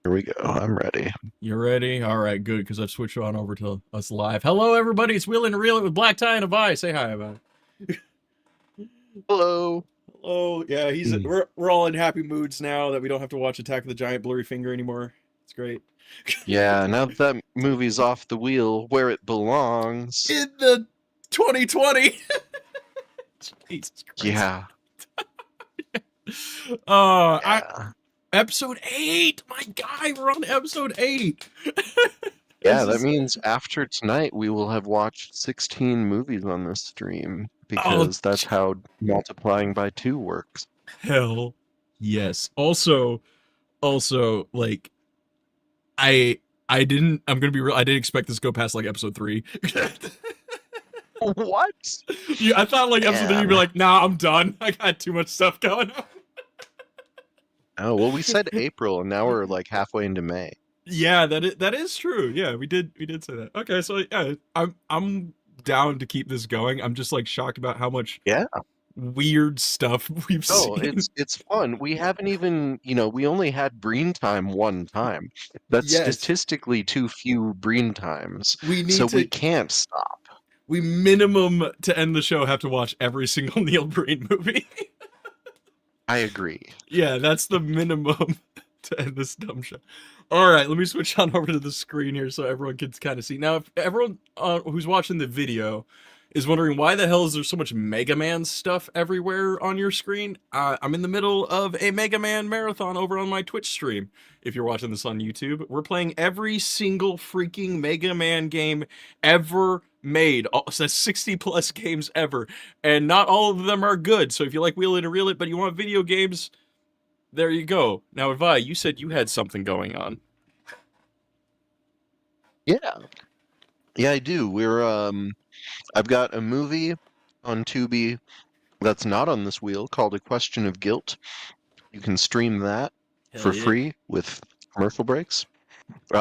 Here we go. I'm ready. You ready? All right, good, because I've switched on over to us live. Hello, everybody. It's Wheel and Reel It with Black Tie and Avai. Say hi, Avai. Hello. Oh, yeah, Mm. we're all in happy moods now that we don't have to watch Attack of the Giant Blurry Finger anymore. It's great. Yeah, now that that movie's off the wheel where it belongs. In the 2020. Jesus Christ. Yeah, I yeah. episode 8. My guy, we're on episode 8. Yeah, This that is means after tonight we will have watched 16 movies on this stream oh because that's how multiplying by 2 works. hell yes. Also like I I didn't. I'm gonna be real. I didn't expect this to go past like episode 3. What? Yeah, I thought like episode 3 you'd be Man. like, nah, I'm done. I got too much stuff going on. Oh, well, we said April and now we're like halfway into May. Yeah, that is true. Yeah, we did say that. Okay, so yeah, I'm down to keep this going. I'm just like shocked about how much Yeah. weird stuff we've Oh, seen. it's fun. We haven't even, we only had Breen time one time. That's Yes, statistically too few Breen times, we so need we to. can't stop. We minimum to end the show have to watch every single Neil Breen movie. I agree. Yeah, that's the minimum to end this dumb show. All right, let me switch on over to the screen here so everyone can kind of see. Now, if everyone who's watching the video is wondering why the hell is there so much Mega Man stuff everywhere on your screen, I'm in the middle of a Mega Man marathon over on my Twitch stream. If you're watching this on YouTube, we're playing every single freaking Mega Man game ever made. So that's 60 plus games ever, and not all of them are good. So if you like Wheel It and Reel It, but you want video games, there you go. Now, Avai, you said you had something going on. Yeah. Yeah, I do. I've got a movie on Tubi that's not on this wheel called A Question of Guilt. You can stream that Hell for yeah. free with commercial breaks. We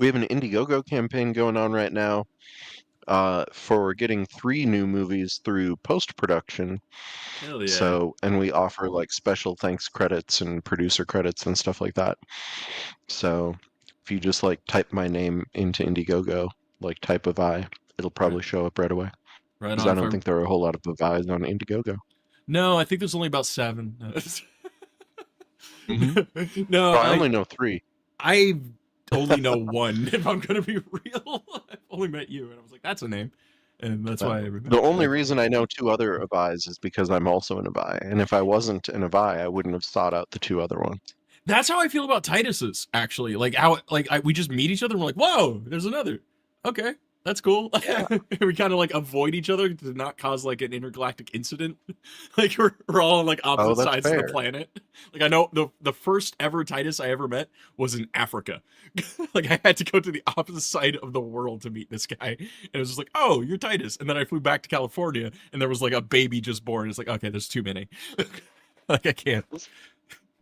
have an Indiegogo campaign going on right now for getting 3 new movies through post-production. Hell yeah. So, and we offer like special thanks credits and producer credits and stuff like that. So, if you just like type my name into Indiegogo, like type Avai, it'll Right. probably show up right away. Right Because on. I If don't I think there are a whole lot of Avais on Indiegogo. no, I think there's only about 7. Hmm. No, I only know 3. I only know one. If I'm gonna be real, I've only met you, and I was like, that's a name, and that's why I The remember. only Like, reason I know 2 other Avais is because I'm also an Avai. And if I wasn't an Avai, I wouldn't have sought out the 2 other ones. that's how I feel about Titus's. Actually, like how we just meet each other and we're like, whoa, there's another. Okay, that's cool. Yeah. We kind of like avoid each other to not cause like an intergalactic incident. Like we're all on like Oh, opposite that's sides of the fair. planet. Like I know the first ever Titus I ever met was in Africa. Like I had to go to the opposite side of the world to meet this guy, and it was just like, oh, you're Titus. And then I flew back to California, and there was like a baby just born. It's like, okay, there's too many. Like I can't,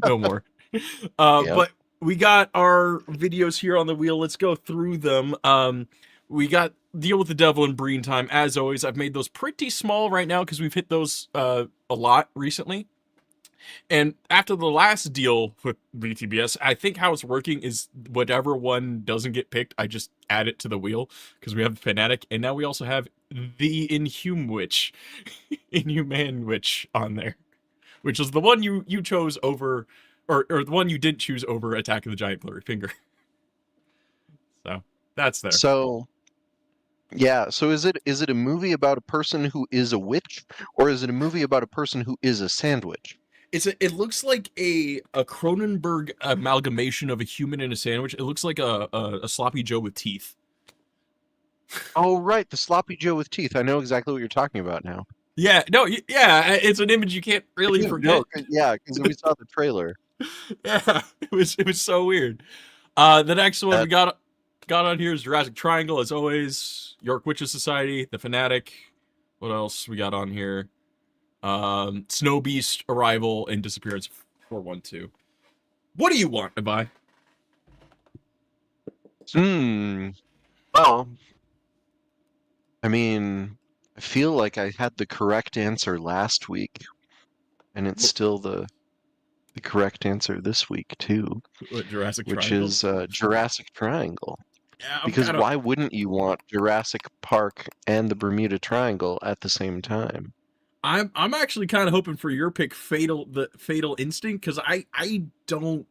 no more. Yep. But we got our videos here on the wheel. Let's go through them. We got Deal with the Devil and Breen Time. As always, I've made those pretty small right now because we've hit those a lot recently. And after the last deal with BTBS, I think how it's working is whatever one doesn't get picked, I just add it to the wheel because we have Fanatic, and now we also have the Inhuman Witch on there, which is the one you chose over, or the one you didn't choose over Attack of the Giant Blurry Finger. So that's there. So, yeah, so is it a movie about a person who is a witch, or is it a movie about a person who is a sandwich? It looks like a Cronenberg amalgamation of a human and a sandwich. It looks like a sloppy Joe with teeth. Oh, right, the sloppy Joe with teeth. I know exactly what you're talking about now. Yeah, no, yeah, it's an image you can't I really do, no, forget. yeah, because we saw the trailer. Yeah, it was so weird. The next one we That, got on here is Jurassic Triangle, as always. York Witches Society, The Fanatic. What else we got on here? Snow Beast, Arrival, and Disappearance 412. What do you want to buy? hmm. Well, I mean, I feel like I had the correct answer last week, and it's still the the correct answer this week too, What, Jurassic which Triangle? is Jurassic Triangle. Yeah, I'm Because kind of. why wouldn't you want Jurassic Park and the Bermuda Triangle at the same time? I'm actually kind of hoping for your pick, the Fatal Instinct, because I don't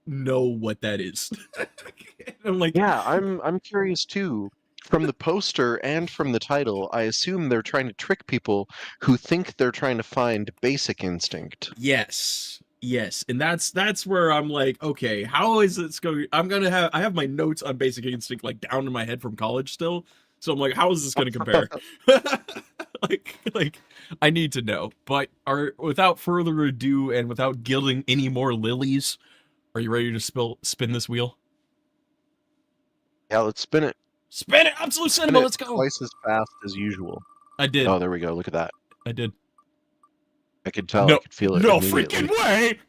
know what that is. I'm like, Yeah, I'm curious too. From the poster and from the title, I assume they're trying to trick people who think they're trying to find Basic Instinct. yes, yes, and that's where I'm like, okay, how is this going? I have my notes on Basic Instinct like down in my head from college still, so I'm like, how is this going to compare? like I need to know. But are without further ado and without gilding any more lilies, are you ready to spin this wheel? Yeah, let's spin it. Spin it, Absolute Spin Cinema. it Let's go. twice as fast as usual. I did. Oh, there we go. Look at that. I did. I could tell. I No, could feel it no freaking immediately. way.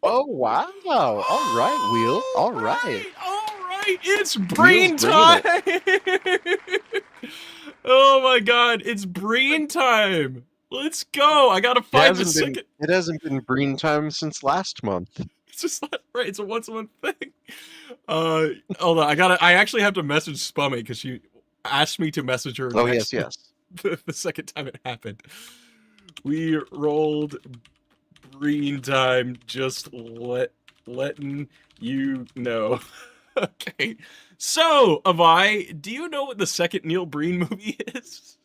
Oh, wow. All right, Wheel. All All right. right, all right. It's Wheel's brain bringing time. it. Oh my god, it's brain time. Let's go. I gotta find the second. It hasn't been Breen time since last month. It's just not right. It's a once a month thing. Hold on. I actually have to message Spummy because she asked me to message her. Oh, yes, yes. The second time it happened. We rolled green time. Just letting you know. Okay. So, Avai, do you know what the second Neil Breen movie is?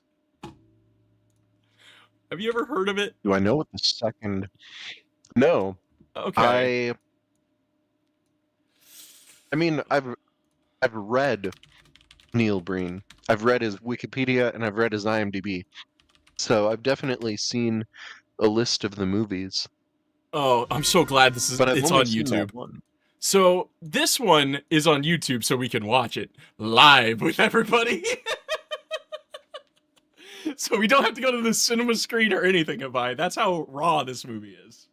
Have you ever heard of it? Do I know what the second? No. Okay. I mean, I've read Neil Breen. I've read his Wikipedia and I've read his IMDb. So I've definitely seen a list of the movies. Oh, I'm so glad But I've it's only on seen YouTube. that one. So this one is on YouTube, so we can watch it live with everybody. So we don't have to go to the cinema screen or anything, Avai. That's how raw this movie is.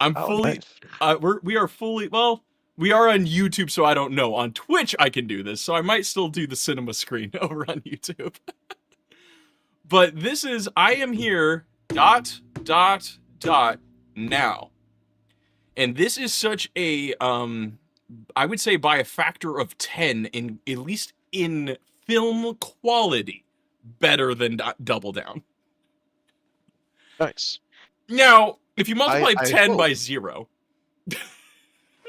I'm Oh, fully, nice. we are fully, well, we are on YouTube, so I don't know. On Twitch, I can do this, so I might still do the cinema screen over on YouTube. But this is, I am here, ... now. And this is such a, I would say by a factor of 10, in at least in film quality, better than Double Down. Nice. Now, if you multiply I 10 hope. by 0.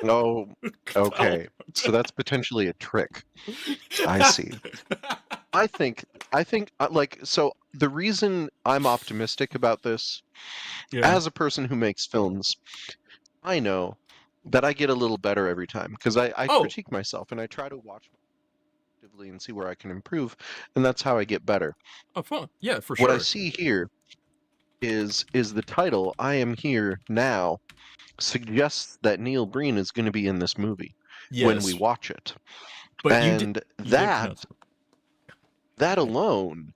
Oh, okay. So that's potentially a trick. I see. I think, like, so the reason I'm optimistic about this, Yeah. as a person who makes films, I know that I get a little better every time because I Oh, critique myself and I try to watch actively and see where I can improve, and that's how I get better. oh, fun. Yeah, for What I sure. see here is the title "I Am Here Now" suggests that Neil Breen is going to be in this movie when we Yes, watch it, but and you did pronounce it. that alone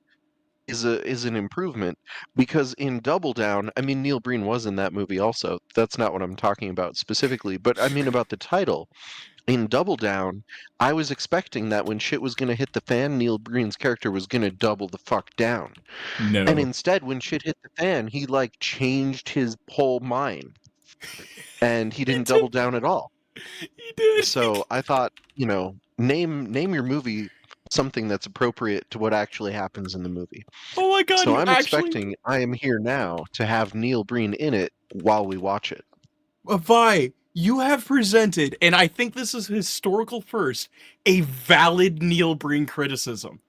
is an improvement because in Double Down, I mean Neil Breen was in that movie also. That's not what I'm talking about specifically, but I mean about the title. In Double Down, I was expecting that when shit was gonna hit the fan, Neil Breen's character was gonna double the fuck down. And No. instead, when shit hit the fan, he like changed his whole mind and he He didn't double did. down at all. He did. So I thought, name your movie something that's appropriate to what actually happens in the movie. Oh my god, So you I'm actually. expecting I Am Here Now to have Neil Breen in it while we watch it. Vi, you have presented, and I think this is historical first, a valid Neil Breen criticism.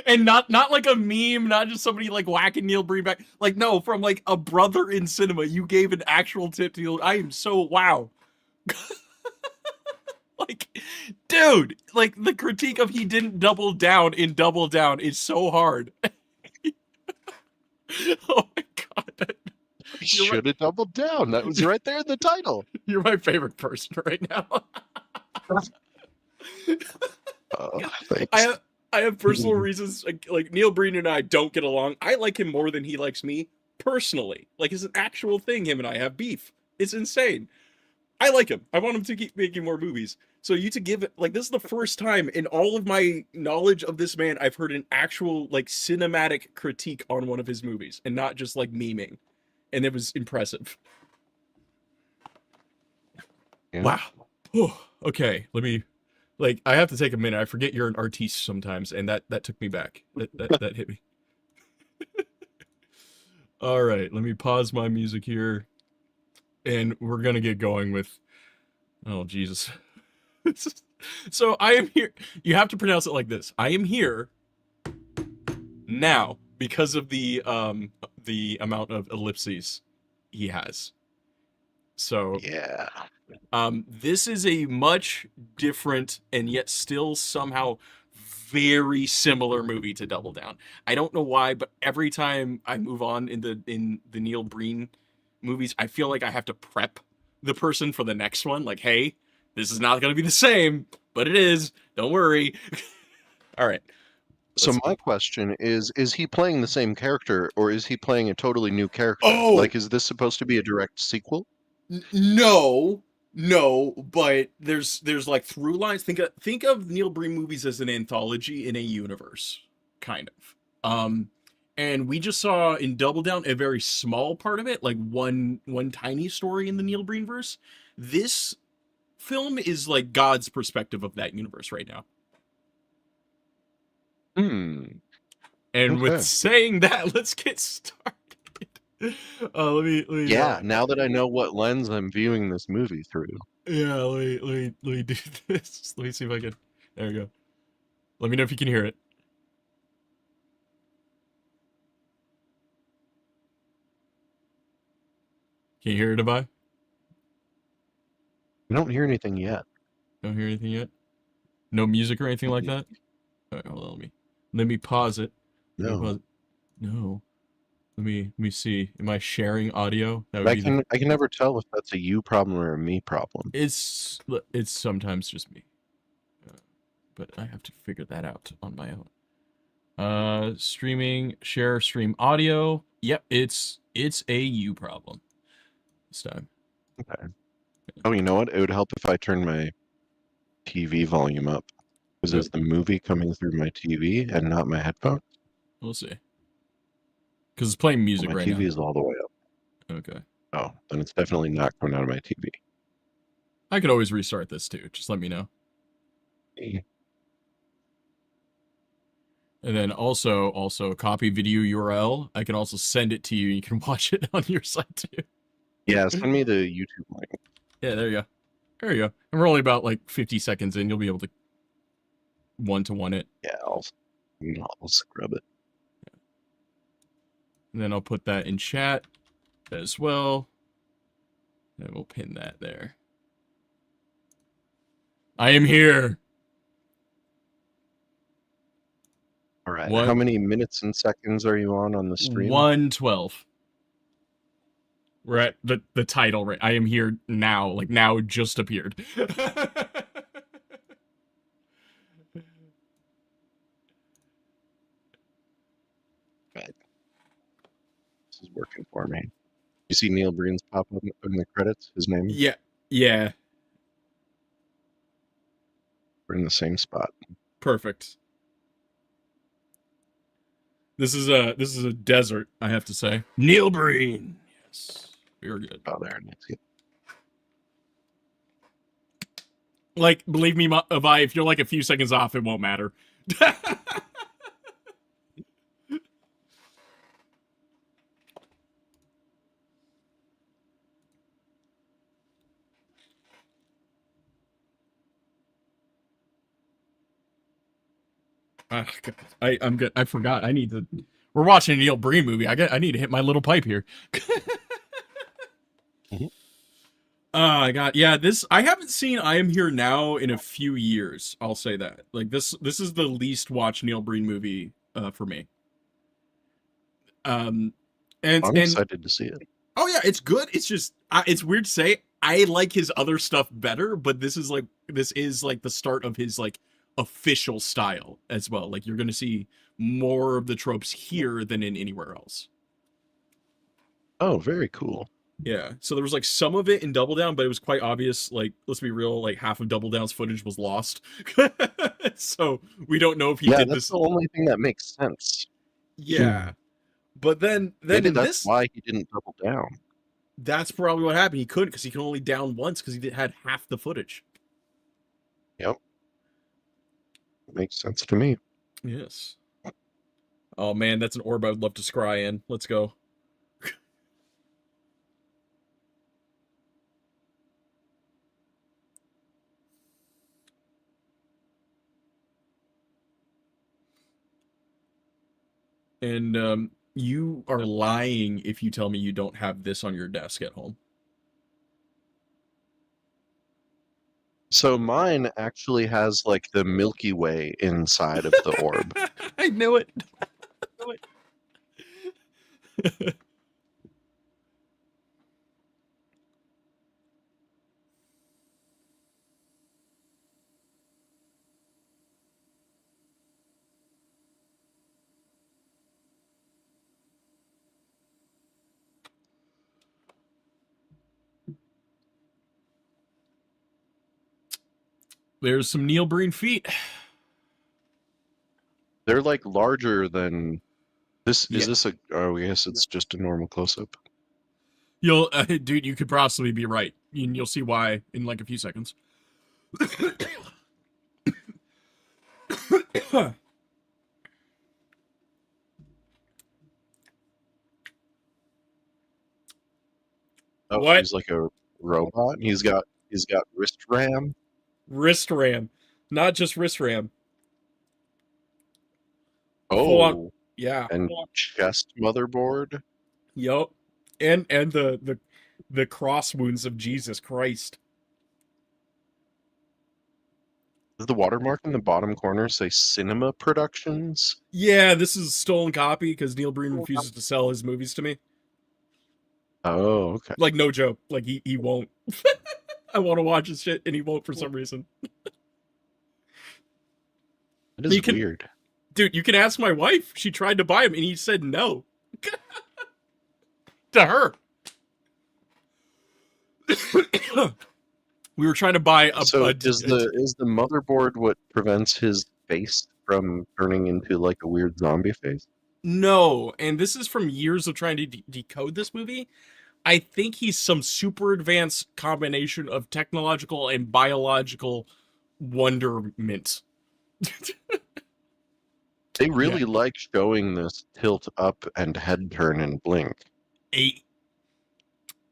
And not like a meme, not just somebody like whacking Neil Breen back. Like, no, from like a brother in cinema, you gave an actual tip to Neil. I am so wow. Like, dude, like the critique of he didn't double down in Double Down is so hard. Oh my god. Should have doubled down. That was right there in the title. You're my favorite person right now. Thanks. I have personal reasons. Like Neil Breen and I don't get along. I like him more than he likes me personally. Like it's an actual thing. Him and I have beef. It's insane. I like him. I want him to keep making more movies. So you to give it like this is the first time in all of my knowledge of this man I've heard an actual like cinematic critique on one of his movies and not just like memeing. and it was impressive. Yeah. Wow. Whew. Okay, let me like I have to take a minute. I forget you're an artiste sometimes, and that took me back. That hit me. All right, let me pause my music here, and we're gonna get going with. Oh Jesus. So I am here. You have to pronounce it like this. I am here now because of the amount of ellipses he has. So Yeah. this is a much different and yet still somehow very similar movie to Double Down. I don't know why, but every time I move on in the Neil Breen movies, I feel like I have to prep the person for the next one. Like, hey, this is not going to be the same, but it is. Don't worry. All right. So Let's. my question is he playing the same character or is he playing a totally new character? Oh, Like, is this supposed to be a direct sequel? no, no, but there's like through lines. Think of Neil Breen movies as an anthology in a universe, kind of. And we just saw in Double Down a very small part of it, like one tiny story in the Neil Breen verse. This film is like God's perspective of that universe right now. Hmm. And with Okay. saying that, let's get started. Let me Yeah, now that I know what lens I'm viewing this movie through. yeah, let me do this. Let me see if I can. There we go. Let me know if you can hear it. Can you hear it, Avai? I don't hear anything yet. Don't hear anything yet? No music or anything like that? All right, hold on. Let me pause it. Let me No. pause it. No. Let me see. Am I sharing audio? That would But be the. I can never tell if that's a you problem or a me problem. It's sometimes just me, but I have to figure that out on my own. Streaming, share, stream audio. Yep, it's a you problem this time. Okay. Oh, you know what? It would help if I turned my TV volume up. Because Yep, is the movie coming through my TV and not my headphones? we'll see. Because it's playing Well, music my right TV now. is all the way up. Okay. Oh, then it's definitely not coming out of my TV. I could always restart this too. Just let me know. And then also copy video URL. I can also send it to you. You can watch it on your site too. Yeah, send me the YouTube link. Yeah, there you go. There you go. And we're only about like 50 seconds in. You'll be able to one-to-one it. Yeah, I'll scrub it. And then I'll put that in chat as well. And we'll pin that there. I am here. All right. What? How many minutes and seconds are you on the stream? 112. We're at the title right. I am here now. Like now just appeared. Right. This is working for me. You see Neil Breen's pop up in the credits? His name? Yeah. Yeah. We're in the same spot. Perfect. This is a desert, I have to say. Neil Breen. Yes. Very good. Oh, there it is. Like, believe me, Avai, if you're like a few seconds off, it won't matter. I'm good. I forgot. I need to. We're watching a Neil Breen movie. I need to hit my little pipe here. Mm-hmm. I got yeah. This I haven't seen I Am Here Now in a few years. I'll say that. Like this is the least watched Neil Breen movie for me. Um, I'm and excited to see it. oh yeah, it's good. It's just it's weird to say. I like his other stuff better, but this is like the start of his like official style as well. Like you're gonna see more of the tropes here than in anywhere else. Oh, very cool. Yeah. So there was like some of it in Double Down, but it was quite obvious. Like, let's be real, like half of Double Down's footage was lost. So we don't know if he Yeah, did that's this. the only thing that makes sense. Yeah. But then Maybe in that's this, why he didn't double down. that's probably what happened. He couldn't because he can only down once because he had half the footage. Yep, makes sense to me. Yes. Oh man, that's an orb I would love to scry in. Let's go. And you are lying if you tell me you don't have this on your desk at home. So mine actually has like the Milky Way inside of the orb. I knew it. There's some Neil Breen feet. They're like larger than this. Is Yeah. this a? Oh, I guess it's just a normal close-up. You'll, dude, you could possibly be right. And you'll see why in like a few seconds. Oh, What? he's like a robot. He's got wrist RAM. Wrist RAM. Not just wrist RAM. Full on. Oh, Yeah. and chest motherboard. Yup. And the cross wounds of Jesus Christ. Does the watermark in the bottom corner say Cinema Productions? Yeah, this is a stolen copy because Neil Breen refuses to sell his movies to me. Oh, okay. Like, no joke. Like, he won't. I want to watch his shit, and he won't for some reason. It You is can, weird. dude, you can ask my wife. She tried to buy him, and he said no. To her. We were trying to buy So is the motherboard what prevents his face from turning into like a weird zombie face? no, and this is from years of trying to decode this movie. I think he's some super advanced combination of technological and biological wonderment. They Yeah. really like showing this tilt up and head turn and blink.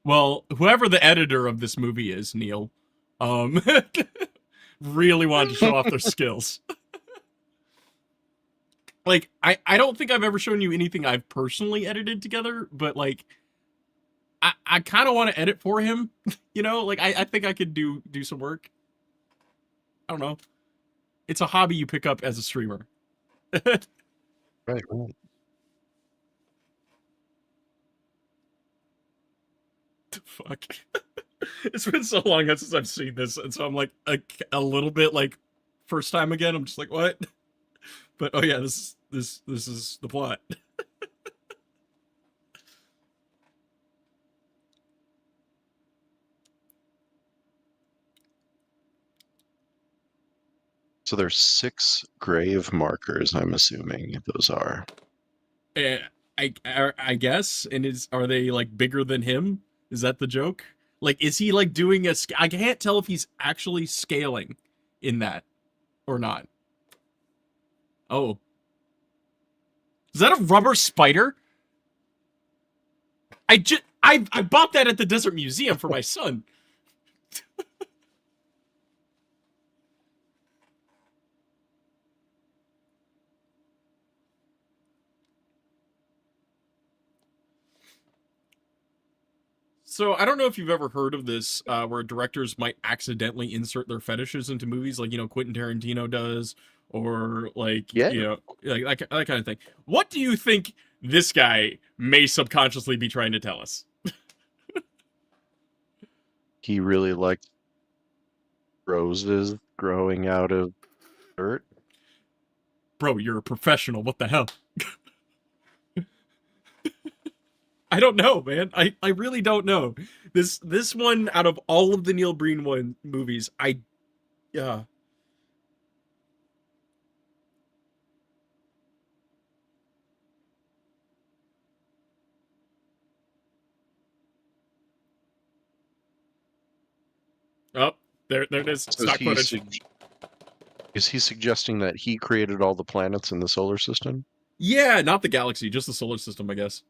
Well, whoever the editor of this movie is, Neil, um, really wanted to show off their skills. Like, I don't think I've ever shown you anything I've personally edited together, but like, I kind of want to edit for him. You know, like I think I could do some work. I don't know. It's a hobby you pick up as a streamer. Right, right. Fuck. It's been so long since I've seen this, and so I'm like a little bit like first time again. I'm just like, what? But oh yeah, this is the plot. So there's 6 grave markers, I'm assuming those are. Eh, I guess, and are they like bigger than him? Is that the joke? Like, is he like doing I can't tell if he's actually scaling in that or not. Oh, is that a rubber spider? I bought that at the Desert Museum for my son. So I don't know if you've ever heard of this, where directors might accidentally insert their fetishes into movies, like Quentin Tarantino does, or like Yeah. like that kind of thing. What do you think this guy may subconsciously be trying to tell us? He really liked roses growing out of dirt. Bro, you're a professional. What the hell? I don't know, man. I really don't know. This one out of all of the Neil Breen movies, yeah. There it is. So Stock footage. is he suggesting that he created all the planets in the solar system? Yeah, not the galaxy, just the solar system, I guess.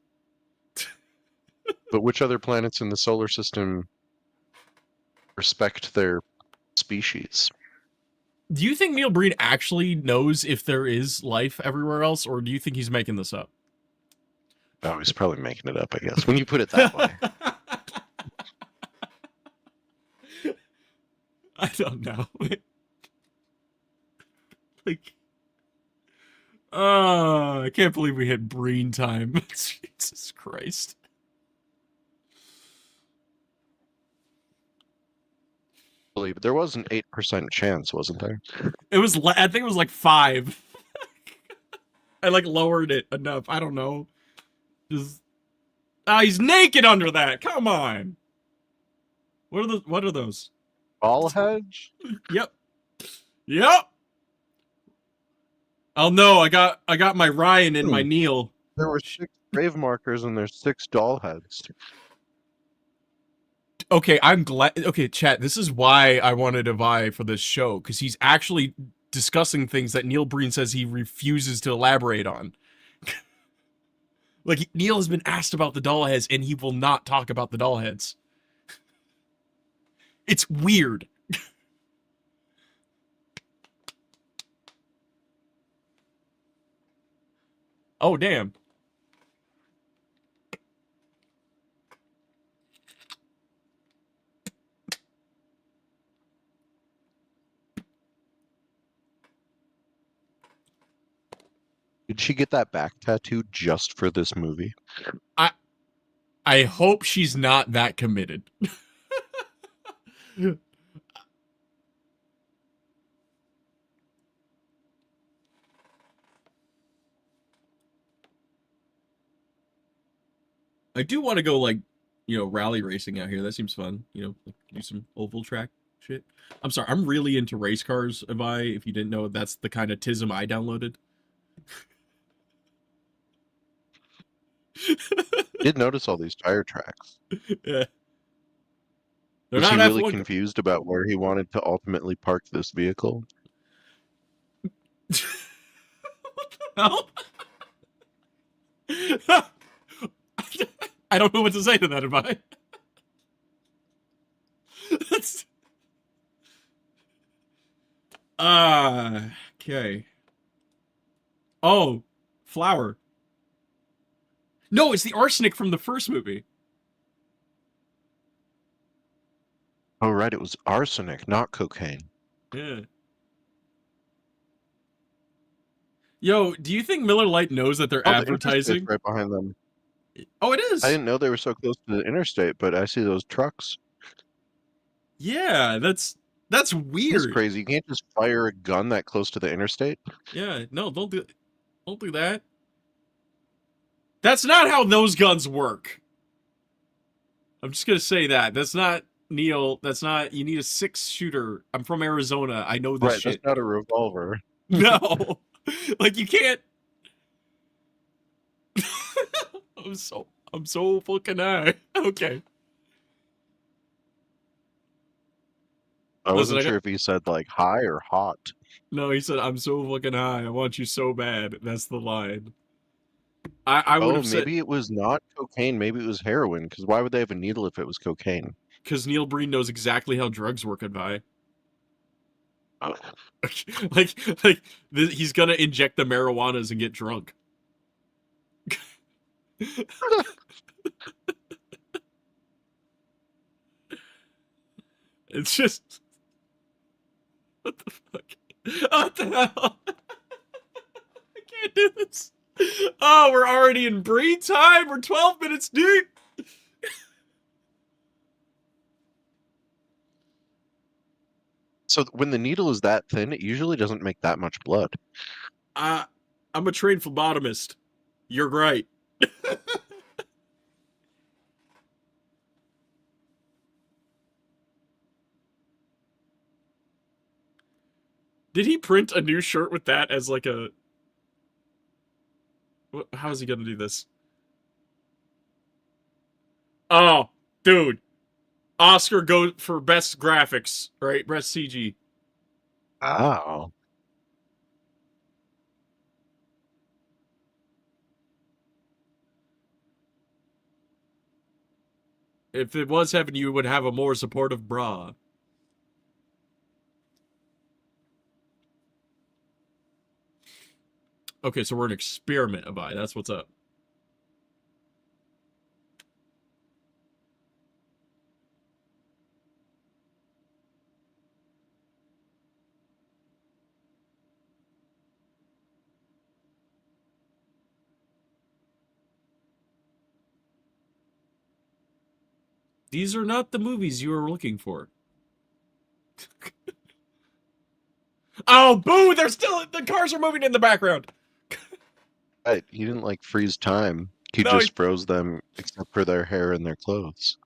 But which other planets in the solar system respect their species? Do you think Neil Breen actually knows if there is life everywhere else, or do you think he's making this up? Oh, he's probably making it up, I guess, when you put it that way. I don't know. Like, I can't believe we hit Breen time. Jesus Christ. But there was an 8% chance, wasn't there? It was, I think it was like 5. I like lowered it enough. I don't know. Just, he's naked under that. Come on. What are those? All hedge? Yep. Yep. Oh no, I got my Ryan and my Neil. There were 6 grave markers and there's 6 doll heads. Okay, I'm glad. Okay, chat. This is why I wanted Avai for this show, because he's actually discussing things that Neil Breen says he refuses to elaborate on. Like, Neil has been asked about the doll heads, and he will not talk about the doll heads. It's weird. Oh, damn. Did she get that back tattoo just for this movie? I hope she's not that committed. I do want to go, like, rally racing out here. That seems fun. Do some oval track shit. I'm sorry. I'm really into race cars, Avai. If you didn't know, that's the kind of tism I downloaded. Did notice all these tire tracks. Yeah. They're Was he not really F1. confused about where he wanted to ultimately park this vehicle? What the hell? I don't know what to say to that, Avai. That's... Okay. Oh, flower. No, it's the arsenic from the first movie. Oh, right, it was arsenic, not cocaine. Yeah. Yo, do you think Miller Lite knows that they're Oh, the interstate's advertising? right behind them. Oh, it I is. didn't know they were so close to the interstate, but I see those trucks. Yeah, that's It's weird. crazy. You can't just fire a gun that close to the interstate. Yeah, no, don't do that. That's not how those guns work. I'm just gonna say that. That's not Neil. That's not. You need a 6-shooter. I'm from Arizona. I know this Right, that's shit. not a revolver. No, like you can't. I'm so fucking high. Okay. I Listen, wasn't sure if he said like high or hot. no, he said, I'm so fucking high. I want you so bad. That's the line. I would Oh, have said, maybe it was not cocaine. Maybe it was heroin. Because why would they have a needle if it was cocaine? because Neil Breen knows exactly how drugs work at Vi. Oh. He's gonna inject the marijuanas and get drunk. It's just, what the fuck? What the hell? I can't do this. Oh, we're already in Breen time. We're 12 minutes deep. So when the needle is that thin, it usually doesn't make that much blood. I'm a trained phlebotomist. You're right. Did he print a new shirt with that as like a... How is he gonna do this? Oh, dude. Oscar goes for best graphics, right? Best CG. Oh. If it was heaven, you would have a more supportive bra. Okay, so we're an experiment, Avai. That's what's up. These are not the movies you were looking for. Oh, boo! They're still the cars are moving in the background. Right. He didn't like freeze time. He No, just froze them except for their hair and their clothes.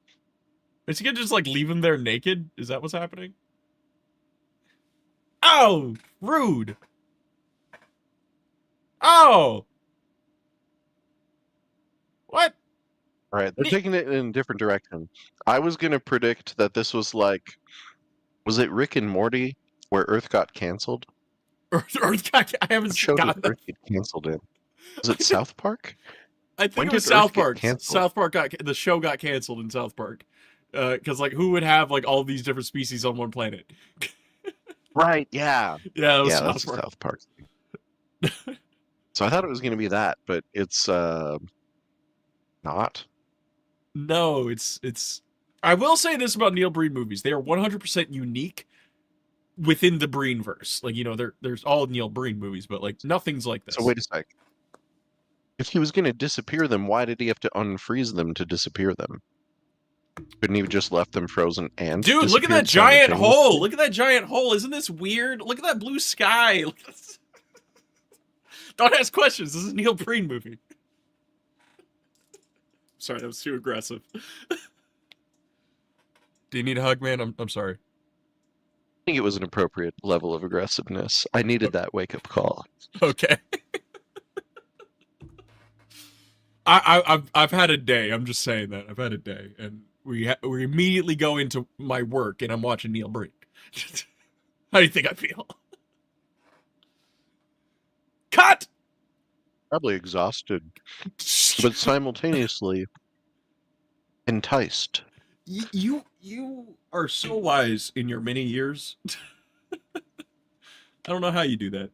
is he gonna just like leave them there naked? Is that what's happening? Oh, rude. Oh, what? All right, they're taking it in a different direction. I was gonna predict that this was like, was it Rick and Morty where Earth got canceled? I What haven't show did gotten that. Earth get canceled in? Was it South Park? I think When it was did Earth South get Park. canceled? South Park got the show got canceled in South Park because like who would have like all these different species on one planet? Right, yeah. Yeah, it was Yeah, South that's a Park. South Park thing. So I thought it was gonna be that, but it's not. No, it's. I will say this about Neil Breen movies: they are 100% unique within the Breen verse. Like there's all Neil Breen movies, but like nothing's like So this. wait a sec. If he was gonna disappear them, why did he have to unfreeze them to disappear them? Couldn't he have just left them frozen and Dude, look at that disappeared giant hole! simultaneously? Look at that giant hole! Isn't this weird? Look at that blue sky! Don't ask questions. This is a Neil Breen movie. Sorry, that was too aggressive. Do you need a hug, man? I'm sorry. I think it was an appropriate level of aggressiveness. I needed that wake-up call. Okay. I've had a day. I'm just saying that I've had a day, and we immediately go into my work, and I'm watching Neil Breen. How do you think I feel? Cut. Probably exhausted, but simultaneously enticed. You are so wise in your many years. I don't know how you do that.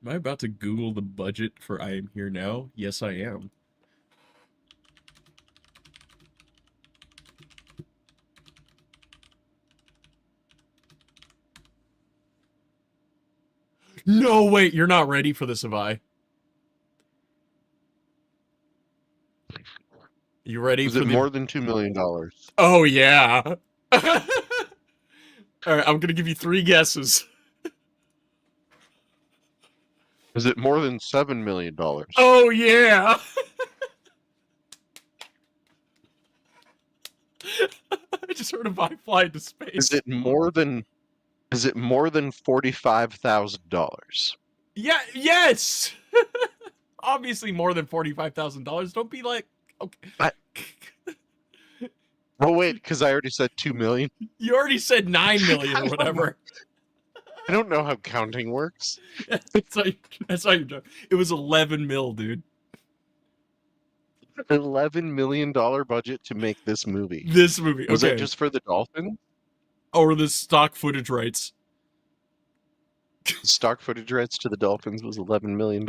Am I about to Google the budget for I Am Here Now? Yes, I am. No, wait, you're not ready for this, Avai. You ready Was for it the... more than $2 million? Oh, yeah. All right, I'm going to give you 3 guesses. Is it more than $7 million? Oh, yeah. I just heard Avai fly into space. Is it more than $45,000? Yeah, yes. Obviously more than $45,000. Don't be like, okay. Oh wait, because I already said 2 million. You already said 9 million or whatever. I don't know how counting works. that's how you're done. It was 11 mil, dude. $11 million budget to make this movie. This movie, Was okay. that just for the dolphin? Or the stock footage rights. Stock footage rights to the dolphins was $11 million.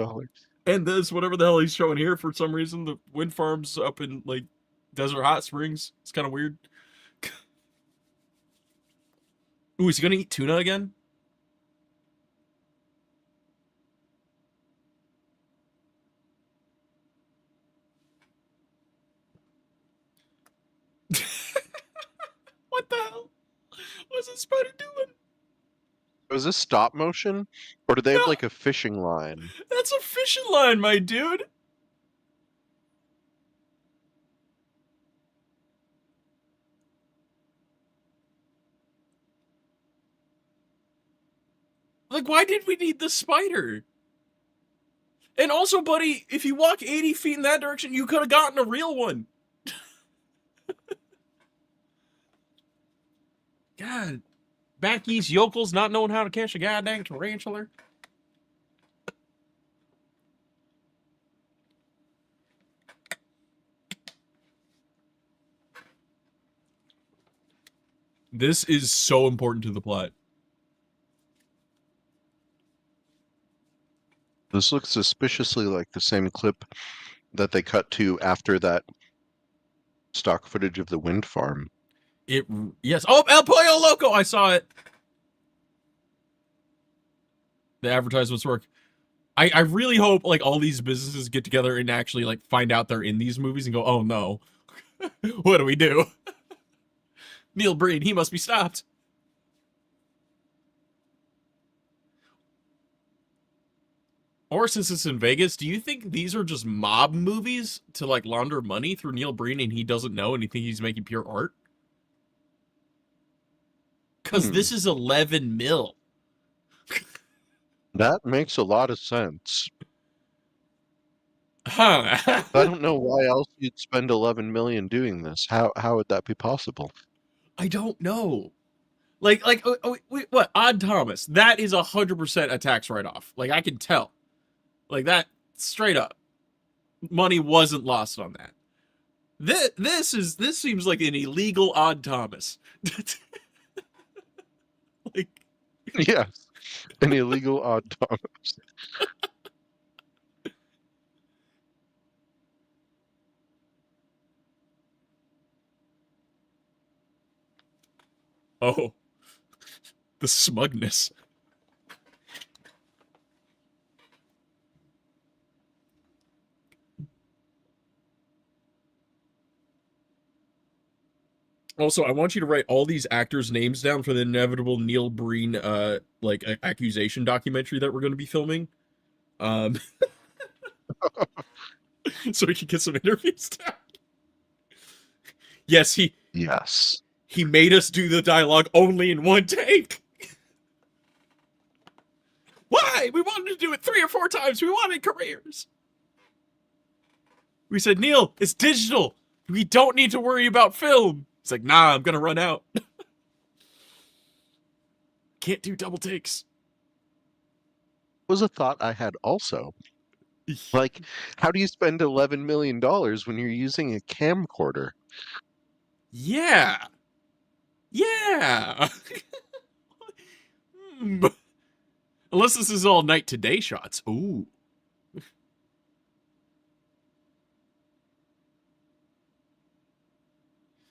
And this, whatever the hell he's showing here, for some reason, the wind farms up in like Desert Hot Springs. It's kind of weird. Ooh, is he gonna eat tuna again? What the hell? What's this spider doing? Was this stop motion? Or do they have No, like a fishing line? that's a fishing line, my dude. Like, why did we need the spider? And also, buddy, if you walk 80 feet in that direction, you could have gotten a real one. God, back east yokels not knowing how to catch a goddamn tarantula. This is so important to the plot. This looks suspiciously like the same clip that they cut to after that stock footage of the wind farm. It yes. Oh, El Pollo Loco! I saw it. The advertisements work. I really hope like all these businesses get together and actually like find out they're in these movies and go, oh no, what do we do? Neil Breen, he must be stopped. Or since it's in Vegas, do you think these are just mob movies to like launder money through Neil Breen and he doesn't know and he thinks he's making pure art? Because this is 11 mil. That makes a lot of sense. Huh. I don't know why else you'd spend 11 million doing this. How would that be possible? I don't know. Like, wait, what? Odd Thomas. That is 100% a tax write-off. Like, I can tell. Like, that, straight up. Money wasn't lost on that. This seems like an illegal Odd Thomas. Like, Yes, an illegal odd Thomas. oh, the smugness. Also, I want you to write all these actors' names down for the inevitable Neil Breen like accusation documentary that we're going to be filming. Um so we can get some interviews down. Yes, Yes. he made us do the dialogue only in one take. Why? We wanted to do it 3 or 4 times. We wanted careers. We said, Neil, it's digital. We don't need to worry about film. It's like, nah, I'm gonna run out. Can't do double takes. Was a thought I had also. Like, how do you spend $11 million when you're using a camcorder? Yeah. Yeah. Unless this is all night today shots. Ooh.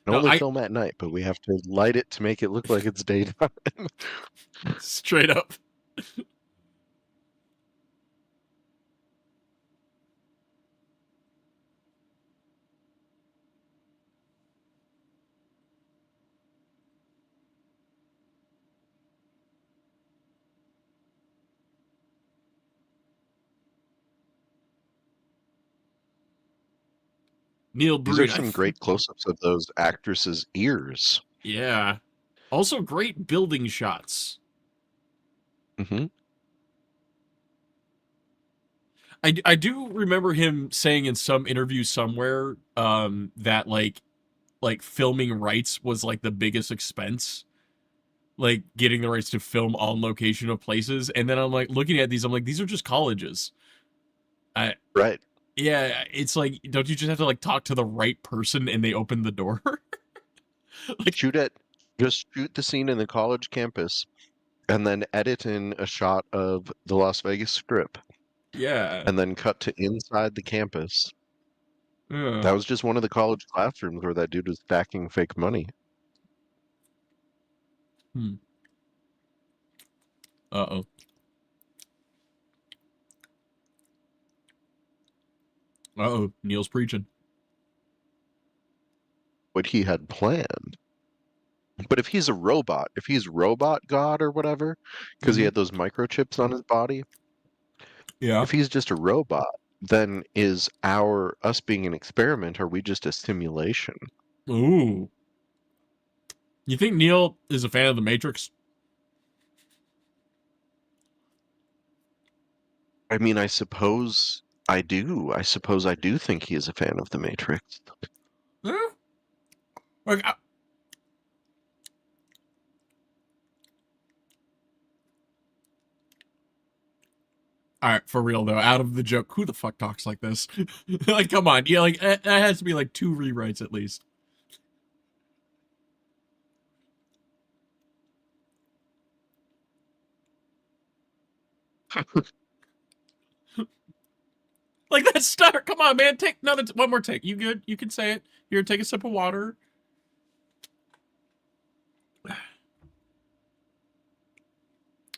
Can No, only film at night, but we have to light it to make it look like it's daytime. straight up. Neil These are Breen. some great close-ups of those actresses' ears. Yeah. Also great building shots. Hmm. I do remember him saying in some interview somewhere that like filming rights was like the biggest expense, like getting the rights to film on location of places. And then I'm like looking at these, I'm like, these are just colleges. I Right. Yeah, it's like, don't you just have to like talk to the right person and they open the door? Like, Just shoot the scene in the college campus and then edit in a shot of the Las Vegas Strip yeah. and then cut to inside the campus. That Yeah. was just one of the college classrooms where that dude was stacking fake money. Hmm. Uh-oh. Uh-oh. Neil's preaching. What he had planned. But if he's a robot, if he's robot god or whatever, because he Mhm. had those microchips on his body, Yeah. if he's just a robot, then is us being an experiment, are we just a simulation? Ooh. You think Neil is a fan of The Matrix? I mean, I suppose I do. I suppose I do think he is a fan of The Matrix. Huh? Like, all right, for real though, out of the joke, who the fuck talks like this? Like, come on, yeah, like that has to be like 2 rewrites at least. Like that start. Come on, man. Take another one more take. You good? You can say it. Here, take a sip of water.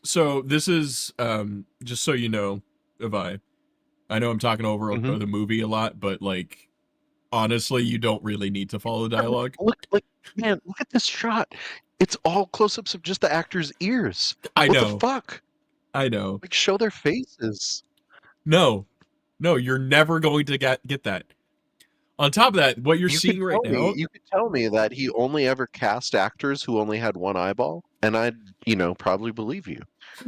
So this is just so you know, Avai. I know I'm talking over Hmm. the movie a lot, but like honestly, you don't really need to follow dialogue. Look, like, man, look at this shot. It's all close-ups of just the actors' ears. I What the know. fuck? I know. Like, show their faces. No. No, you're never going to get that. On top of that, what you're seeing right now. You could tell me that he only ever cast actors who only had one eyeball, and I'd, probably believe you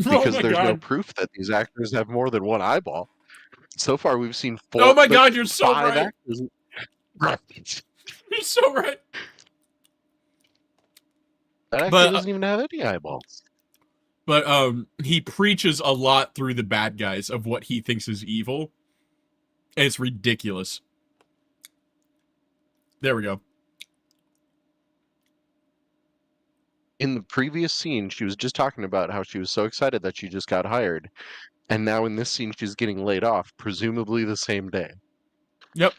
Oh because my there's no god. proof that these actors have more than one eyeball. So far, we've seen Oh four, my like god, you're so five right. actors. Right. You're so right. That actor But doesn't even have any eyeballs. he preaches a lot through the bad guys of what he thinks is evil. And it's ridiculous. There we go. In the previous scene, she was just talking about how she was so excited that she just got hired. And now in this scene, she's getting laid off, presumably the same day. Yep.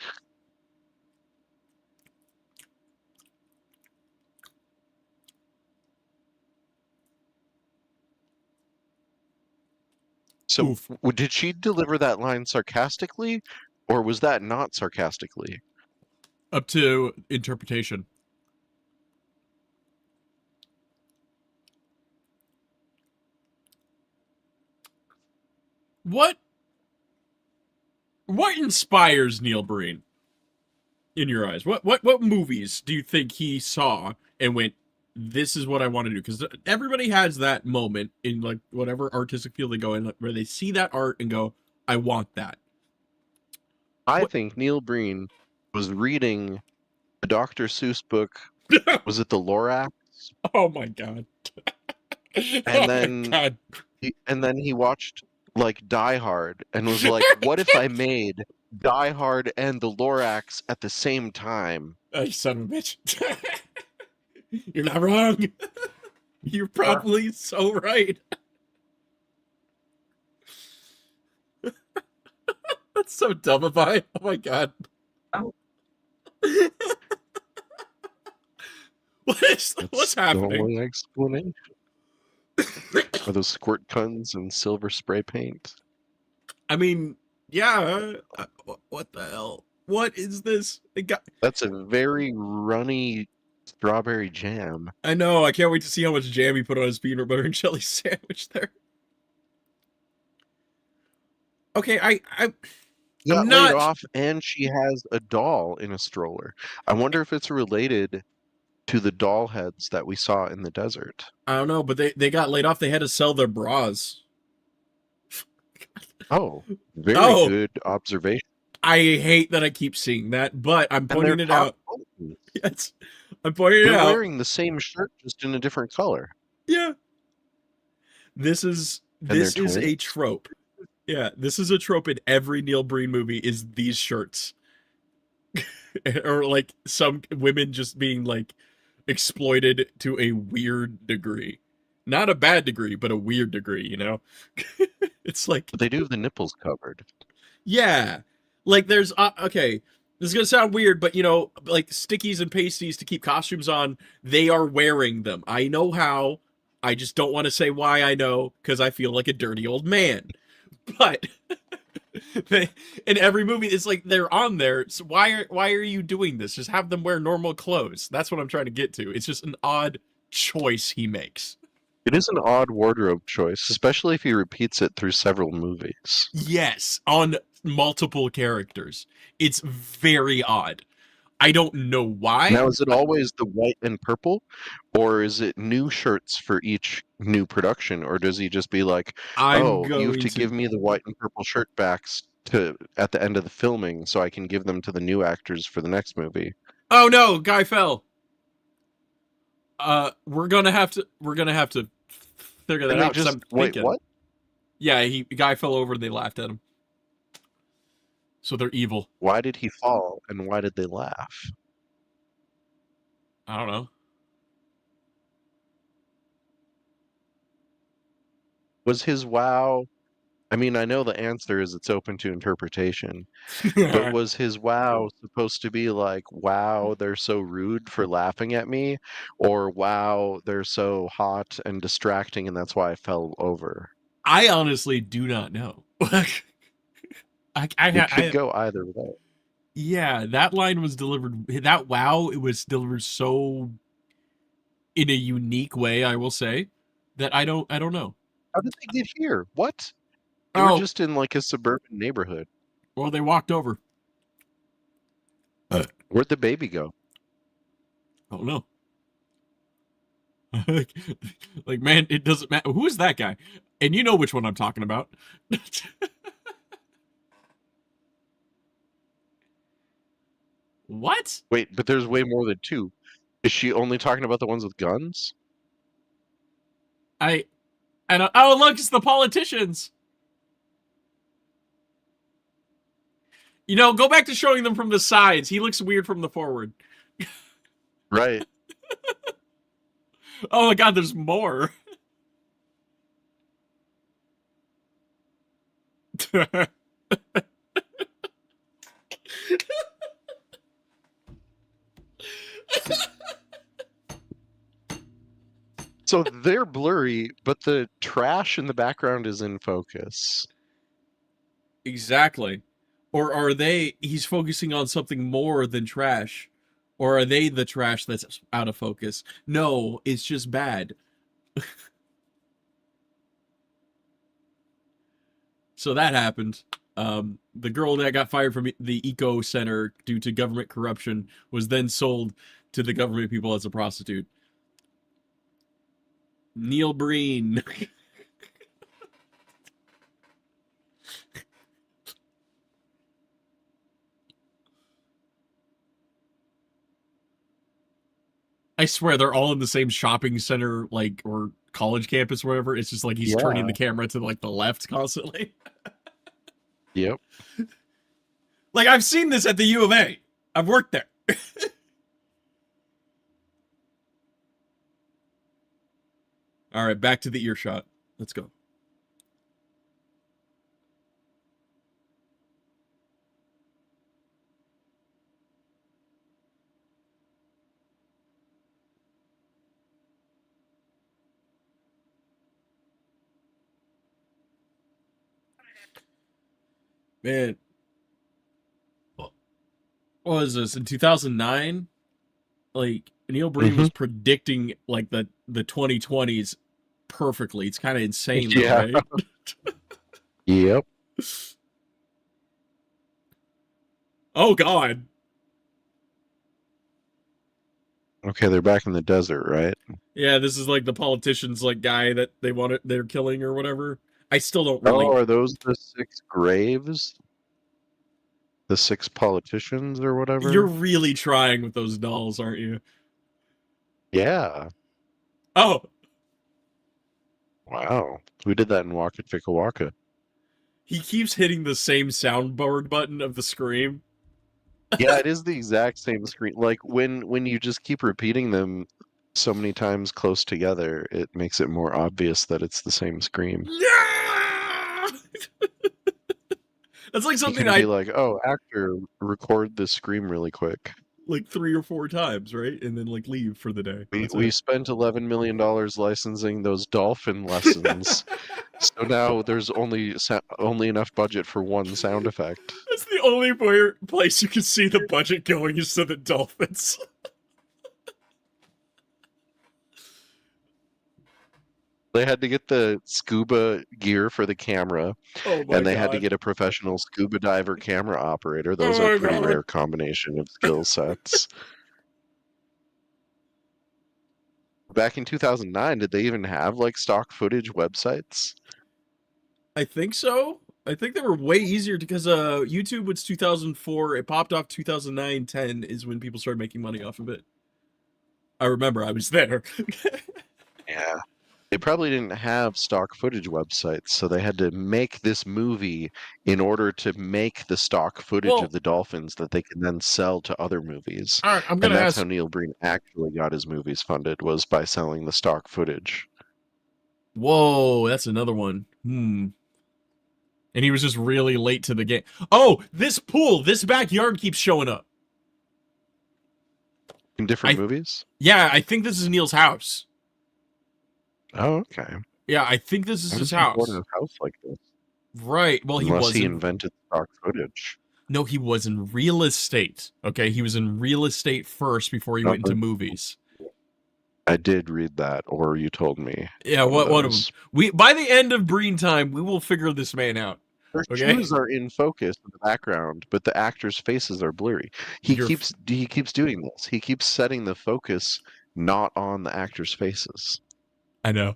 So, Oof. did she deliver that line sarcastically, or was that not sarcastically? Up to interpretation. What inspires Neil Breen in your eyes? What movies do you think he saw and went, this is what I want to do? Because everybody has that moment in like whatever artistic field they go in where they see that art and go, I want that. I What? think Neil Breen was reading the Dr. Seuss book. Was it the Lorax? Oh my god. And Oh my then god. he watched like Die Hard and was like, "What if I made Die Hard and the Lorax at the same time?" Oh, you son of a bitch. You're not wrong. You're probably so right. That's so dumb of I. Oh my god. Oh. What's That's the happening? only explanation. Are those squirt guns and silver spray paint? I mean, yeah. What the hell? What is this? That's a very runny strawberry jam. I know. I can't wait to see how much jam he put on his peanut butter and jelly sandwich there. Okay, I'm Got laid not. off, and she has a doll in a stroller. I wonder if it's related to the doll heads that we saw in the desert. I don't know, but they got laid off. They had to sell their bras. Oh, very Oh, good observation. I hate that I keep seeing that, but I'm And they're pointing it top out. buttons. Yes, I'm pointing it They're out. wearing the same shirt, just in a different color. Yeah, And they're this is a twins. trope. Yeah, this is a trope in every Neil Breen movie. Is these shirts or like some women just being like exploited to a weird degree, not a bad degree, but a weird degree. You know, it's like But they do have the nipples covered. yeah, like there's okay. This is gonna sound weird, but you know, like stickies and pasties to keep costumes on, they are wearing them. I know how. I just don't want to say why I know because I feel like a dirty old man. But they, in every movie, it's like they're on there. So why are you doing this? Just have them wear normal clothes. That's what I'm trying to get to. It's just an odd choice he makes. It is an odd wardrobe choice, especially if he repeats it through several movies. Yes, on multiple characters. It's very odd. I don't know why. Now, is it always the white and purple, or is it new shirts for each new production, or does he just be like, I'm "Oh, you have going to to. give me the white and purple shirt backs to at the end of the filming so I can give them to the new actors for the next movie?" Oh no, guy fell. We're gonna have to. We're gonna have to figure that And they out because just I'm wait, thinking. what? Yeah, the guy fell over and they laughed at him. So they're evil. Why did he fall, and why did they laugh? I don't Was his wow? I mean, I know the answer is it's open to interpretation, but know. was his wow supposed to be like, wow, they're so rude for laughing at me, or wow, they're so hot and distracting and that's why I fell over? I honestly do not know. It could I go either way. yeah, that line was delivered. That wow, it was delivered so in a unique way. I will say that I don't know. How did they get here? What? They were Oh just in like a suburban neighborhood. well, they walked over. Where'd the baby go? Oh no. Like man, it doesn't matter. Who is that guy? And you know which one I'm talking about. What? Wait, but there's way more than two. Is she only talking about the ones with guns? I and oh look, it's the politicians. You know, go back to showing them from the sides. He looks weird from the forward. Right. Oh my god, there's more. So they're blurry, but the trash in the background is in focus. Exactly. Or are they he's focusing on something more than trash? Or are they the trash that's out of focus? No, it's just bad. So that happened. The girl that got fired from the eco center due to government corruption was then sold to the government people as a prostitute. Neil Breen. I swear they're all in the same shopping center, like, or college campus, or whatever. It's just like he's turning Yeah. the camera to like the left constantly. Yep. Like I've seen this at the U of A. I've worked there. All right, back to the earshot. Let's go. Man, what was this in 2009? Like Neil Breen Hmm. was predicting like the 2020s perfectly. It's kind of insane though, Yeah. right? Yep. Oh god. Okay, they're back in the desert, right? Yeah, this is like the politicians like guy that they're killing or whatever. I still don't Oh, really. are those the six graves? The six politicians or You're whatever? really trying with those dolls, aren't you? Yeah. Oh, Wow. Who did that in Waka Chicka Waka? he keeps hitting the same soundboard button of the scream. Yeah, it is the exact same screen. Like when you just keep repeating them so many times close together, it makes it more obvious that it's the same scream. Yeah! That's like You something can be I like, "Oh, actor, record this scream really quick." like 3 or 4 times, right? And then like leave for the day. We That's we it. spent $11 million licensing those dolphin lessons, so now there's only enough budget for one sound effect. That's the only place you can see the budget going is to the dolphins. They had to get the scuba gear for the camera, Oh my and they had to god. get a professional scuba diver camera operator. Those are Oh my pretty god. rare combination of skill sets. Back in 2009, did they even have like stock footage websites? I think so. I think they were way easier because YouTube was 2004. It popped off 2009, 10 is when people started making money off of it. I remember I was there. Yeah. They probably didn't have stock footage websites, so they had to make this movie in order to make the stock footage of Well, the dolphins that they can then sell to other movies. all right, I'm And gonna that's how ask. Neil Breen actually got his movies funded, was by selling the stock footage. Whoa, that's another one. And he was just really late to the game. Oh, this pool, this backyard keeps showing up. In different I movies? Yeah, I think this is Neil's house. Oh, okay. Yeah, I think this is How his does he afford house. a house like this? Right. Well, he Unless he wasn't. invented stock footage. No, he was in real estate. Okay, he was in real estate first before he went into Nothing. movies. I did read that, or you told me Yeah, one of what one of them? those. We by the end of Breen time, we will figure this man out. Their Okay, shoes are in focus in the background, but the actors' faces are blurry. you're. He keeps doing this. He keeps setting the focus not on the actors' faces. I know.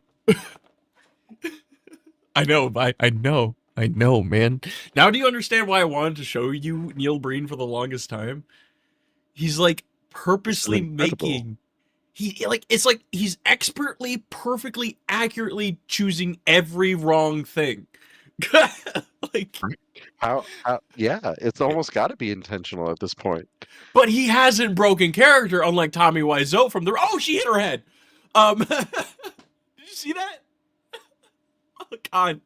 I know. I know. I know, man. Now, do you understand why I wanted to show you Neil Breen for the longest time? He's like This is purposely incredible. making. He like it's like he's expertly, perfectly, accurately choosing every wrong thing. Like, Right? How yeah, it's almost got to be intentional at this point. but he hasn't broken character, unlike Tommy Wiseau from the. Oh, she hit her head. Did you see that? Oh God.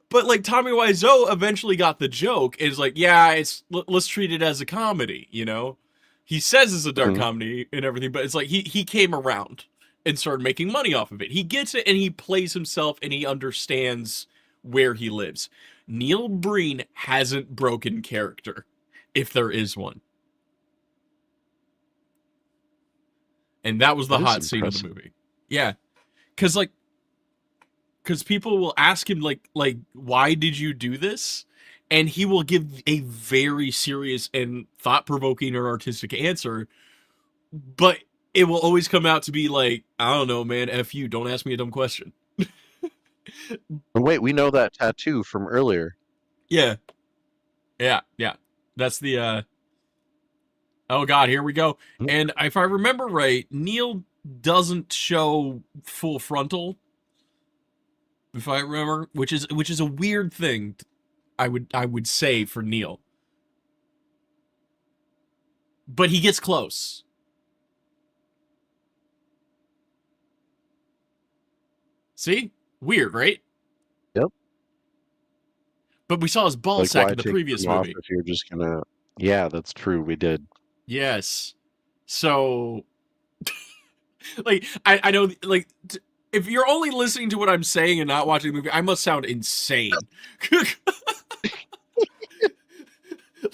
But like Tommy Wiseau eventually got the joke. Is like, yeah, let's treat it as a comedy. You know, he says it's a dark Mhm. comedy and everything, but it's like he came around and started making money off of it. He gets it and he plays himself and he understands where he lives. Neil Breen hasn't broken character, if there is one. And that was the That is hot scene of the impressive. movie. Yeah, because like, because people will ask him like, why did you do this? And he will give a very serious and thought provoking or artistic answer, but it will always come out to be like, I don't know, man. F you. Don't ask me a dumb question. And wait, we know that tattoo from earlier. Yeah, yeah. That's the. Oh God, here we go. Mm. And if I remember right, Neil doesn't show full frontal. If I remember, which is a weird thing. I would say for Neil, but he gets close. See, weird, right? Yep. But we saw his ball Like, sack why in the take previous them off movie. if you're just gonna? Yeah, that's true. We did. Yes. So, like, I know, like, if you're only listening to what I'm saying and not watching the movie, I must sound insane.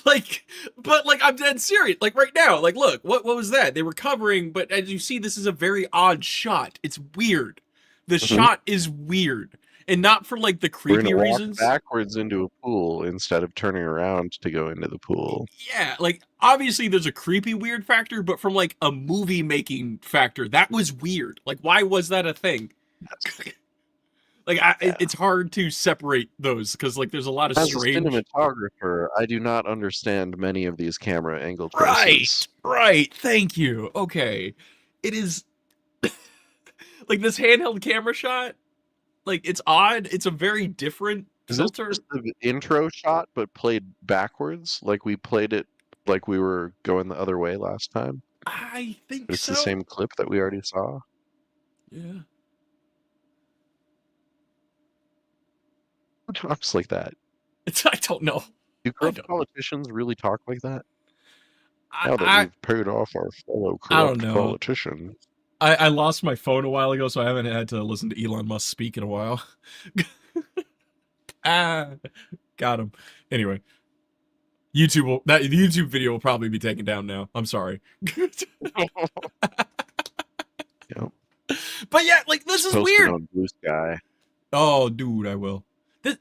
Like, but like, I'm dead serious. Like right now, like, look, what was that? They were covering, but as you see, this is a very odd shot. It's weird. The Mhm. shot is weird, and not for like the We're creepy gonna walk reasons. backwards into a pool instead of turning around to go into the pool. Yeah, like obviously there's a creepy weird factor, but from like a movie making factor, that was weird. Like, why was that a thing? Like, Yeah. it's hard to separate those because like there's a lot of As a strange. cinematographer, I do not understand many of these camera angle choices. Right, right. Thank you. Okay, it is like this handheld camera shot. Like, it's odd. It's a very different Is this filter. just the intro shot but played backwards? Like we played it like we were going the other way last time? I think But it's the so. same clip that we already saw? Yeah. Who talks like that? I don't know. Do I corrupt don't. politicians really talk like that? I Now that I, we've paid off our fellow I don't corrupt know. politicians. I lost my phone a while ago, so I haven't had to listen to Elon Musk speak in a while. Ah, got him. Anyway, the YouTube video will probably be taken down now. I'm sorry. Yep. But yeah, like this Just is post it weird. on Blue Sky. Oh, dude, I will. This,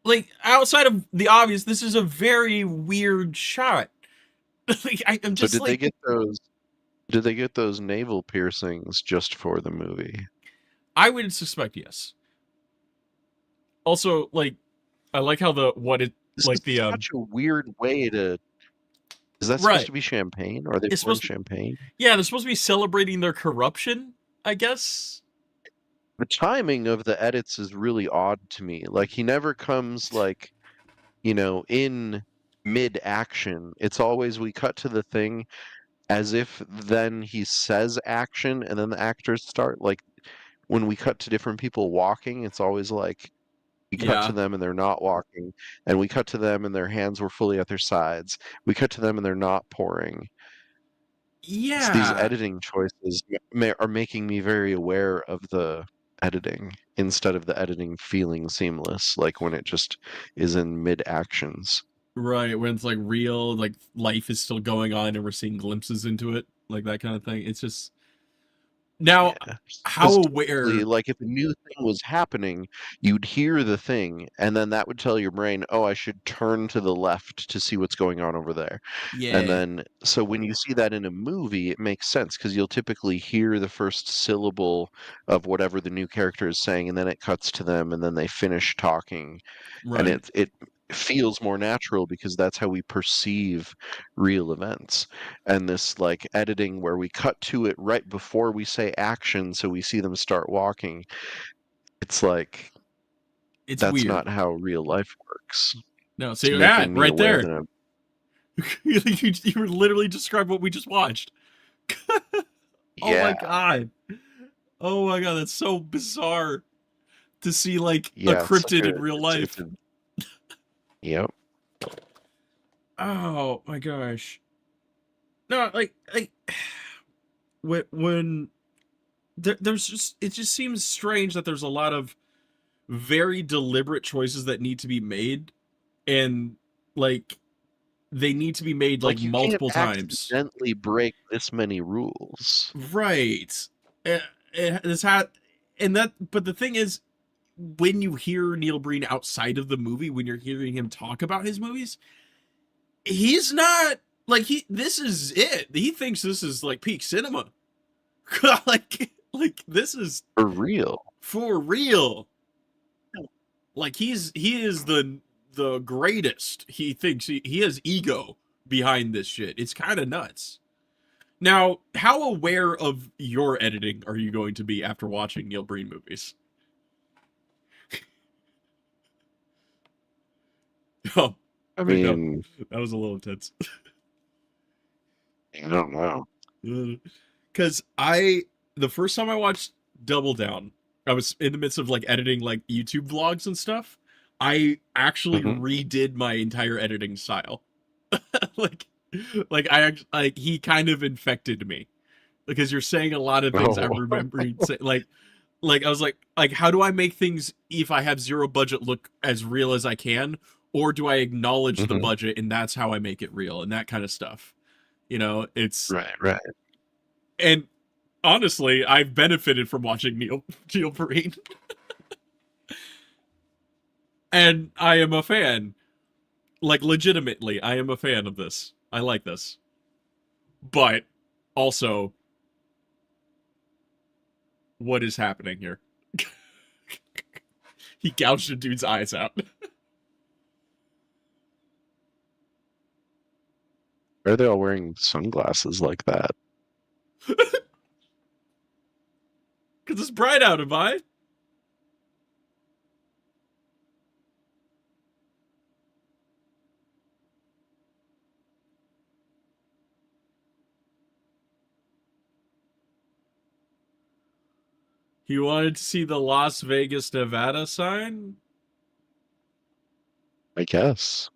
like outside of the obvious, this is a very weird shot. Like, I'm So just did they like, get those? Did they get those navel piercings just for the movie? I would suspect yes. Also, like, I like how the what it This is like the such a weird way to. Is that supposed right. to be champagne? Are they It's pouring supposed to, champagne? yeah, they're supposed to be celebrating their corruption, I guess. The timing of the edits is really odd to me. Like he never comes like, in mid-action. It's always we cut to the thing as if then he says action and then the actors start. Like when we cut to different people walking, it's always like we cut to Yeah. them and they're not walking, and we cut to them and their hands were fully at their sides. We cut to them and they're not pouring. It's these Yeah. editing choices are making me very aware of the editing instead of the editing feeling seamless, like when it just is in mid actions. Right, when it's like real, like life is still going on and we're seeing glimpses into it, like that kind of thing. It's just now Yeah. how Because typically, aware. like if a new thing was happening, you'd hear the thing, and then that would tell your brain, oh, I should turn to the left to see what's going on over there. And Yeah. then, so when you see that in a movie, it makes sense because you'll typically hear the first syllable of whatever the new character is saying, and then it cuts to them, and then they finish talking, and Right. it feels more natural because that's how we perceive real events. And this like editing where we cut to it right before we say action so we see them start walking, it's like It's that's weird. not how real life works. No, It's see that making me right aware there. that I'm You literally described what we just watched. Oh my yeah, god. Oh my god, that's so bizarre to see like a yeah, it's cryptid like in a real it's life. a yep. Oh my gosh. No, like when there's just it just seems strange that there's a lot of very deliberate choices that need to be made, and like they need to be made like Like you can't multiple times. accidentally break this many rules. Right. It's had, and that. But the thing is, when you hear Neil Breen outside of the movie, when you're hearing him talk about his movies, he's not like he. This is it. He thinks this is like peak cinema. like this is For real. for real. Like he is the greatest. He thinks he has ego behind this shit. It's kind of nuts. Now, how aware of your editing are you going to be after watching Neil Breen movies? Oh, I wait, no, mean, that was a little intense. I don't know. Because the first time I watched Double Down, I was in the midst of like editing like YouTube vlogs and stuff. I actually Hmm. redid my entire editing style. like, like he kind of infected me because you're saying a lot of things I'm Oh, remembering. Like I was like how do I make things if I have zero budget look as real as I can, or do I acknowledge the hmm. budget and that's how I make it real and that kind of stuff. It's Right, right. and honestly, I've benefited from watching Neil Breen, and I am a fan. Like legitimately, I am a fan of this. I like this, but also, what is happening here? He gouged a dude's eyes out. Why are they all wearing sunglasses like that? Because it's bright out, Avai. He wanted to see the Las Vegas, Nevada sign. I guess.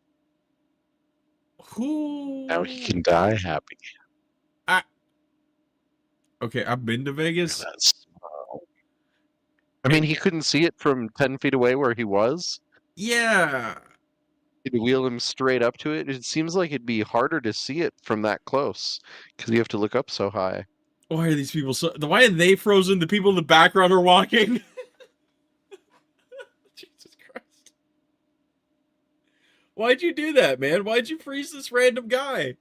Now he Who? can die happy. I, okay, I've been to And Vegas. that's, I mean, he couldn't see it from 10 feet away where he was. Yeah. He'd wheel him straight up to it. It seems like it'd be harder to see it from that close because you have to look up so high. Why are these people so? Why are they frozen? The people in the background are walking. Jesus Christ! Why'd you do that, man? Why'd you freeze this random guy?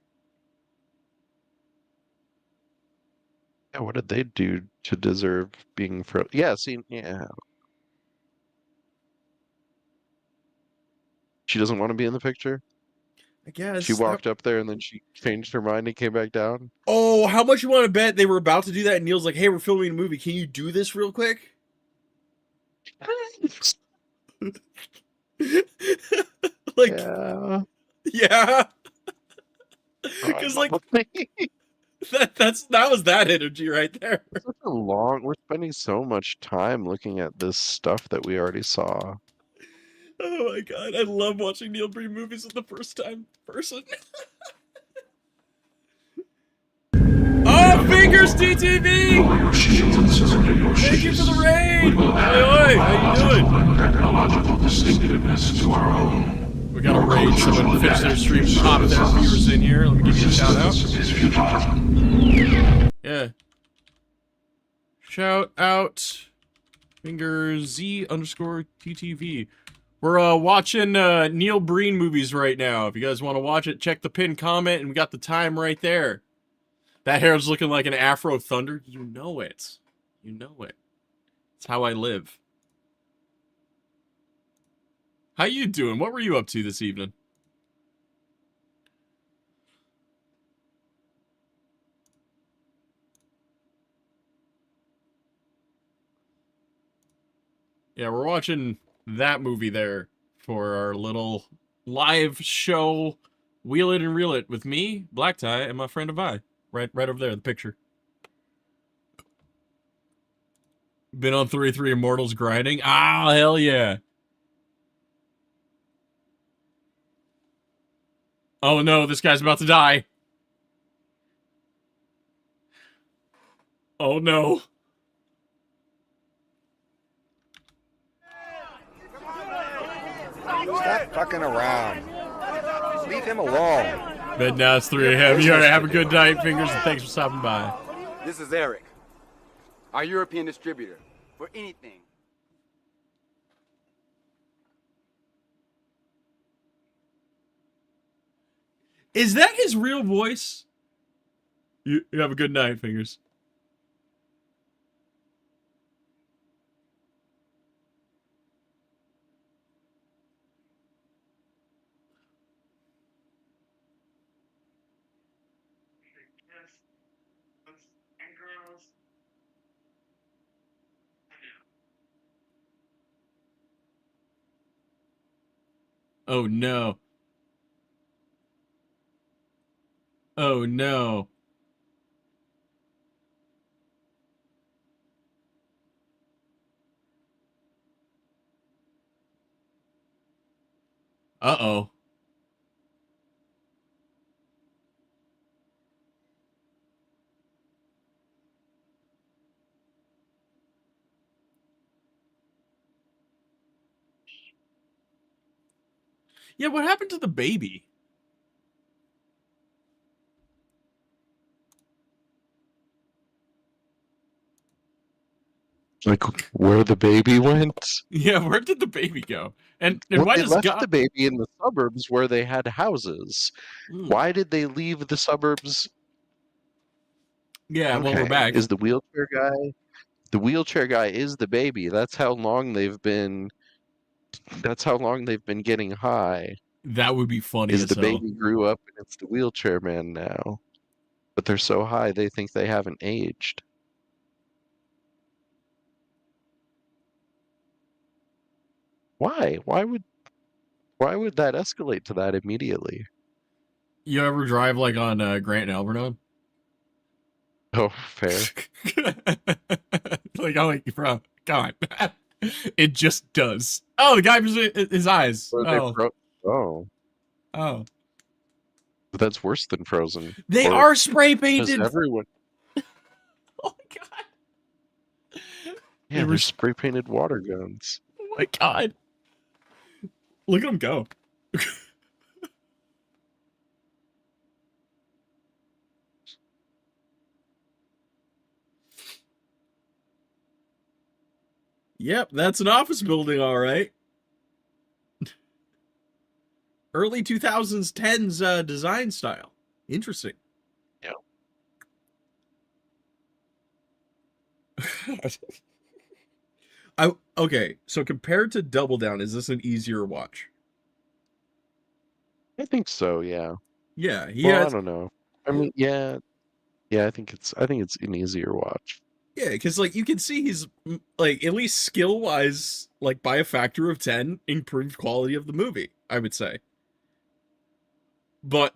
Yeah, what did they do to deserve being frozen? Yeah, see, yeah. She doesn't want to be in the picture. I She guess that. walked up there and then she changed her mind and came back down. Oh, how much you want to bet they were about to do that? And Neil's like, "Hey, we're filming a movie. Can you do this real quick?" Like, Yeah, yeah, because like probably. that was that energy right there. It's such a long. We're spending so much time looking at this stuff that we already saw. Oh my god, I love watching Neil Breen movies for the first time person. Oh, fingers TTV! Thank you for the raid! Oi, how you doing? Technological distinctiveness to our own. We got a raid, someone finished their stream, pop their viewers in here. Let me give you a shout out. Is futile. Yeah. Shout out. Fingers Z underscore TTV. We're watching Neil Breen movies right now. If you guys want to watch it, check the pinned comment, and we got the time right there. That hair's looking like an Afro Thunder. You know it. You know it. It's how I live. How you doing? What were you up to this evening? Yeah, we're watching that movie there for our little live show. Wheel it and reel it with me, Black Tie, and my friend Avai. Right over there, the picture. Been on 33 Immortals grinding. Ah, hell yeah. Oh no, this guy's about to die. Oh no. Stop fucking around. Leave him alone. But now it's 3 a.m. You already have a good night, Fingers, and thanks for stopping by. This is Eric, our European distributor for anything. Is that his real voice? You have a good night, Fingers. Oh no. Oh no. Uh-oh. Yeah, what happened to the baby? Like where the baby went? Yeah, where did the baby go? And Well, why they does left God... the baby in the suburbs where they had houses. Why did they leave the suburbs? Yeah, well, we're Okay, back. is the wheelchair guy? The wheelchair guy is the baby. That's how long they've been. That's how long they've been getting high. That would be funny Is as the hell. baby grew up and it's the wheelchair man now? But they're so high they think they haven't aged. Why? Why would that escalate to that immediately? You ever drive, like, on Grant and Alvernon? Oh, fair. Like, I'm like, bro, come on. It just does. Oh, the guy was his eyes. Or they oh, Oh. but that's worse than Frozen. They Or are spray does painted. everyone? Oh my god. Yeah, they're spray painted water guns. Oh my god. Look at him go. Yep, that's an office building, all right. Early 2000s, 10s design style. Interesting. Yeah. Okay, so compared to Double Down, is this an easier watch? I think so, yeah. Yeah, he Well, I has. don't know. I mean, yeah, I think it's an easier watch. Yeah, because like you can see he's like at least skill wise, like by a factor of 10, improved quality of the movie. I would say, but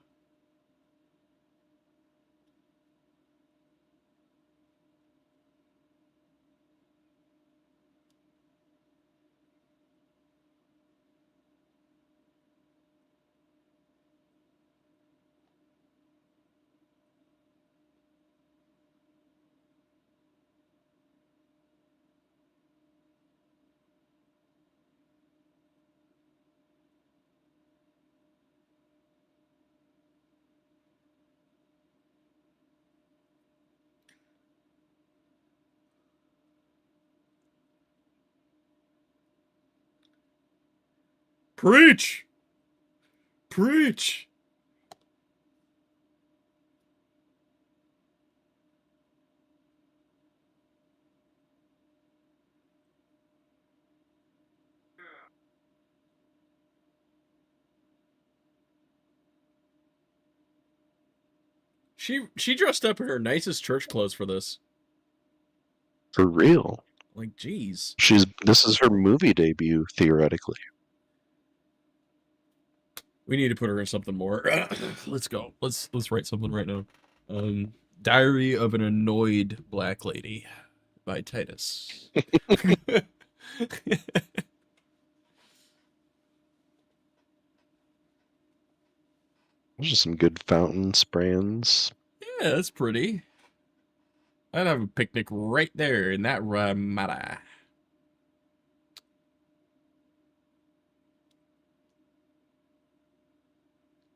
preach, preach. She dressed up in her nicest church clothes for this. For real. Like, geez. This is her movie debut, theoretically. We need to put her in something more. Let's go. Let's write something right now. Diary of an Annoyed Black Lady by Titus. There's just some good fountain sprayings. Yeah, that's pretty. I'd have a picnic right there in that Ramada.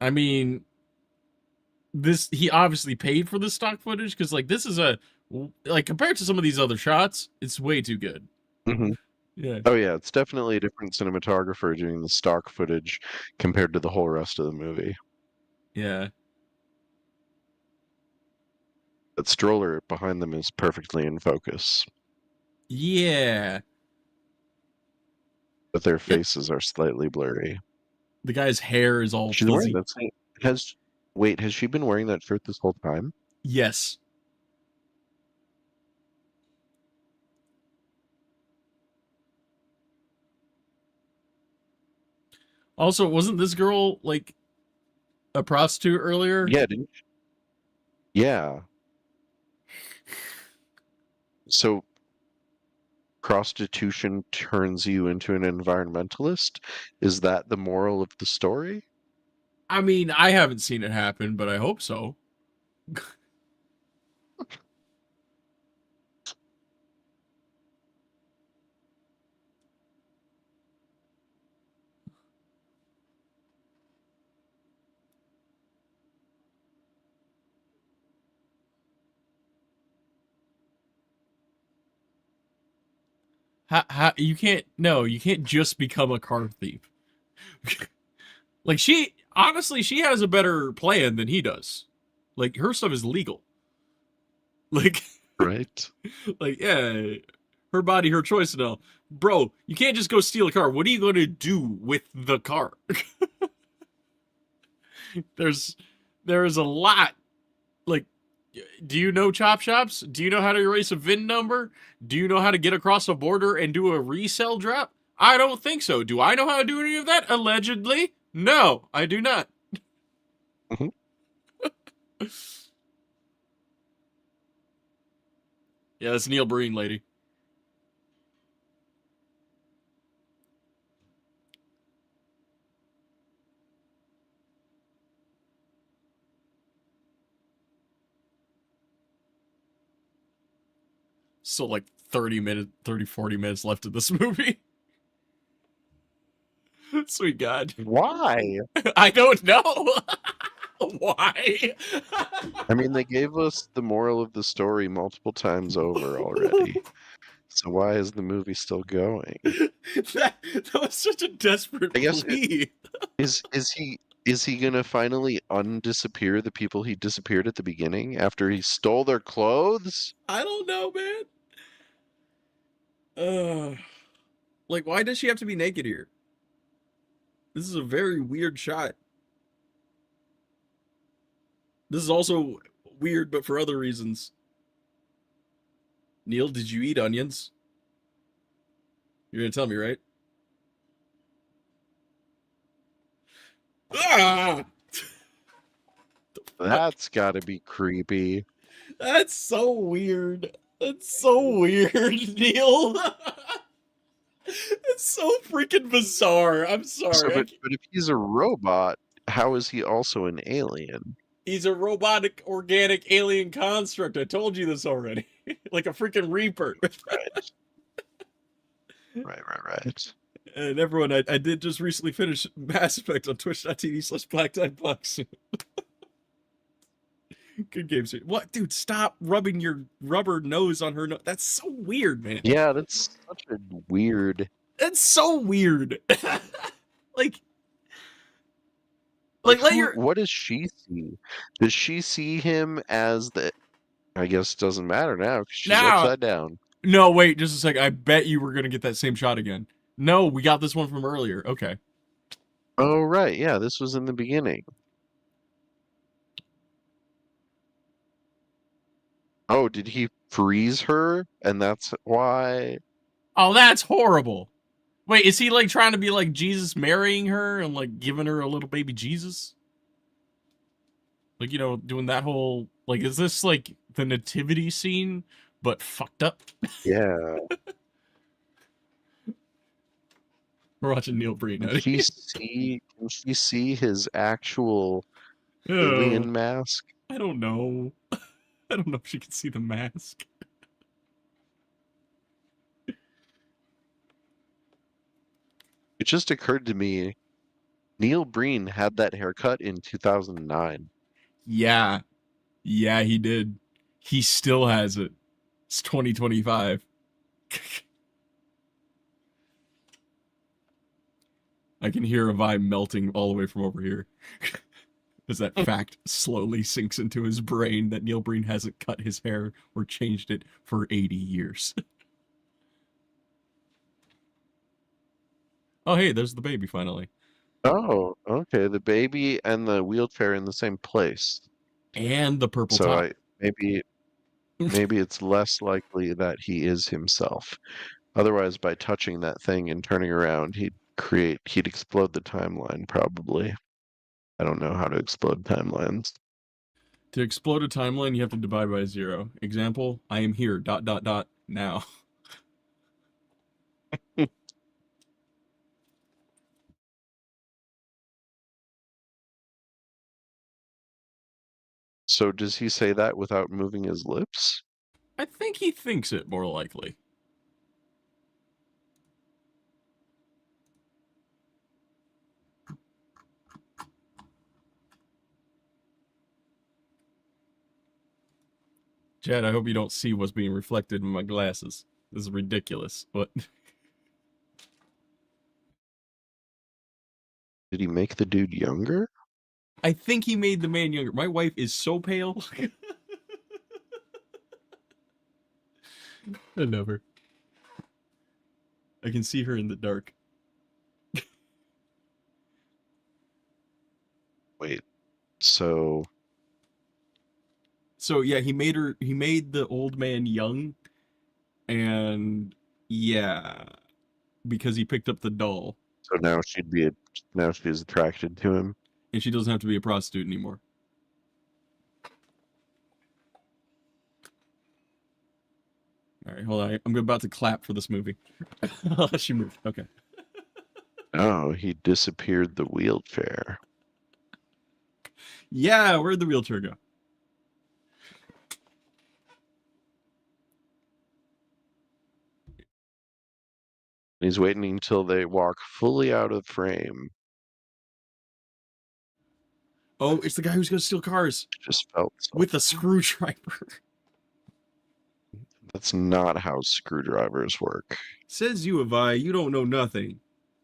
I mean, he obviously paid for the stock footage because like this is like compared to some of these other shots, it's way too good. Hmm. Yeah. Oh yeah, it's definitely a different cinematographer doing the stock footage compared to the whole rest of the movie. Yeah. That stroller behind them is perfectly in focus, Yeah. but their Yep. faces are slightly blurry. The guy's hair is all She's wearing fuzzy. that same. Has she been wearing that shirt this whole time? Yes. Also, wasn't this girl like a prostitute earlier? Yeah, didn't she? Yeah. So prostitution turns you into an environmentalist? Is that the moral of the story? I mean, I haven't seen it happen, but I hope so. You can't. No, you can't just become a car thief. Like she has a better plan than he does. Like her stuff is legal. Like, Right? like yeah, her body, her choice and all. Bro, you can't just go steal a car. What are you going to do with the car? there's there's a lot. Like, do you know chop shops? Do you know how to erase a VIN number? Do you know how to get across a border and do a resell drop? I don't think so. Do I know how to do any of that? Allegedly. No, I do not. Mhm. Yeah, that's Neil Breen, lady. So like 40 minutes left of this movie. Sweet God. Why? I don't know. Why? I mean, they gave us the moral of the story multiple times over already. So why is the movie still going? that was such a desperate I guess plea. is he gonna finally undisappear the people he disappeared at the beginning after he stole their clothes? I don't know, man. Like, why does she have to be naked here? This is a very weird shot. This is also weird, but for other reasons. Neil, did you eat onions? You're gonna tell me, right? Ah! Fuck. That's gotta be creepy. That's so weird. That's so weird, Neil. It's so freaking bizarre. I'm So, sorry. but if he's a robot, how is he also an alien? He's a robotic organic alien construct. I told you this already. Like a freaking reaper. Right. And everyone, I did just recently finish Mass Effect on twitch.tv/BlackTideBucks. Good game, sir. What, dude? Stop rubbing your rubber nose on her nose. That's so weird, man. Yeah, that's such a weird. That's so weird. like Like, let your what does she see? Does she see him as the? I guess it doesn't matter now because she's now. upside down. No, wait, just a sec. I bet you were gonna get that same shot again. No, we got this one from earlier. Okay. Oh right, yeah, this was in the beginning. Oh, did he freeze her? And that's why. Oh, that's horrible. Wait, is he like trying to be like Jesus marrying her and like giving her a little baby Jesus? Like, you know, doing that whole like, is this like the nativity scene but fucked up? Yeah. We're watching Neil Breen. Can she see his actual alien mask? I don't know. I don't know if she can see the mask. It just occurred to me, Neil Breen had that haircut in 2009. Yeah. Yeah, he did. He still has it. It's 2025. I can hear Avai melting all the way from over here. As that fact slowly sinks into his brain that Neil Breen hasn't cut his hair or changed it for 80 years. Oh, hey, there's the baby finally. Oh, okay. The baby and the wheelchair in the same place. And the purple So top. maybe it's less likely that he is himself. Otherwise, by touching that thing and turning around, he'd explode the timeline probably. I don't know how to explode timelines. To explode a timeline, you have to divide by 0. Example, I am here, ... now. So does he say that without moving his lips? I think he thinks it, more likely. Chad, I hope you don't see what's being reflected in my glasses. This is ridiculous. What? Did he make the dude younger? I think he made the man younger. My wife is so pale. I love her. I can see her in the dark. Wait, so Yeah, he made the old man young, and yeah, because he picked up the doll, now she's attracted to him. and she doesn't have to be a prostitute anymore. All right, hold on. I'm about to clap for this movie. She moved. Okay. Oh, he disappeared the wheelchair. Yeah, where'd the wheelchair go? He's waiting until they walk fully out of frame. Oh, it's the guy who's gonna steal cars Just felt so. with a screwdriver. That's not how screwdrivers work. Says you, Avai. You don't know nothing.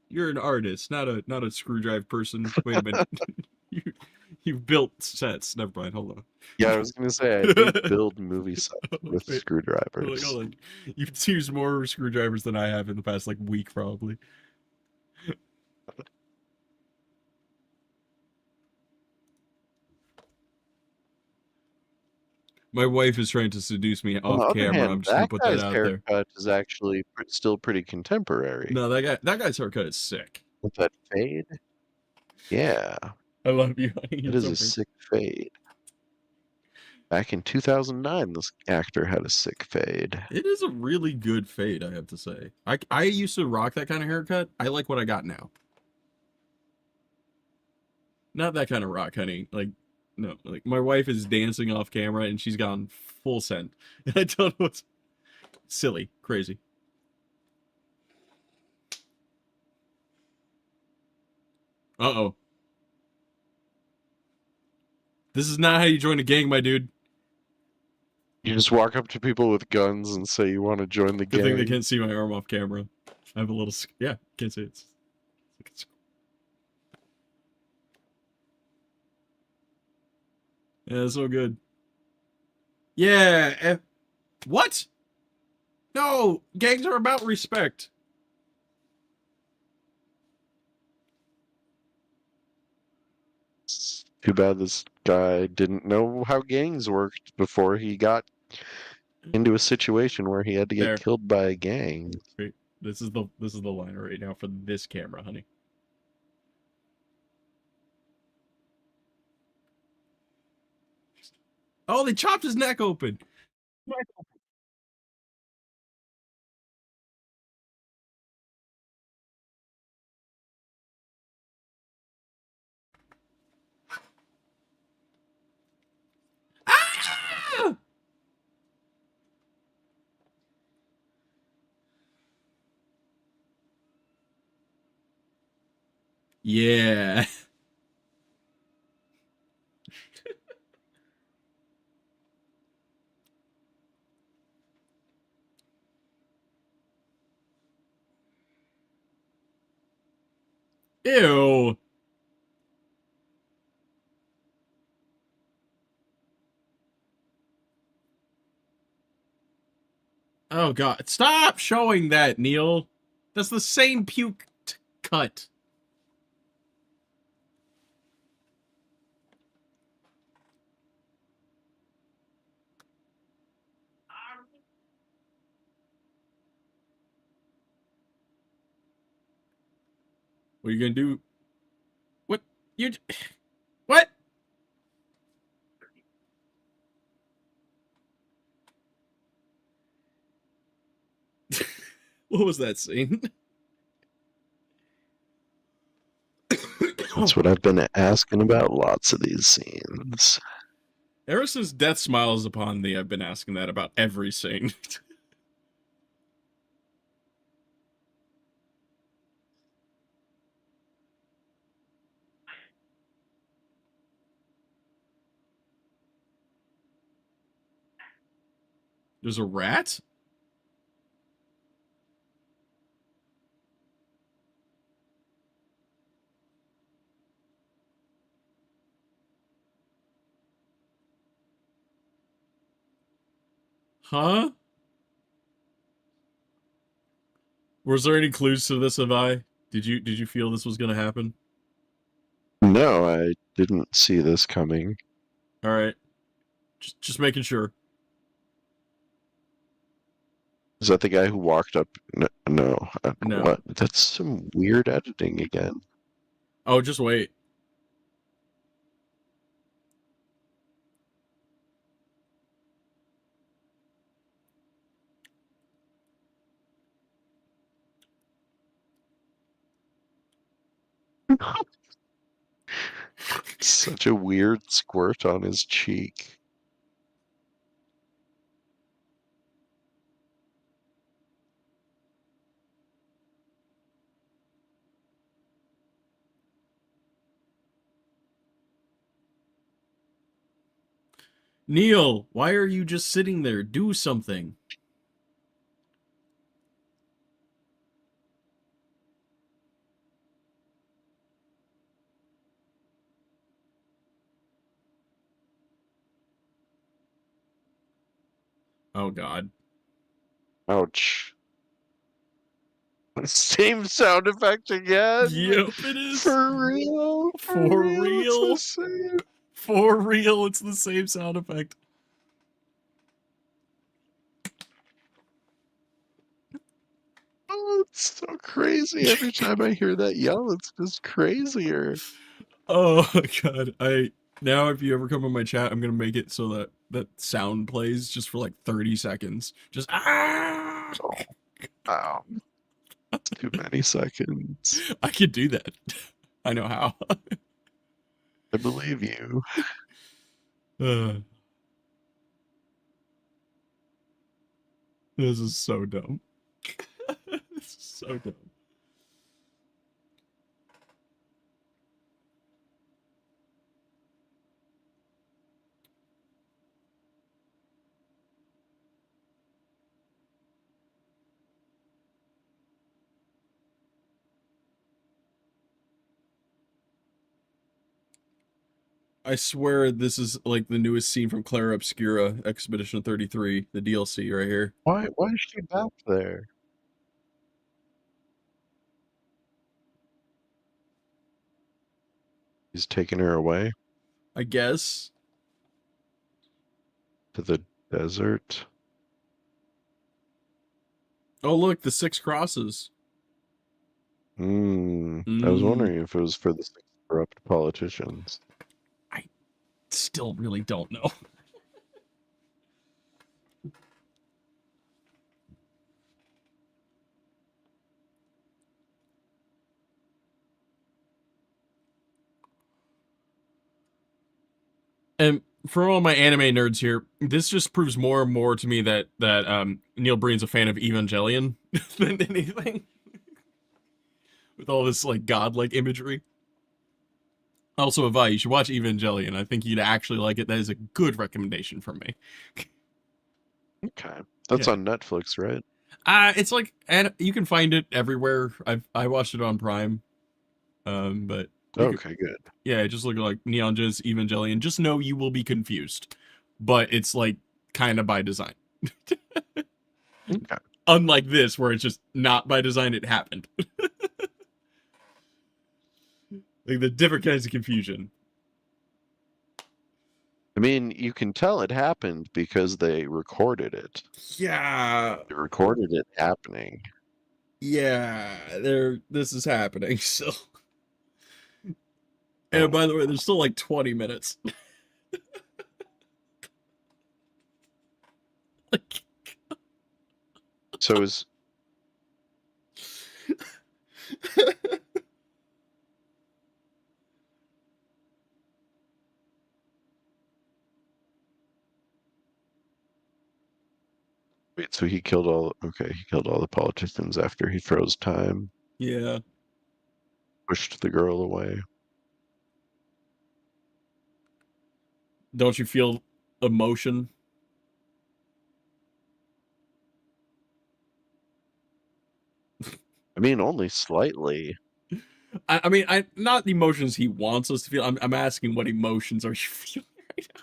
You're an artist, not a screwdriver person. Wait a minute. you you've built sets. Never mind. Hold on. Yeah, I was gonna say I do build movie sets with Wait, screwdrivers. hold on. You've used more screwdrivers than I have in the past like week, probably. My wife is trying to seduce me On the off other camera. hand, I'm just gonna that put that guy's out there. haircut is actually still pretty contemporary. No, that guy's haircut is sick. With that fade? Yeah, I love you, honey. it You're is so a pretty. sick fade. Back in 2009, this actor had a sick fade. It is a really good fade, I have to say. I used to rock that kind of haircut. I like what I got now. Not that kind of rock, honey. Like, no. Like, my wife is dancing off camera and she's gone full send. And I don't know what's silly, crazy. Uh-oh. This is not how you join a gang, my dude. You just walk up to people with guns and say you want to join the Good thing they gang. can't see my arm off camera. I have a little... Yeah, can't see it. Yeah, it's so good. Yeah. What? No, gangs are about respect. It's too bad this guy didn't know how gangs worked before he got into a situation where he had to get There. killed by a gang. Wait, this is the line right now for this camera, honey. Oh, they chopped his neck open. Ah! Yeah. Ew. Oh god. Stop showing that, Neil. That's the same puke cut. What are you gonna do? What? You... What? What was that scene? That's what I've been asking about lots of these scenes. Ever since Death Smiles Upon Thee, I've been asking that about every scene. There's a rat? Huh? Was there any clues to this, Avai? Did you feel this was gonna happen? No, I didn't see this coming. Alright. Just making sure. Is that the guy who walked up? No. No. What? That's some weird editing again. Oh, just wait. Such a weird squirt on his cheek. Neil, why are you just sitting there? Do something. Oh God. Ouch. Same sound effect again. Yep, it is. For real. For It's the real. same. For real, it's the same sound effect. Oh, it's so crazy. Every time I hear that yell, it's just crazier. Oh God. Now if you ever come on my chat, I'm gonna make it so that that sound plays just for like 30 seconds. Just ah. Oh, wow. Too many seconds. I could do that. I know how. I believe you. Uh, this is so dumb. This is so dumb. I swear this is like the newest scene from Clara Obscura Expedition 33, the DLC right here. Why is she back there? He's taking her away I guess. to the desert. Oh look, the 6 crosses. I was Mm. wondering if it was for the six corrupt politicians. Still really don't know. And for all my anime nerds here, this just proves more and more to me that Neil Breen's a fan of Evangelion than anything. With all this like godlike imagery. Also, Avai, you should watch Evangelion. I think you'd actually like it. That is a good recommendation from me. Okay. That's Yeah. on Netflix, right? It's like, and you can find it everywhere. I watched it on Prime. But Okay, good. yeah, just look like Neon Jizz Evangelion. Just know you will be confused, but it's like kind of by design. Okay. Unlike this, where it's just not by design, it happened. Like the different kinds of confusion. I mean, you can tell it happened because they recorded it. Yeah, They recorded it happening. yeah. This is happening still. Oh. And by the way, there's still like 20 minutes. Like, So is wait, so he killed all the politicians after he froze time, yeah. pushed the girl away. Don't you feel emotion? I mean, only slightly. I mean, not the emotions he wants us to feel. I'm asking what emotions are you feeling right now?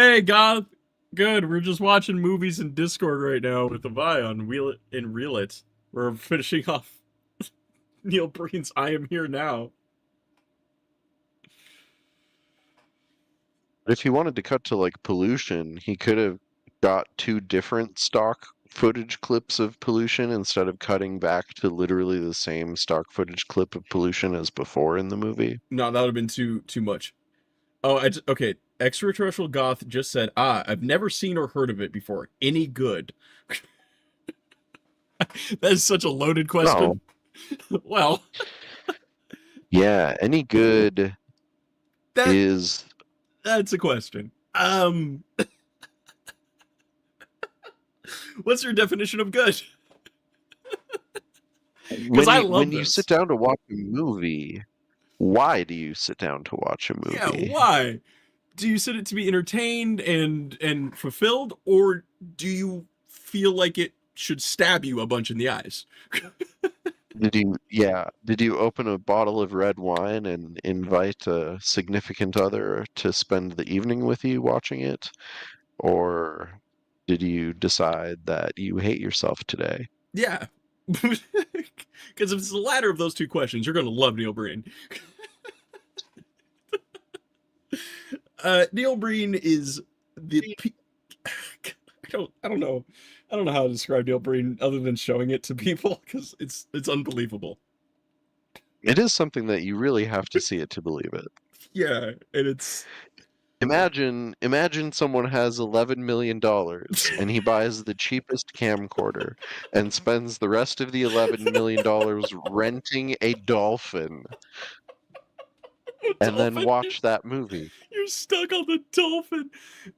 Hey, God. Good. We're just watching movies in Discord right now with Avai on Wheel It and Reel It. We're finishing off Neil Breen's I Am Here Now. If he wanted to cut to like pollution, he could have got 2 different stock footage clips of pollution instead of cutting back to literally the same stock footage clip of pollution as before in the movie. No, that would have been too much. Oh, okay. Extraterrestrial Goth just said, I've never seen or heard of it before. Any good? That is such a loaded question. Well, Yeah, any good is that's a question. What's your definition of good? Because I love when this. you sit down to watch a movie, why do you sit down to watch a movie? Yeah, why? Do you sit it to be entertained and fulfilled, or do you feel like it should stab you a bunch in the eyes? Did you open a bottle of red wine and invite a significant other to spend the evening with you watching it? or did you decide that you hate yourself today? Yeah. Because if it's the latter of those two questions, you're going to love Neil Breen. Neil Breen is the. I don't know. I don't know how to describe Neil Breen other than showing it to people because it's unbelievable. It is something that you really have to see it to believe it. Yeah, and it's Imagine someone has $11 million and he buys the cheapest camcorder and spends the rest of the $11 million renting a dolphin and then dolphin. watch that movie. You're stuck on the dolphin.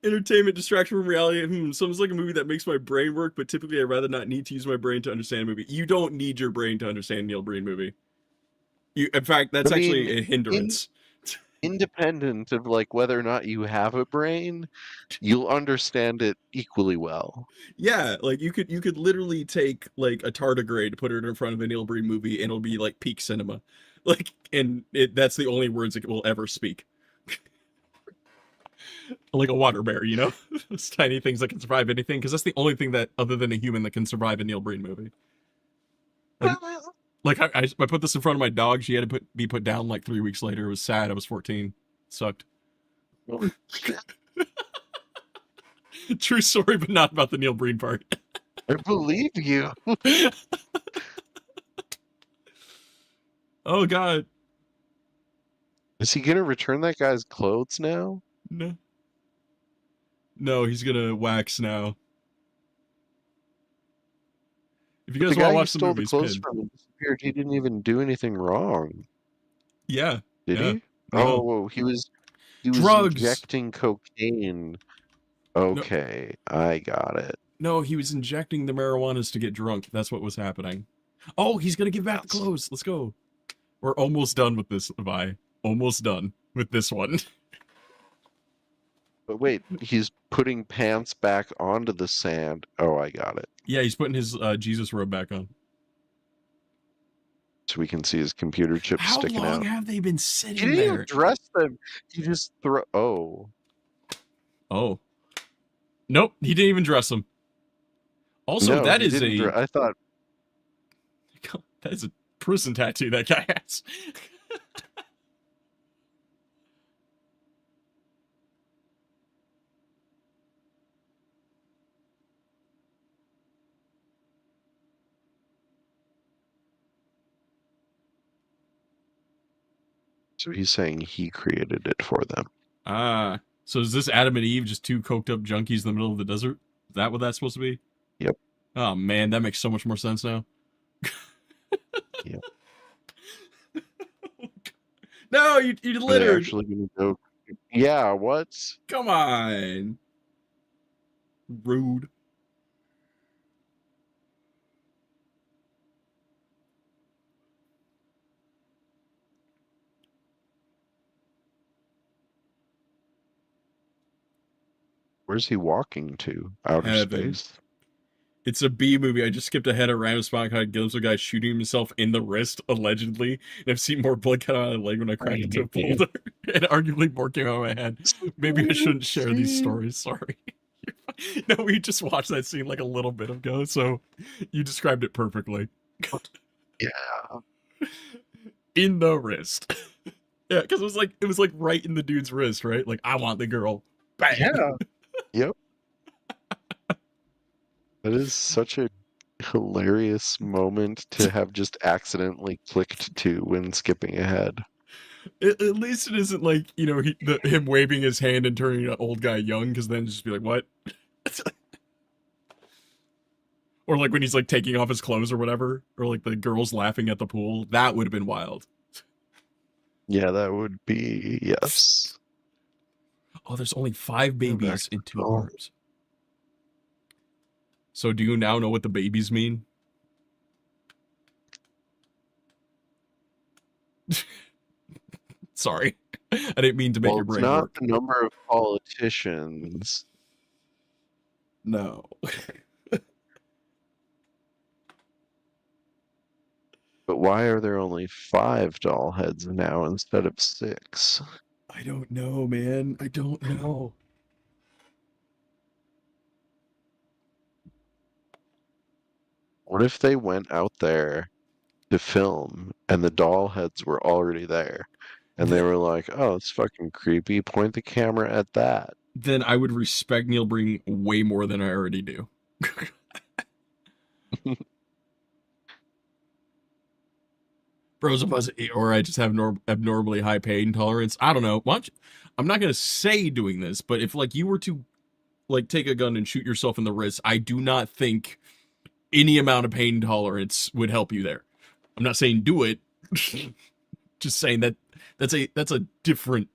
Entertainment distraction from reality. Sounds like a movie that makes my brain work, but typically I'd rather not need to use my brain to understand a movie. You don't need your brain to understand a Neil Breen movie. In fact, that's I mean, actually a hindrance. Independent of like whether or not you have a brain, you'll understand it equally well. Yeah, like you could literally take like a tardigrade, put it in front of a Neil Breen movie, and it'll be like peak cinema. Like, and that's the only words it will ever speak. Like a water bear, you know, those tiny things that can survive anything. Because that's the only thing that, other than a human, that can survive a Neil Breen movie. Like I put this in front of my dog. She had to be put down like 3 weeks later. It was sad. I was 14. It sucked. True story, but not about the Neil Breen part. I believe you. Oh God. Is he gonna return that guy's clothes now? No. No, he's gonna wax now. If you guys want to watch the stole movie, the clothes from him disappeared. He didn't even do anything wrong. Yeah. Did yeah. he? No. Oh, he was Drugs. injecting cocaine. Okay, no. I got it. No, he was injecting the marijuanas to get drunk. That's what was happening. Oh, he's gonna give back the clothes. Let's go. We're almost done with this, Avai. Almost done with this one. But wait, he's putting pants back onto the sand. Oh, I got it. Yeah, he's putting his Jesus robe back on. So we can see his computer chips sticking out. How long have they been sitting there? He didn't even dress them. He just throw. Oh. Nope, he didn't even dress them. Also, no, that is I thought that is a prison tattoo that guy has. So he's saying he created it for them. Ah. So is this Adam and Eve just two coked up junkies in the middle of the desert? Is that what that's supposed to be? Yep. Oh man, that makes so much more sense now. Yep. No, you littered. Actually gonna go. Yeah, what? Come on. Rude. Where's he walking to? Outer space? It's a B movie. I just skipped ahead a random spot. Kind of glimpse of a guy shooting himself in the wrist, allegedly. And I've seen more blood come out of my leg when I cracked into a boulder. And arguably more came out of my head. Maybe I shouldn't share these stories. Sorry. No, we just watched that scene like a little bit ago, so you described it perfectly. Yeah. In the wrist. Yeah, because it was like right in the dude's wrist, right? Like, I want the girl. Bang. Yeah. Yep. That is such a hilarious moment to have just accidentally clicked to when skipping ahead. At least it isn't like, you know, him waving his hand and turning an old guy young, because then just be like, what? Or like when he's like taking off his clothes or whatever, or like the girls laughing at the pool. That would have been wild. Yeah, that would be, yes. Oh, there's only 5 babies in 2 arms. So do you now know what the babies mean? Sorry. I didn't mean to make your brain work. It's not the number of politicians. No. But why are there only 5 doll heads now instead of 6? I don't know, man. I don't know. What if they went out there to film and the doll heads were already there? And they were like, oh, it's fucking creepy. Point the camera at that. Then I would respect Neil Breen way more than I already do. Bros of us, or I just have abnormally high pain tolerance. I don't know. I'm not gonna say doing this, but if like you were to like take a gun and shoot yourself in the wrist, I do not think any amount of pain tolerance would help you there. I'm not saying do it. Just saying that's a different,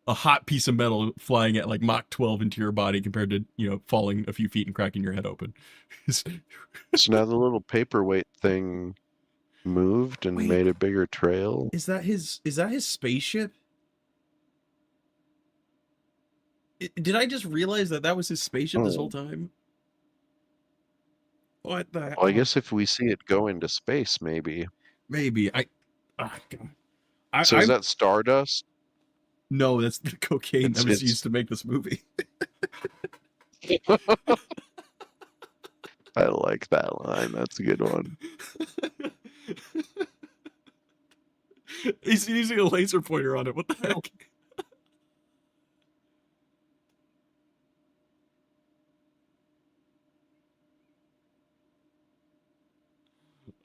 a hot piece of metal flying at like Mach 12 into your body compared to, you know, falling a few feet and cracking your head open. So now the little paperweight thing moved and Wait. made a bigger trail. Is that his spaceship? Did I just realize that was his spaceship this whole time? What the hell? Well, I guess if we see it go into space, maybe. Maybe. God. So is that Stardust? No, that's the cocaine that was used to make this movie. I like that line. That's a good one. He's using a laser pointer on it. What the heck?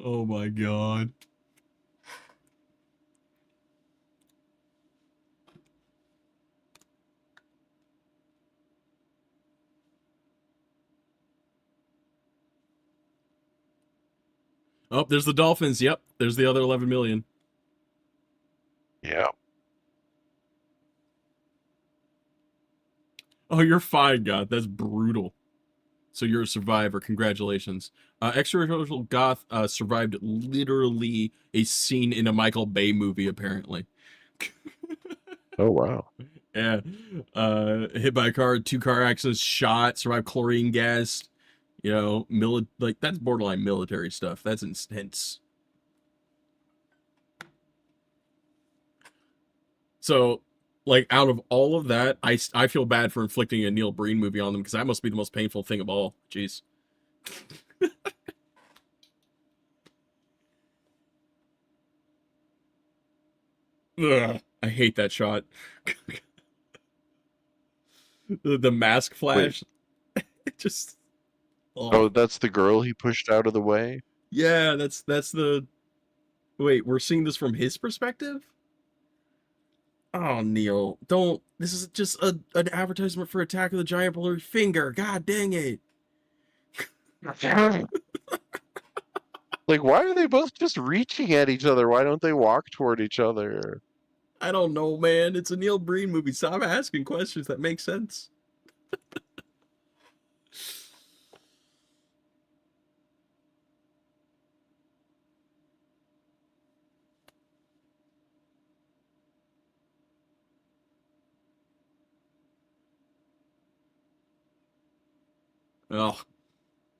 Oh my god. Oh, there's the dolphins. Yep, there's the other 11 million. Yeah. Oh, you're fine, God. That's brutal. So you're a survivor. Congratulations. Extraterrestrial Goth survived literally a scene in a Michael Bay movie, apparently. Oh, wow. Yeah. Hit by a car, 2 car accidents, shot, survived chlorine gas. You know, like that's borderline military stuff. That's intense. So, like, out of all of that, I feel bad for inflicting a Neil Breen movie on them because that must be the most painful thing of all. Jeez. Ugh, I hate that shot. The mask flash. It just. Oh, that's the girl he pushed out of the way? Yeah, that's the. Wait, we're seeing this from his perspective? Oh, Neil, don't. This is just an advertisement for Attack of the Giant Blue Finger. God dang it. Like, why are they both just reaching at each other? Why don't they walk toward each other? I don't know, man. It's a Neil Breen movie. Stop asking questions that make sense. Oh,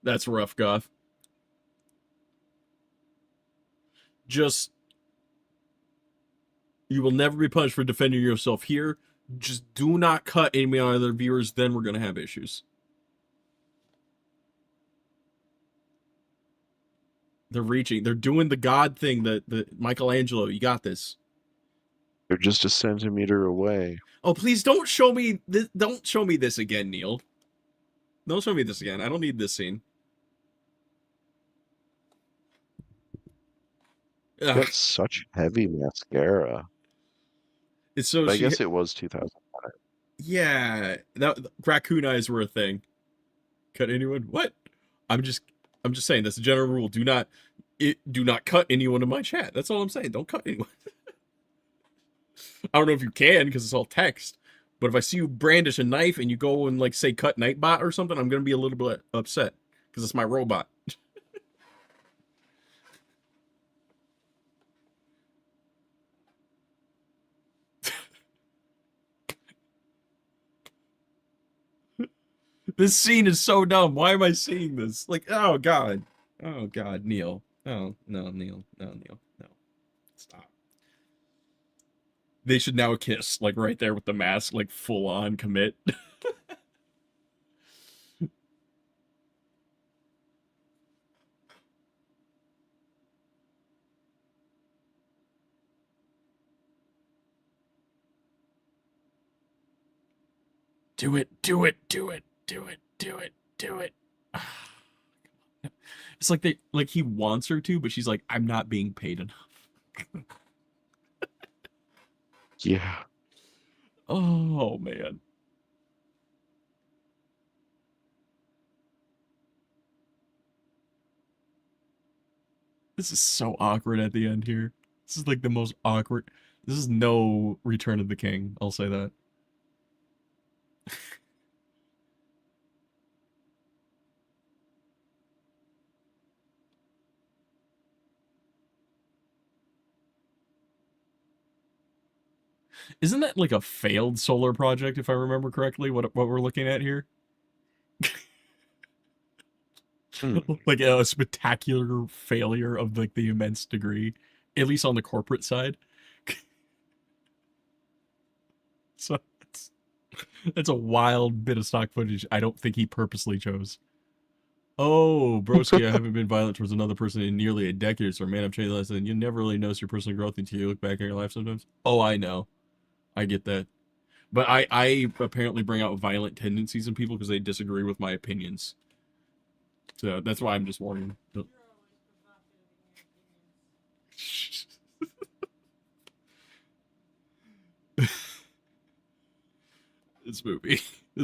that's rough, Goth. Just, you will never be punished for defending yourself here. Just do not cut any other viewers, then we're going to have issues. They're reaching. They're doing the God thing, the Michelangelo. You got this. They're just a centimeter away. Oh, please don't show me this. Don't show me this again, Neil. Don't show me this again. I don't need this scene. That's such heavy mascara. It's so. I guess it was 2005. Yeah, that raccoon eyes were a thing. Cut anyone? What? I'm just saying that's a general rule. Do not cut anyone in my chat. That's all I'm saying. Don't cut anyone. I don't know if you can because it's all text. But if I see you brandish a knife and you go and like say cut Nightbot or something, I'm gonna be a little bit upset because it's my robot. This scene is so dumb. Why am I seeing this? Like, oh god, Neil. Oh no, Neil. No, Neil. No, stop. They should now kiss, like right there with the mask, like full on commit. Do it, do it, do it, do it, do it, do it. It's like he wants her to, but she's like, I'm not being paid enough. Yeah. Oh man. This is so awkward at the end here. This is like the most awkward. This is no Return of the King, I'll say that. Isn't that like a failed solar project, if I remember correctly, what we're looking at here? Like a spectacular failure of like the immense degree, at least on the corporate side. So that's a wild bit of stock footage I don't think he purposely chose. Oh, broski, I haven't been violent towards another person in nearly a decade, so man, I've changed less, and you never really notice your personal growth until you look back in your life sometimes. Oh, I know. I get that. But I apparently bring out violent tendencies in people because they disagree with my opinions. So that's why I'm just warning. This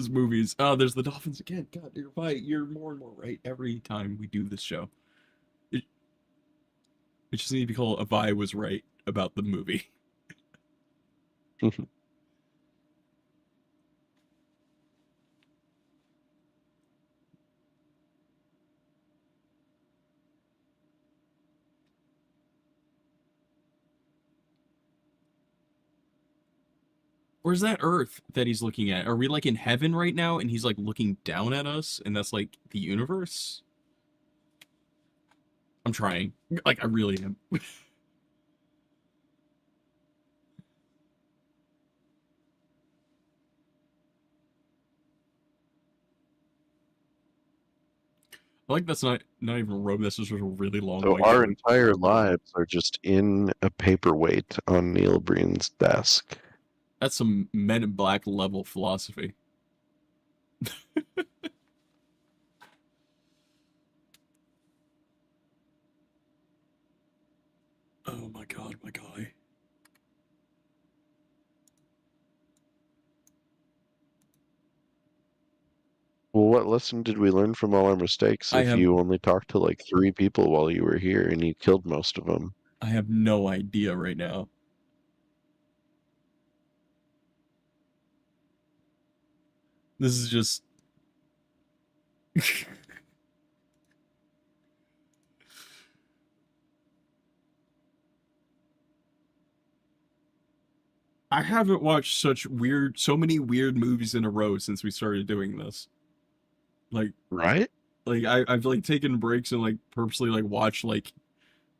movie's. Oh, there's the dolphins again. God, you're more and more right every time we do this show. It just needs to be called Avai was right about the movie. Where's that Earth that he's looking at? Are we like in heaven right now and he's like looking down at us and that's like the universe? I'm trying. Like, I really am. I like that's not even a robe, that's just a really long So white our robe. entire lives are just in a paperweight on Neil Breen's desk. That's some Men in Black level philosophy. Oh my god, my guy. Well, what lesson did we learn from all our mistakes if you only talked to like 3 people while you were here and you killed most of them? I have no idea right now. This is just... I haven't watched so many weird movies in a row since we started doing this. Like, Right? like I've like taken breaks and like purposely like watched like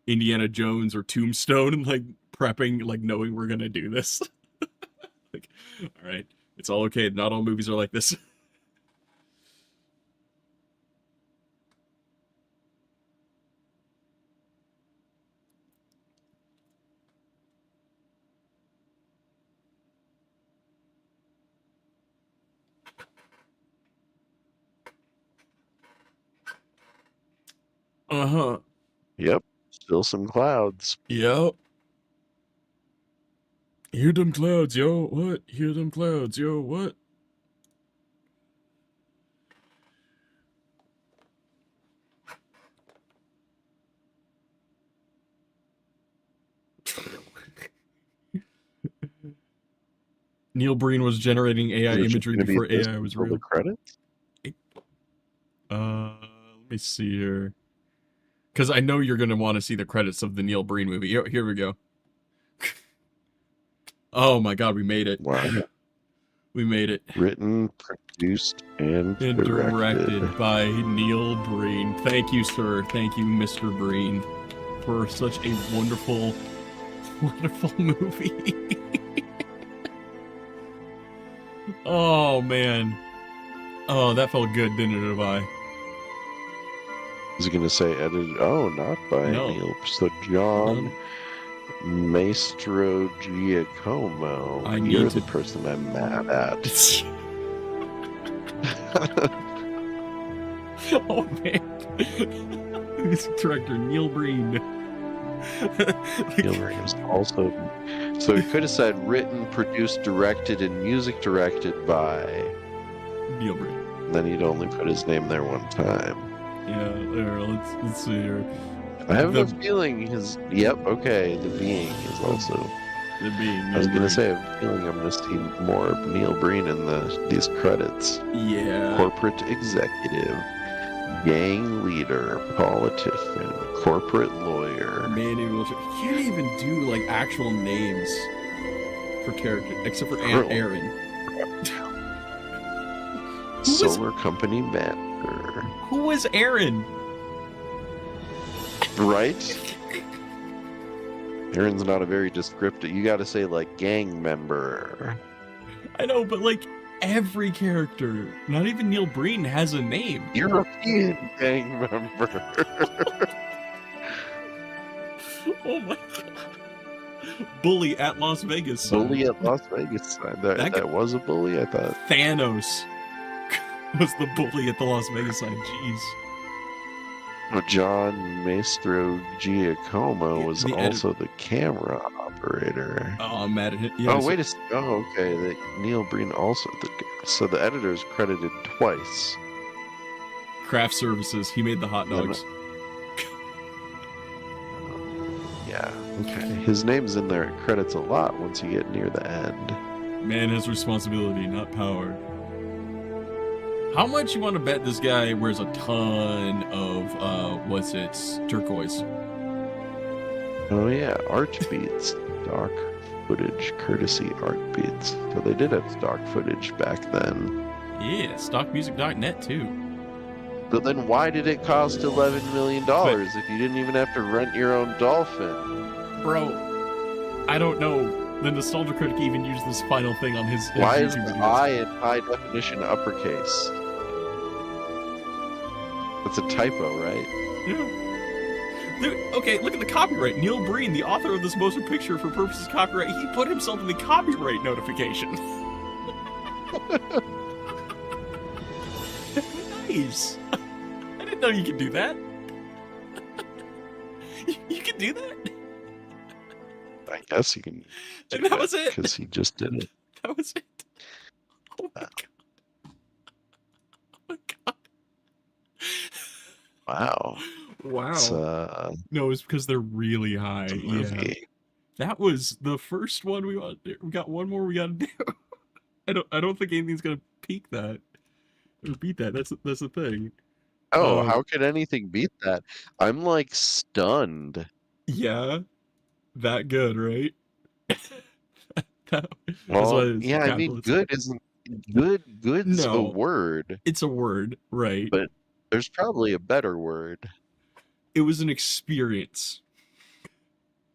Indiana Jones or Tombstone and like prepping, like knowing we're gonna do this. Like, all right, it's all okay. Not all movies are like this. Uh-huh. Yep. Still some clouds. Yep. Hear them clouds, yo. What? Hear them clouds, yo. What? Neil Breen was generating AI imagery before AI was real. The credits? Let me see here. Because I know you're going to want to see the credits of the Neil Breen movie. Here we go. Oh my god, we made it. Wow. We made it. Written, produced, and directed by Neil Breen. Thank you, sir. Thank you, Mr. Breen, for such a wonderful, wonderful movie. Oh, man. Oh, that felt good, didn't it, Avai? I was going to say edited. Oh, not by Neil. So John Maestro Giacomo. You're the person I'm mad at. Oh man. Music director Neil Breen. Neil Breen is also. So he could have said written, produced, directed, and music directed by. Neil Breen. Then he'd only put his name there one time. Yeah, there, let's see here. I have The- a feeling his. Yep, okay. The Being is also. The Being. I was Neil gonna Breen. say, I have a feeling I'm gonna see more of Neil Breen in these credits. Yeah. Corporate executive, gang leader, politician, corporate lawyer. Man, he can't even do like actual names for characters except for Aunt Really? Aaron. Solar company manager. Who was Aaron? Right? Aaron's not a very descriptive. You gotta say, like, gang member. I know, but like every character, not even Neil Breen, has a name. European gang member. Oh my god. Bully at Las Vegas. Bully at Las Vegas. That was a bully, I thought. Thanos was the bully at the Las Vegas sign. Jeez. John Maestro Giacomo was the also the camera operator. Oh, I'm mad at him. Yeah, Oh, so- wait a second. Oh, okay. Neil Breen also. So the editor's credited twice. Craft Services. He made the hot dogs. Yeah, okay. His name's in there. It credits a lot once you get near the end. Man has responsibility, not power. How much you want to bet this guy wears a ton of turquoise? Oh, yeah. Art beats. Stock footage, courtesy art beats. So they did have stock footage back then. Yeah, stockmusic.net too. But then why did it cost $11 million if you didn't even have to rent your own dolphin? Bro, I don't know. The Nostalgia Critic even used this final thing on his Why is YouTube the videos. I in high definition uppercase? That's a typo, right? Yeah. Dude, okay, look at the copyright. Neil Breen, the author of this motion picture for purposes of copyright, he put himself in the copyright notification. Nice. I didn't know you could do that. You can do that? I guess you can. And that was it. Because he just did it. That was it. Oh my god. Oh my god. Wow. Wow. It's No, it's because they're really high. a Yeah. movie. That was the first one we want. We got one more we gotta do. I don't think anything's gonna peak that or beat that. That's the thing. Oh, how could anything beat that? I'm like stunned. Yeah, that good, right? That's why Well, it's yeah, I mean, capitalism. good isn't good. Good's a No. word, It's a word, right? but there's probably a better word. It was an experience.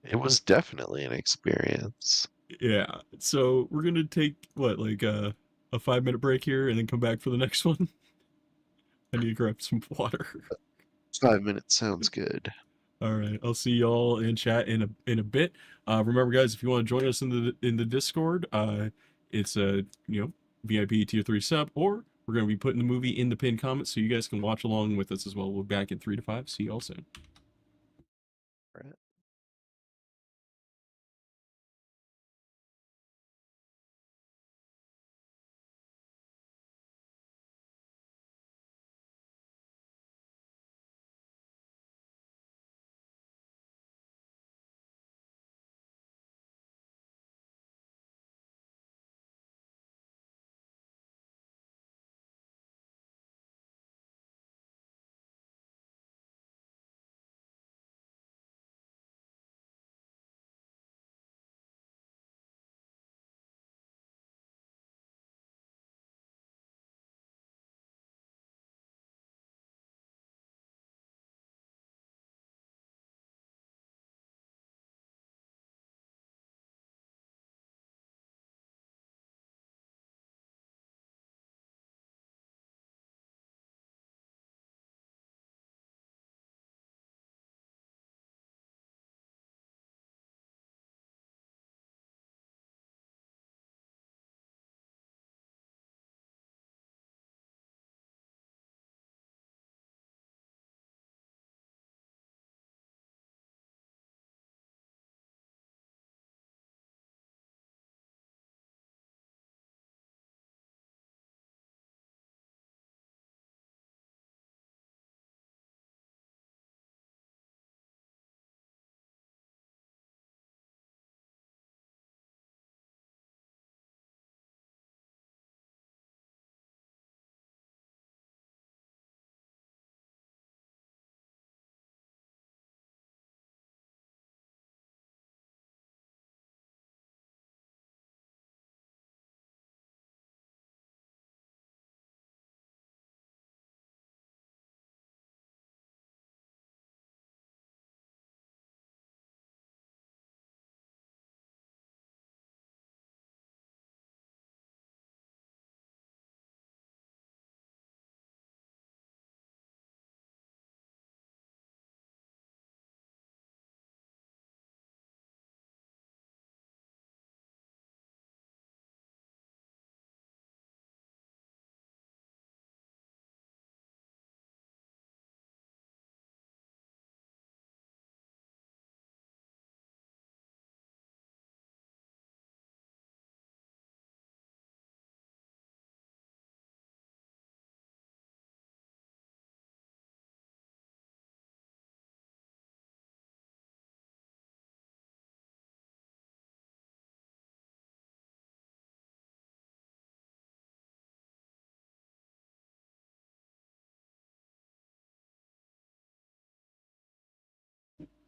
It was definitely an experience. Yeah. So we're gonna take what, like a 5-minute break here, and then come back for the next one. I need to grab some water. 5 minutes sounds good. All right, I'll see y'all in chat in a bit. Remember, guys, if you want to join us in the Discord, it's a VIP tier 3 sub, or we're gonna be putting the movie in the pinned comments so you guys can watch along with us as well. We'll be back in 3 to 5. See y'all soon. Right.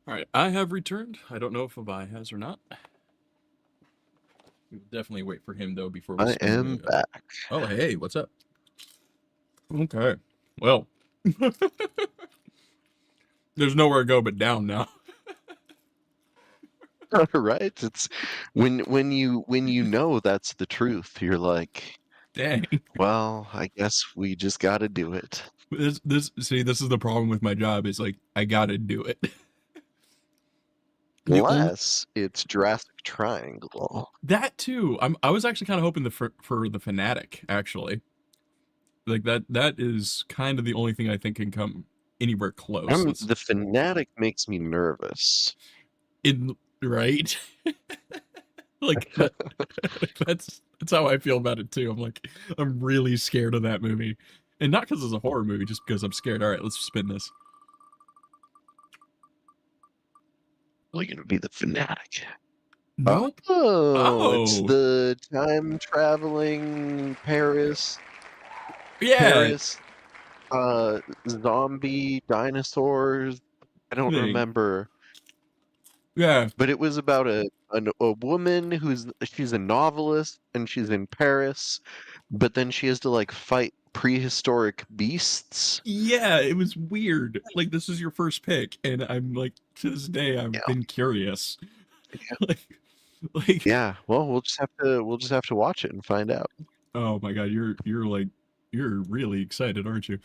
All right, I have returned. I don't know if Avai has or not. We'll definitely wait for him though before we I spin am the. back. Oh, hey, what's up? Okay, well, there's nowhere to go but down now. Right? It's when you know that's the truth, you're like, Dang. well, I guess we just got to do it. This is the problem with my job. Is like I gotta do it. The only Unless it's Jurassic Triangle. that too. I was actually kind of hoping for the fanatic actually. Like that is kind of the only thing I think can come anywhere close. The fanatic makes me nervous. In right. Like that, that's how I feel about it too. I'm like I'm really scared of that movie, and not because it's a horror movie, just because I'm scared. All right, let's spin this. Really gonna be the fanatic. Nope. Oh, it's Oh, the time traveling yeah. Paris, zombie dinosaurs. I don't Thing. remember, Yeah. but it was about a woman she's a novelist and she's in Paris, but then she has to like fight prehistoric beasts. Yeah, it was weird. Like this is your first pick, and I'm like to this day I've Yeah, been curious. like, like yeah. Well, we'll just have to watch it and find out. oh my god, you're like you're really excited, aren't you?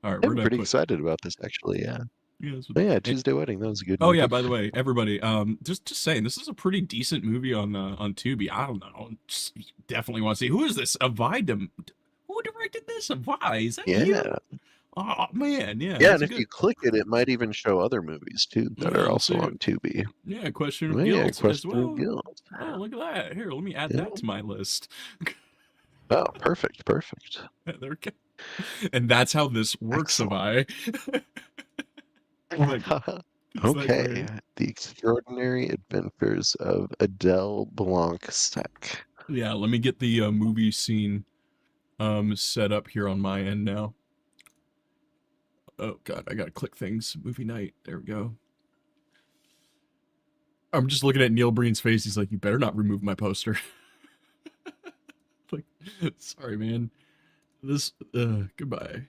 All right, where I'm did I pretty put? excited about this actually. Yeah. Yeah, But yeah, and, Tuesday Wedding. That was a good oh yeah, movie. by the way, everybody, just saying, this is a pretty decent movie on Tubi. I don't know, just definitely want to see. Who is this? Avai? Who directed this? Avai? Is that you? Yeah. Oh man, yeah, Yeah, that's and a if good. you click it, it might even show other movies too that Yeah, are let's also see. on Tubi. Yeah, Question of Yeah, Guilt as Question of well. Guilt. Oh, look at that. Here, let me add Yeah. that to my list. Oh, perfect, perfect. There we go. And that's how this works, Excellent. Avai. Like, it's like Okay, weird. The Extraordinary Adventures of Adele Blanc-Sec. Yeah, let me get the movie scene set up here on my end now. Oh god, I gotta click things. Movie night. There we go. I'm just looking at Neil Breen's face. He's like, "You better not remove my poster." Like, sorry, man. This goodbye.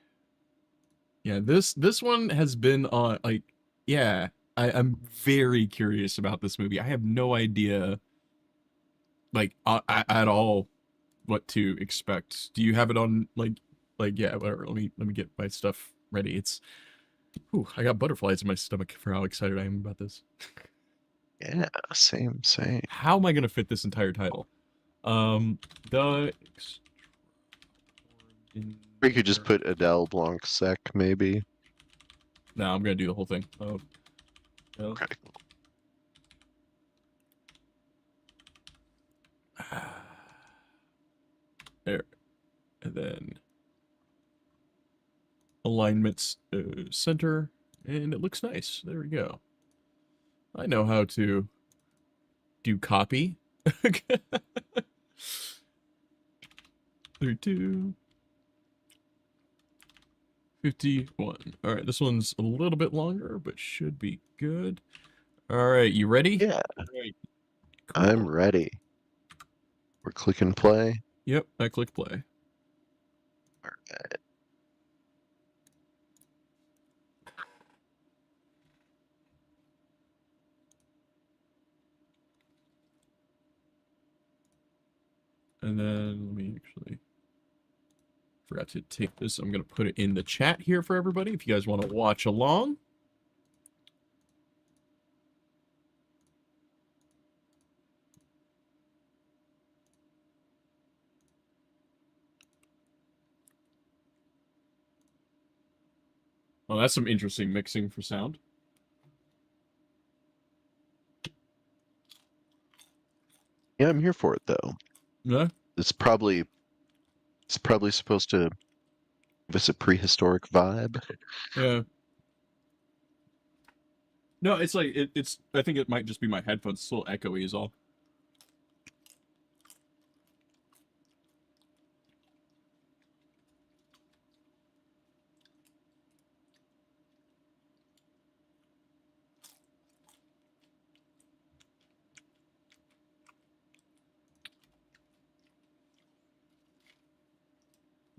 Yeah, this one has been on like yeah, I'm very curious about this movie. I have no idea like at all what to expect. Do you have it on like yeah, whatever. Let me get my stuff ready. It's ooh, I got butterflies in my stomach for how excited I am about this. Yeah, same. How am I gonna fit this entire title? The Or you could just put Adele Blanc-Sec, maybe. no, I'm gonna do the whole thing. Oh, no. Okay. There, and then alignments center, and it looks nice. There we go. I know how to do copy. 32 51. All right, this one's a little bit longer, but should be good. All right, you ready? Yeah, All right, I'm cool. ready. We're clicking play. Yep, I click play. All right. And then let me actually forgot to take this. I'm gonna put it in the chat here for everybody if you guys want to watch along. Well, that's some interesting mixing for sound. Yeah, I'm here for it though. Yeah. It's probably supposed to give us a prehistoric vibe. Yeah. No, it's like it's. I think it might just be my headphones. It's a little echoey, is all.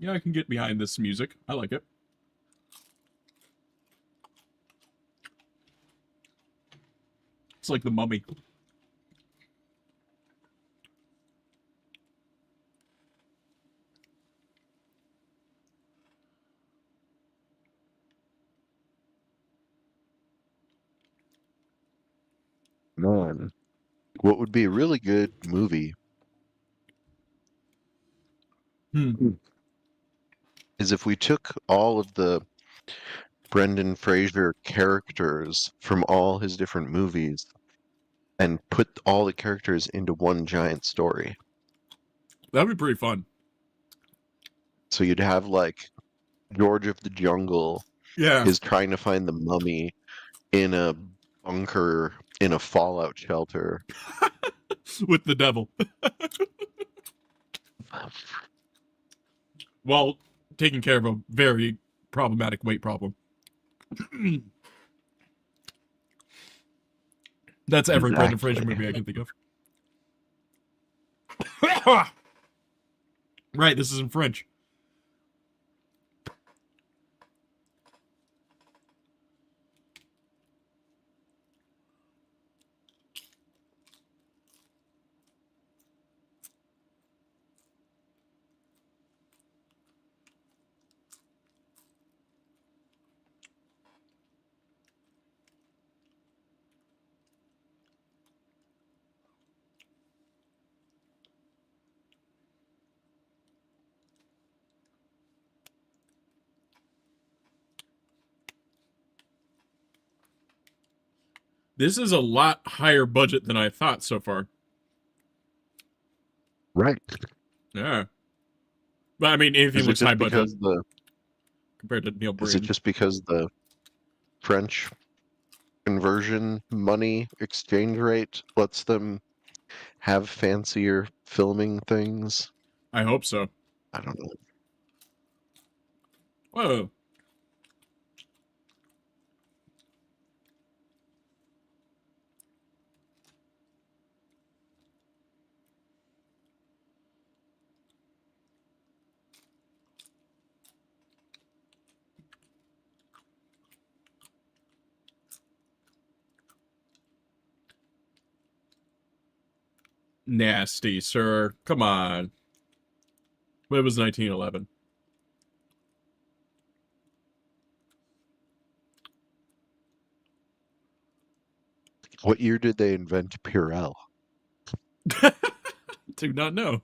Yeah, I can get behind this music. I like it. It's like the Mummy. Man, what would be a really good movie Hmm. is if we took all of the Brendan Fraser characters from all his different movies and put all the characters into one giant story. That'd be pretty fun. So you'd have like George of the Jungle Yeah. is trying to find the mummy in a bunker in a fallout shelter. With the devil. While taking care of a very problematic weight problem. That's every Brendan Fraser Exactly. movie I can think of. Right, this is in French. This is a lot higher budget than I thought so far. Right. Yeah. But I mean, anything Is it looks high just budget because the compared to Neil is it Breen. just because the French conversion money exchange rate lets them have fancier filming things? I hope so. I don't know. Whoa. Nasty, sir. Come on. But it was 1911. What year did they invent Purell? Do not know.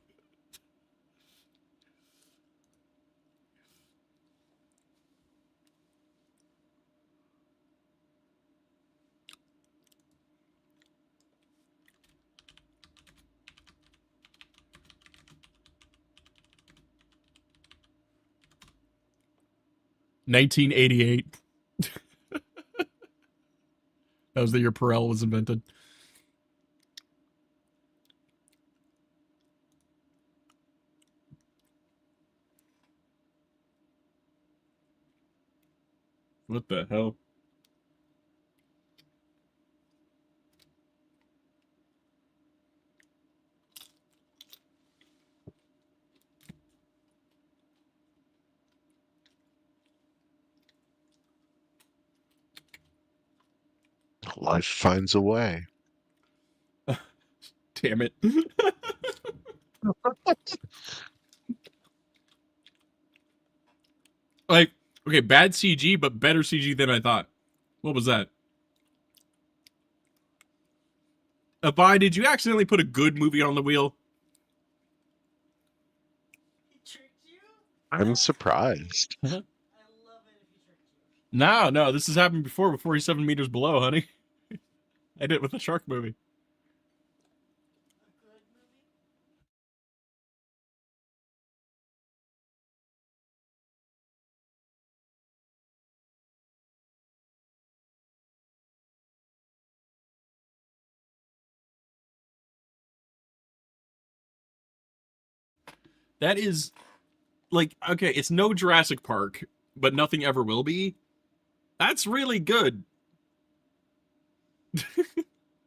$1988. That was the year Perel was invented. What the hell? Life finds a way. Damn it. Like, okay, bad CG, but better CG than I thought. What was that? Avai, did you accidentally put a good movie on the wheel? I'm surprised. No, this has happened before 47 meters below, honey. I did it with a shark movie. That is, like, okay, it's no Jurassic Park, but nothing ever will be. That's really good.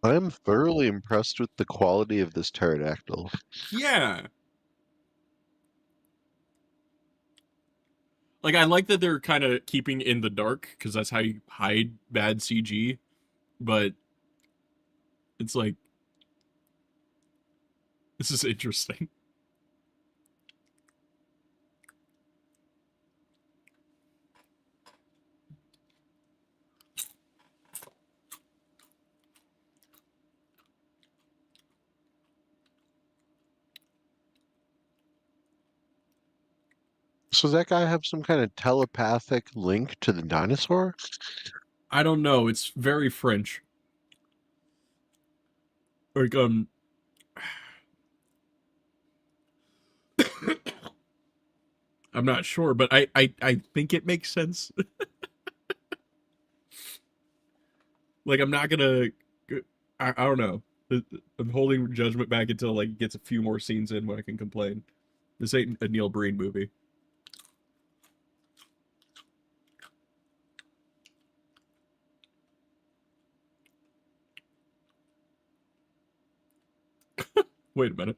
I'm thoroughly impressed with the quality of this pterodactyl. Yeah. Like, I like that they're kind of keeping in the dark, because that's how you hide bad CG, but it's like, this is interesting. So does that guy have some kind of telepathic link to the dinosaur? I don't know, it's very French. Like, I'm not sure, but I think it makes sense. Like, I'm not gonna, I don't know. I'm holding judgment back until, like, it gets a few more scenes in when I can complain. This ain't a Neil Breen movie. Wait a minute.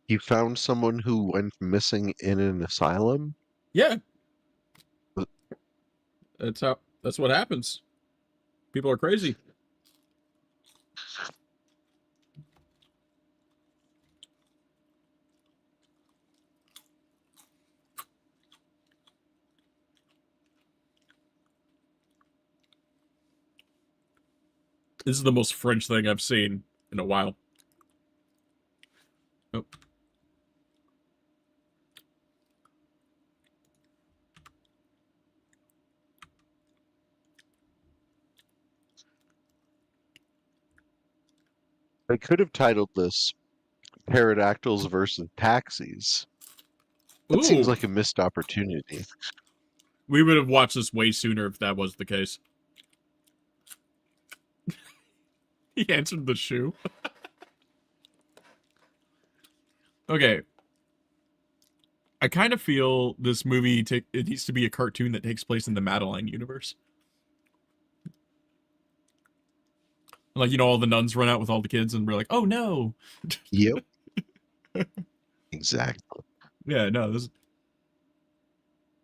You found someone who went missing in an asylum? Yeah, that's what happens. People are crazy. This is the most French thing I've seen in a while. Oh. They could have titled this Pterodactyls versus Taxis. That seems Ooh, like a missed opportunity. we would have watched this way sooner if that was the case. He answered the shoe. Okay. I kind of feel this movie, it needs to be a cartoon that takes place in the Madeline universe. Like, you know, all the nuns run out with all the kids and we're like, oh no. Yep, exactly. Yeah, no, this,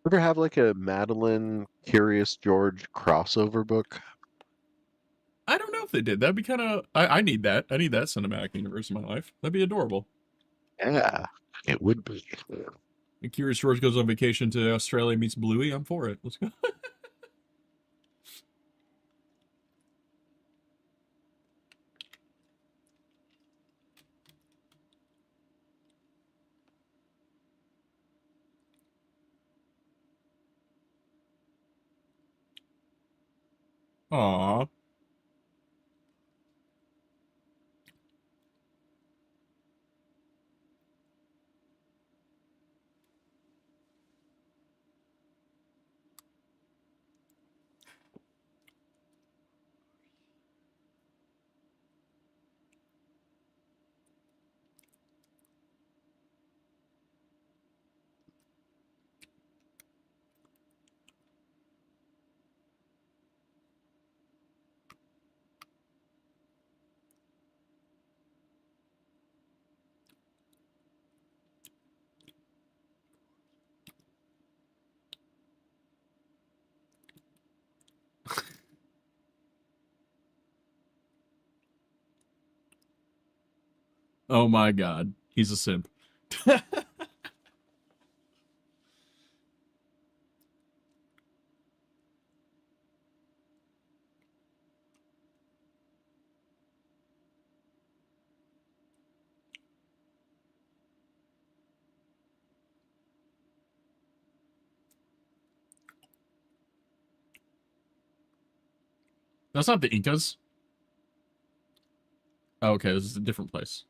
Ever have like a Madeline Curious George crossover book? I don't know if they did. That'd be kind of, I need that. I need that cinematic universe in my life. That'd be adorable. Yeah, it would be. And Curious George goes on vacation to Australia, meets Bluey. I'm for it. Let's go. Aw. Oh my god. He's a simp. That's not the Incas. Oh, okay, this is a different place.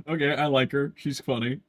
Okay, I like her. She's funny.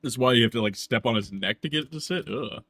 This is why you have to like step on his neck to get it to sit. Ugh.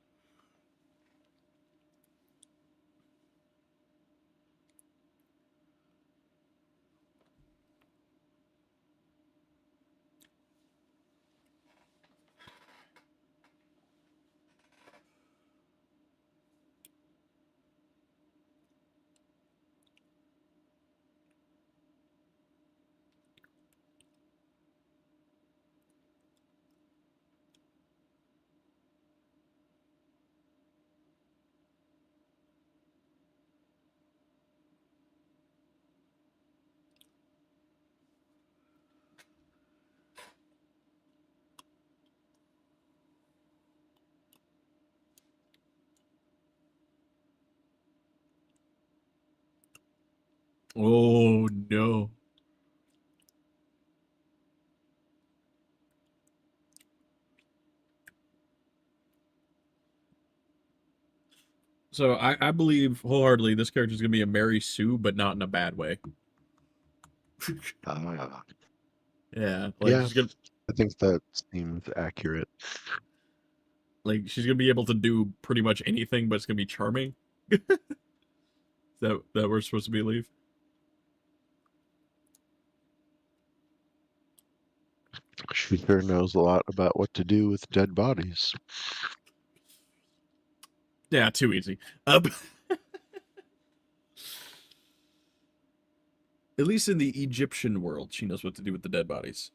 Oh no. So I believe wholeheartedly this character is gonna be a Mary Sue, but not in a bad way. Yeah, like Yeah, she's gonna I think that seems accurate. she's gonna be able to do pretty much anything, but it's gonna be charming. That we're supposed to believe. She sure knows a lot about what to do with dead bodies. Yeah, too easy. At least in the Egyptian world, she knows what to do with the dead bodies.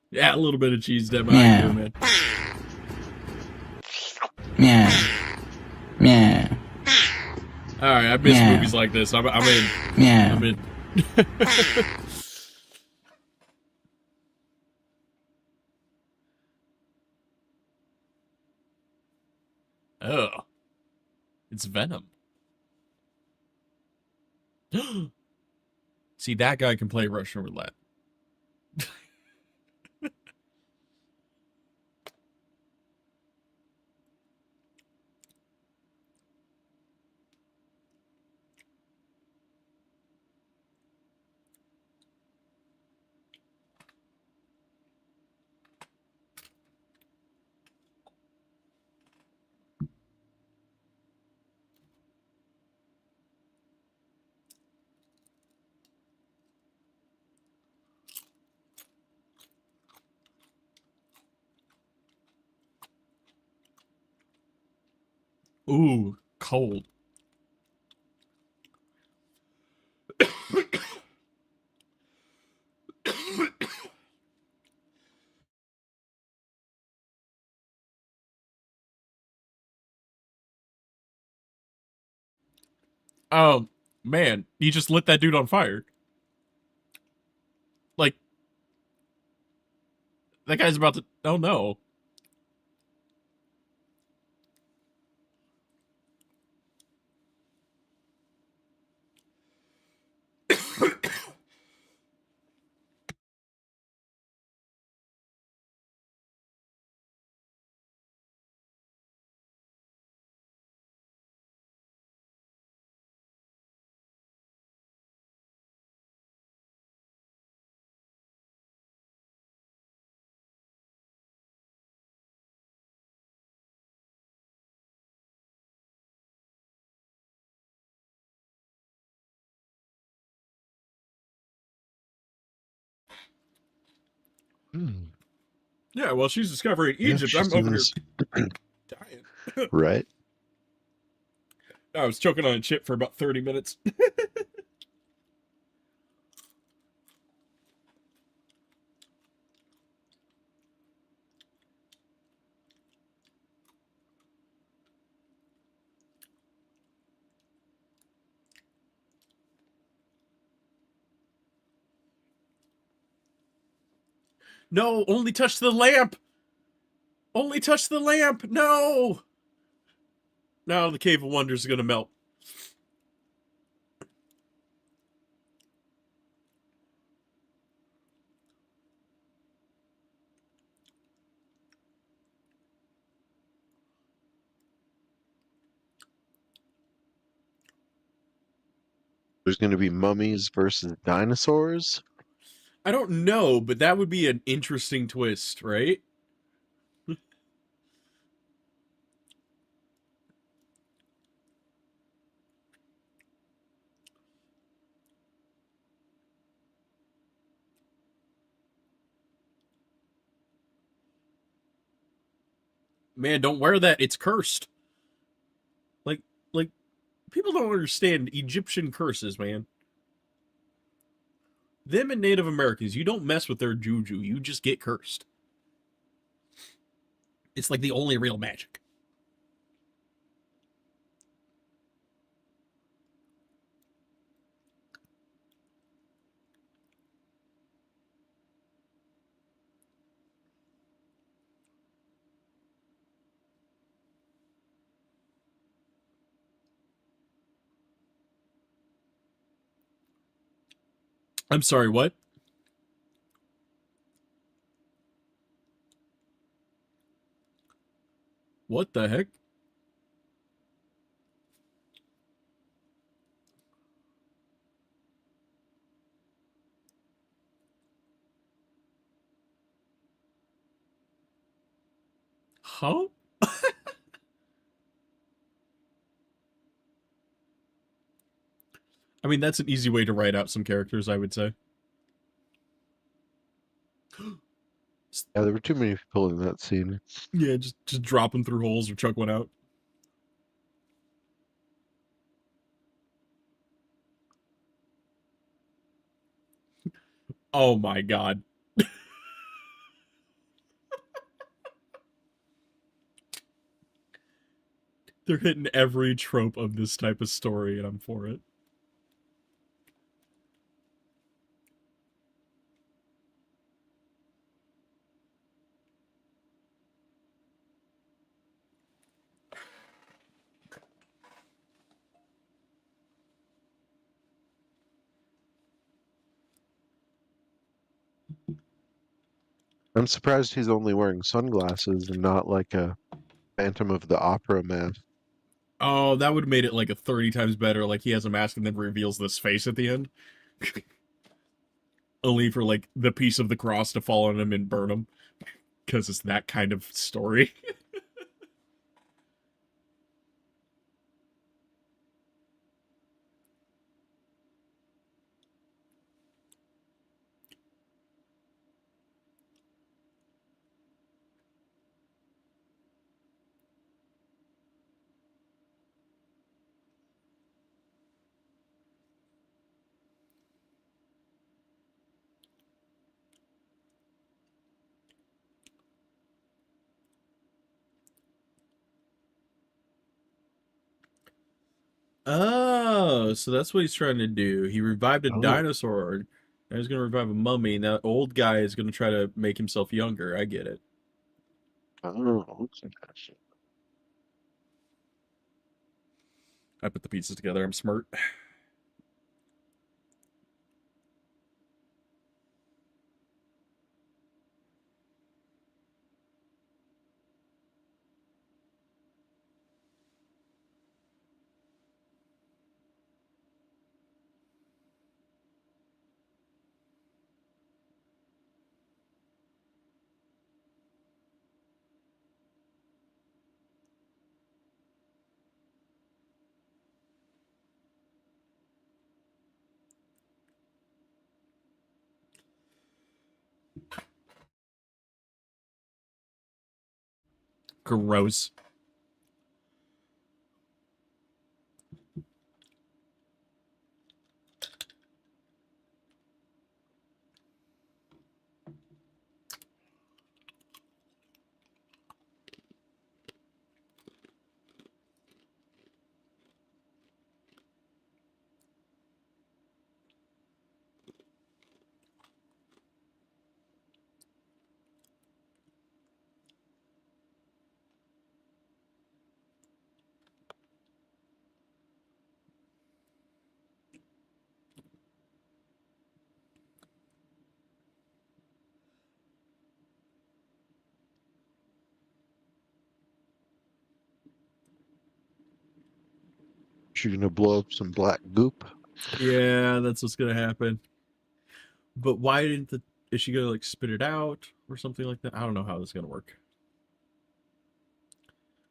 Yeah, a little bit of cheese dead body Yeah. too, man. Yeah. Yeah. All right, I miss Yeah. movies like this. I'm in. Yeah. I'm in. Oh, it's Venom. See, that guy can play Russian roulette. Ooh, cold. Oh, man, he just lit that dude on fire. Like, that guy's about to. Oh no. Yeah, well, she's discovering Yeah, Egypt. she I'm over here seems dying. right. I was choking on a chip for about 30 minutes. No, only touch the lamp. Only touch the lamp. No. Now the Cave of Wonders is going to melt. There's going to be mummies versus dinosaurs. I don't know, but that would be an interesting twist, right? Man, don't wear that. It's cursed. Like, like people don't understand Egyptian curses, man. Them and Native Americans, you don't mess with their juju. You just get cursed. It's like the only real magic. I'm sorry, what? What the heck? Huh? I mean, that's an easy way to write out some characters, I would say. Yeah, there were too many people in that scene. Yeah, just drop them through holes or chuck one out. Oh my god. They're hitting every trope of this type of story, and I'm for it. I'm surprised he's only wearing sunglasses and not like a Phantom of the Opera mask. Oh, that would have made it like a 30 times better. Like he has a mask and then reveals this face at the end. Only for like the piece of the cross to fall on him and burn him. Because it's that kind of story. Oh, so that's what he's trying to do. He revived a Oh, dinosaur. Now he's going to revive a mummy. Now, old guy is going to try to make himself younger. I get it. oh, I put the pieces together. I'm smart. Gross. She's gonna blow up some black goop. Yeah, that's what's gonna happen. But why didn't the... Is she gonna, like, spit it out or something like that? I don't know how this is gonna work.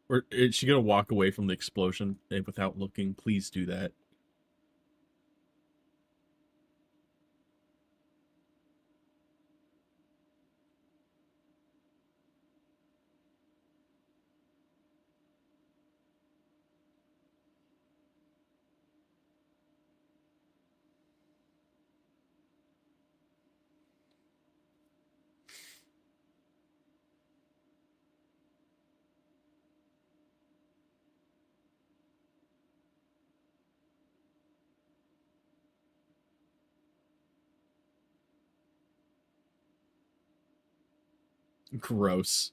Or is she gonna walk away from the explosion without looking? Please do that. Gross.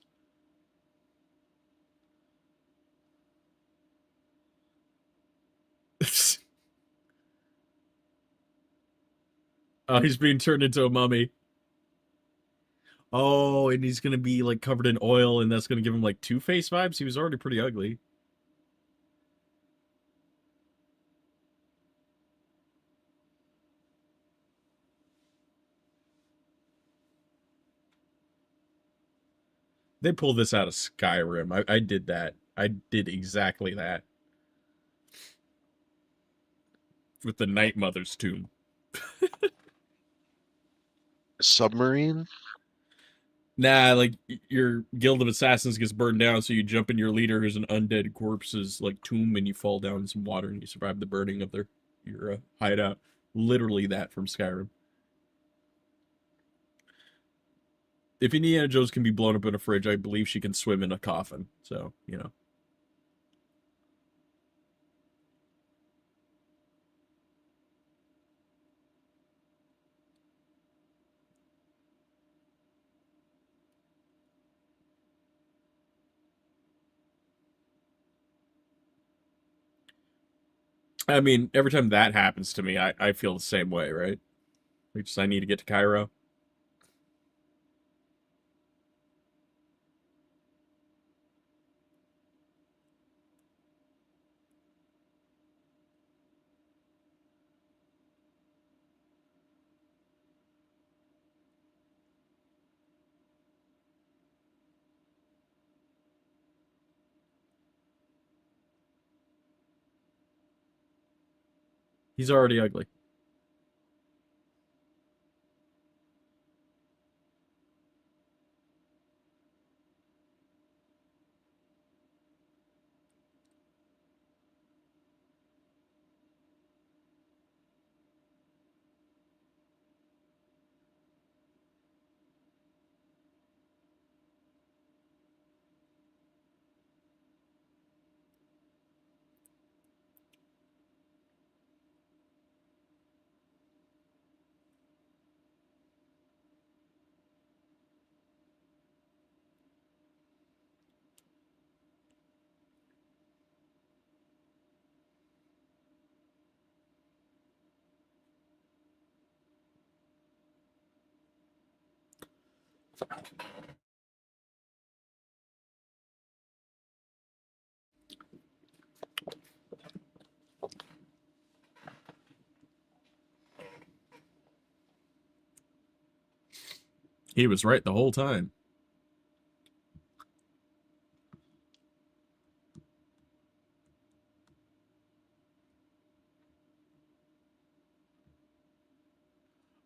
Oh, he's being turned into a mummy. Oh, and he's gonna be, like, covered in oil, and that's gonna give him, like, Two-Face vibes? He was already pretty ugly. They pulled this out of Skyrim. I did that. I did exactly that. With the Night Mother's tomb. Submarine? Nah, like, your guild of assassins gets burned down, so you jump in your leader, who's an undead corpse's, like, tomb, and you fall down in some water, and you survive the burning of your hideout. Literally that from Skyrim. If Indiana Jones can be blown up in a fridge, I believe she can swim in a coffin. So, you know. I mean, every time that happens to me, I feel the same way, right? Like, just I need to get to Cairo. He's already ugly. He was right the whole time.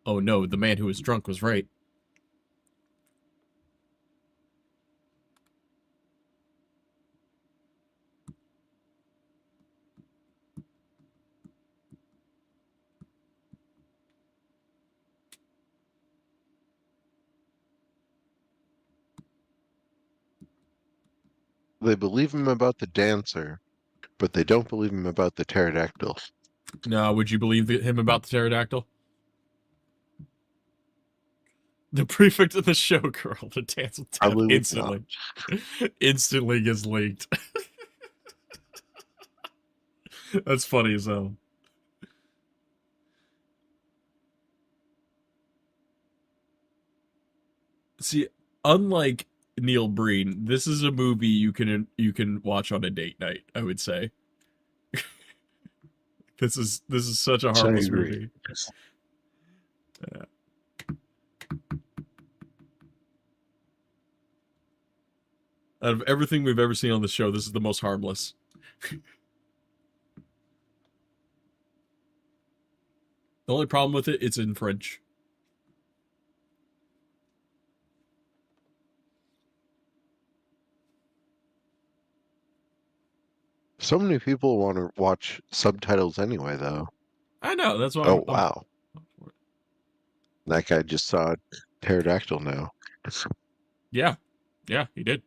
Oh no, the man who was drunk was right. They believe him about the dancer, but they don't believe him about the pterodactyl. No, would you believe him about the pterodactyl? The prefect of the showgirl, the dance with death, Probably would instantly, instantly gets leaked. That's funny as hell. See, unlike Neil Breen, this is a movie you can watch on a date night, I would say. This is such a not. I harmless agree. movie. Yeah. Out of everything we've ever seen on the show, this is the most harmless. The only problem with it, it's in French. So many people want to watch subtitles anyway, though. I know, that's why Oh, I'm wow. That guy just saw a pterodactyl now. Yeah. Yeah, he did.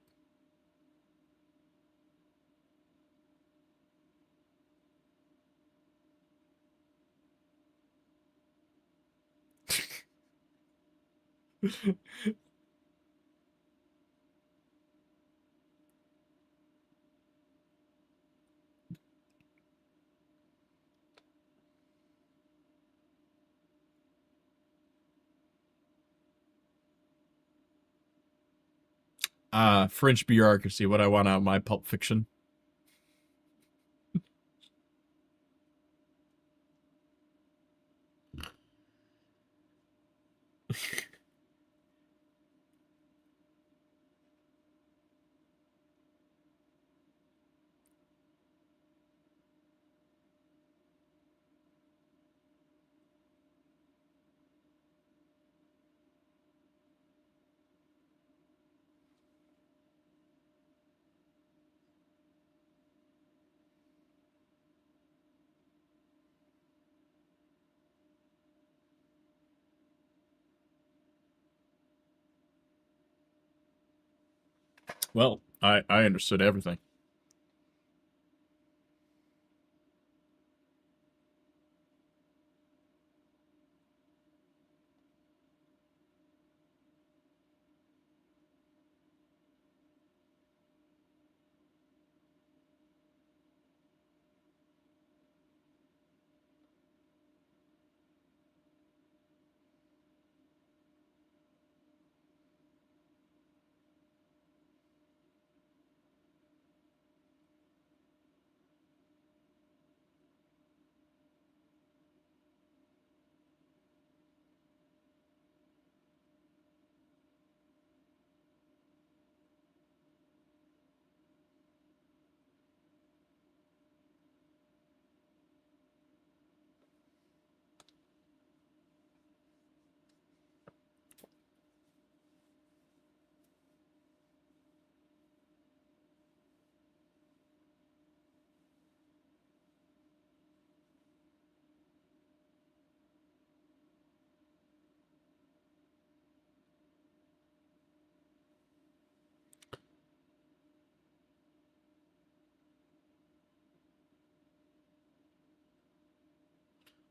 French bureaucracy, what I want out of my Pulp Fiction. Well, I understood everything.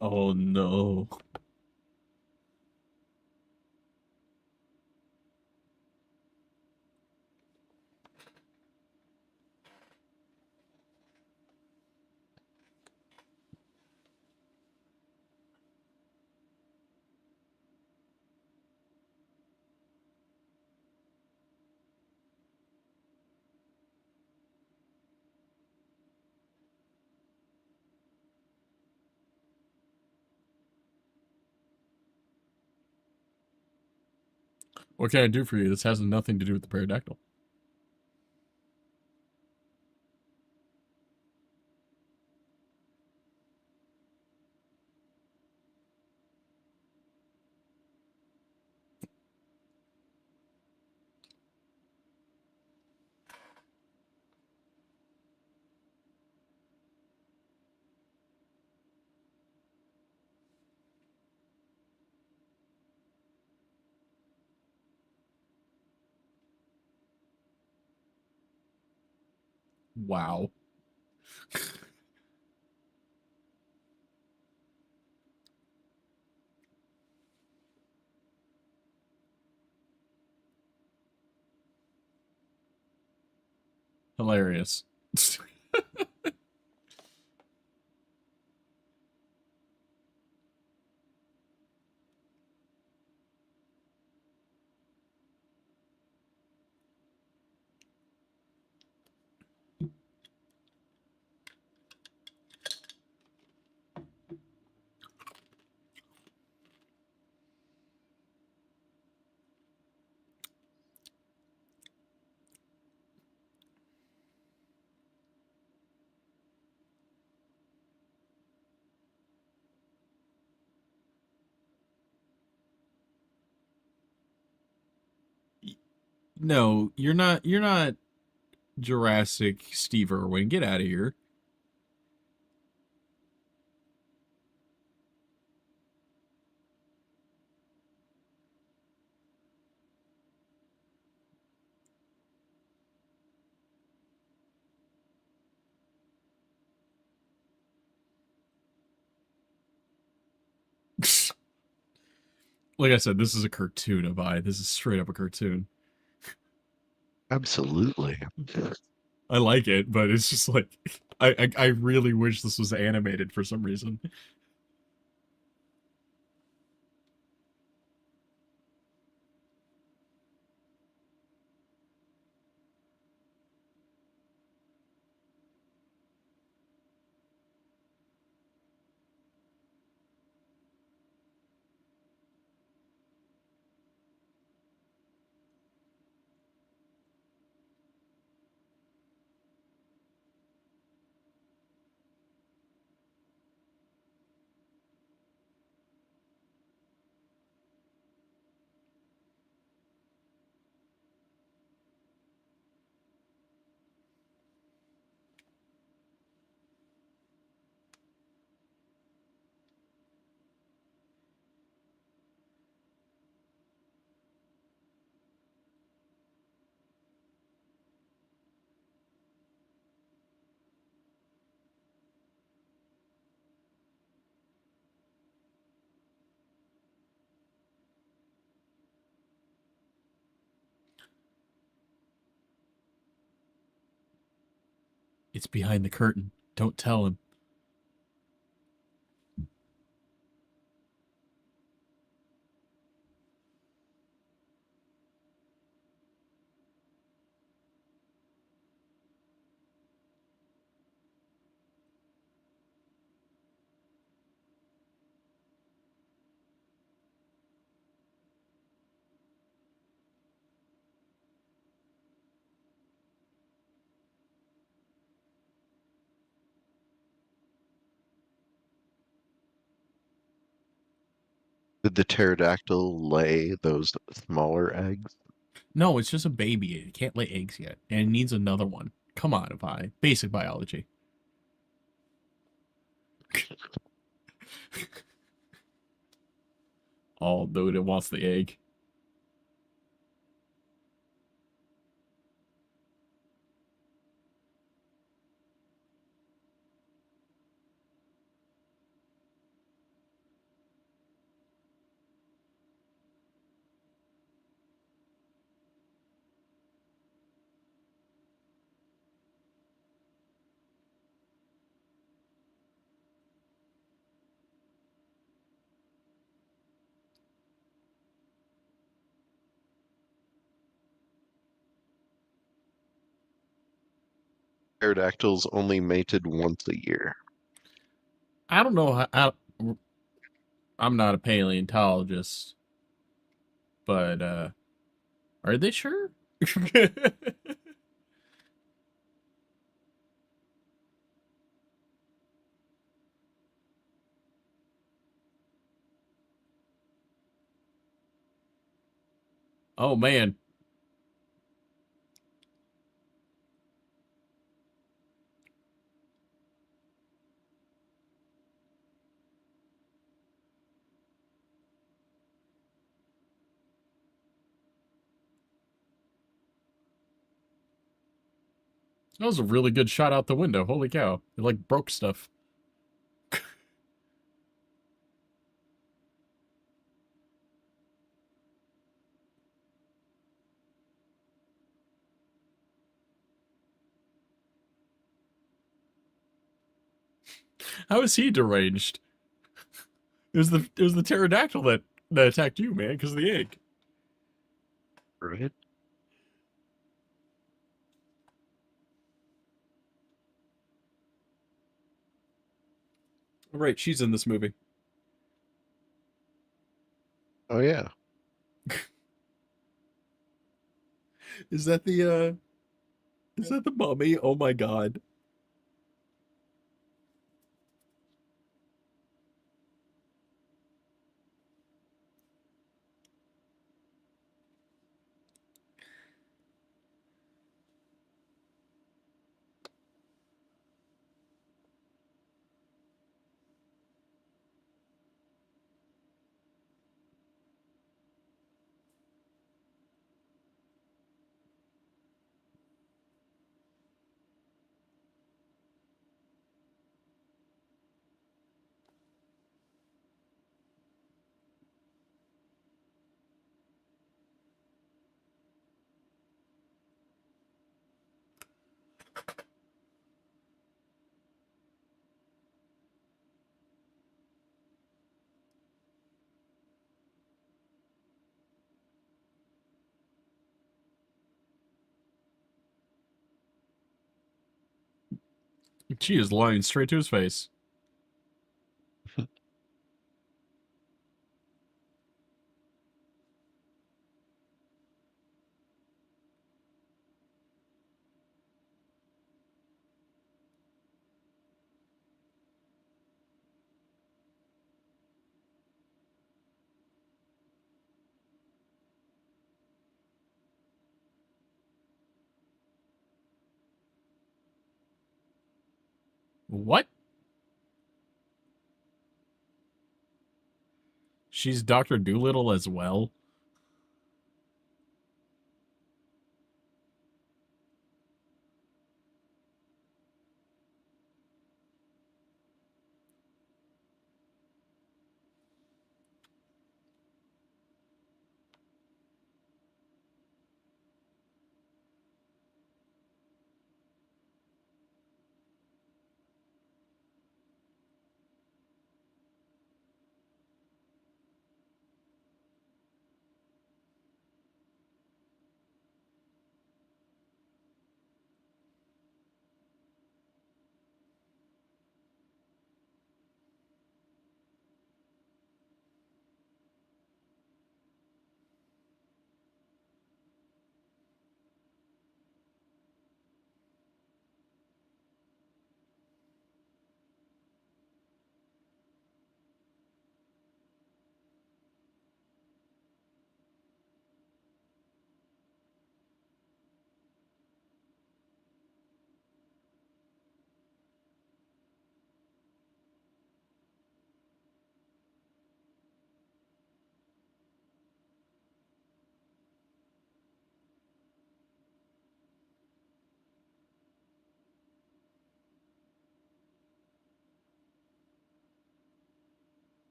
Oh no. What can I do for you? This has nothing to do with the pterodactyl. Wow. Hilarious. No, you're not. You're not Jurassic Steve Irwin. Get out of here. Like I said, this is a cartoon, Avai. This is straight up a cartoon. Absolutely. I like it, but it's just like I really wish this was animated for some reason. It's behind the curtain. Don't tell him. Did the pterodactyl lay those smaller eggs? No, it's just a baby. It can't lay eggs yet, and it needs another one. Come on, Avai. Basic biology. Oh, dude, it wants the egg. Pterodactyls only mated once a year. I don't know I'm not a paleontologist, but are they sure? Oh man. That was a really good shot out the window. Holy cow. It, like, broke stuff. How is he deranged? It was the pterodactyl that attacked you, man, because of the egg. Right? Right, she's in this movie. Oh yeah. Is that the mummy? Oh my god. She is lying straight to his face. What? She's Dr. Doolittle as well?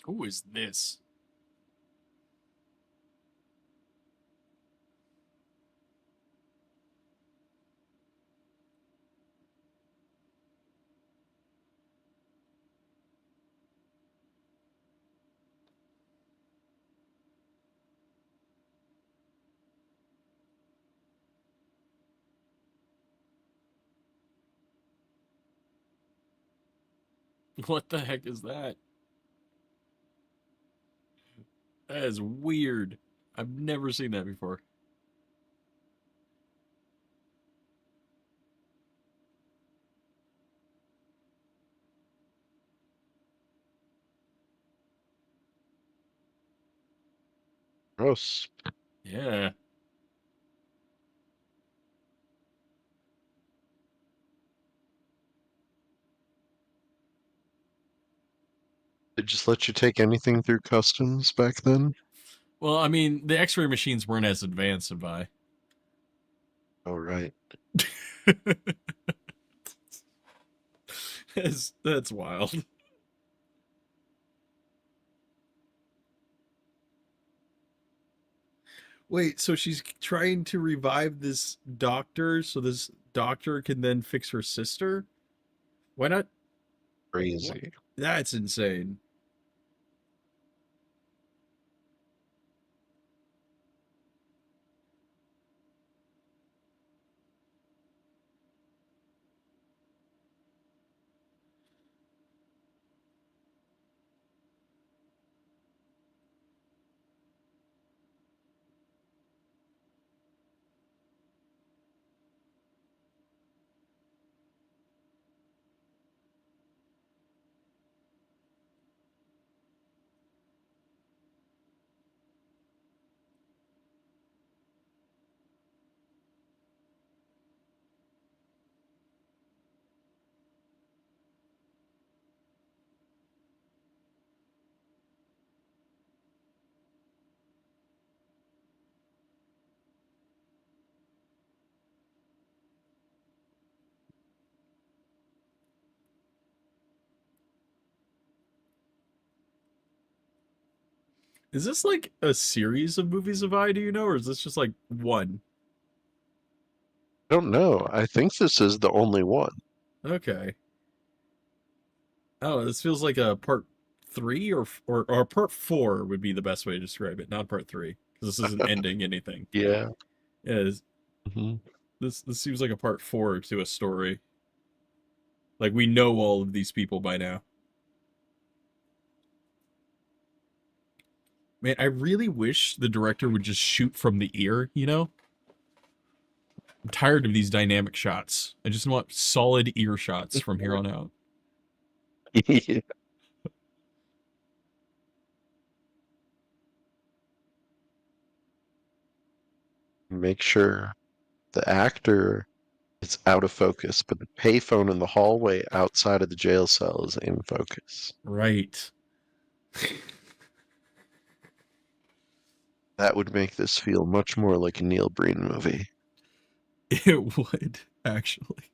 Who is this? What the heck is that? That is weird. I've never seen that before. Gross. Yeah. They just let you take anything through customs back then? Well, I mean, the X-ray machines weren't as advanced, Avai. Oh, right. That's wild. Wait, so she's trying to revive this doctor so this doctor can then fix her sister? Why not? What? Crazy. That's insane. Is this like a series of movies of I, do you know, or is this just like one? I don't know. I think this is the only one. Okay. Oh, this feels like a part three or part four would be the best way to describe it, not part three, because this isn't ending anything. Yeah. Yeah, Hmm. this seems like a part four to a story. Like we know all of these people by now. Man, I really wish the director would just shoot from the ear, you know? I'm tired of these dynamic shots. I just want solid ear shots from here on out. Yeah. Make sure the actor is out of focus, but the payphone in the hallway outside of the jail cell is in focus. Right. That would make this feel much more like a Neil Breen movie. It would, actually.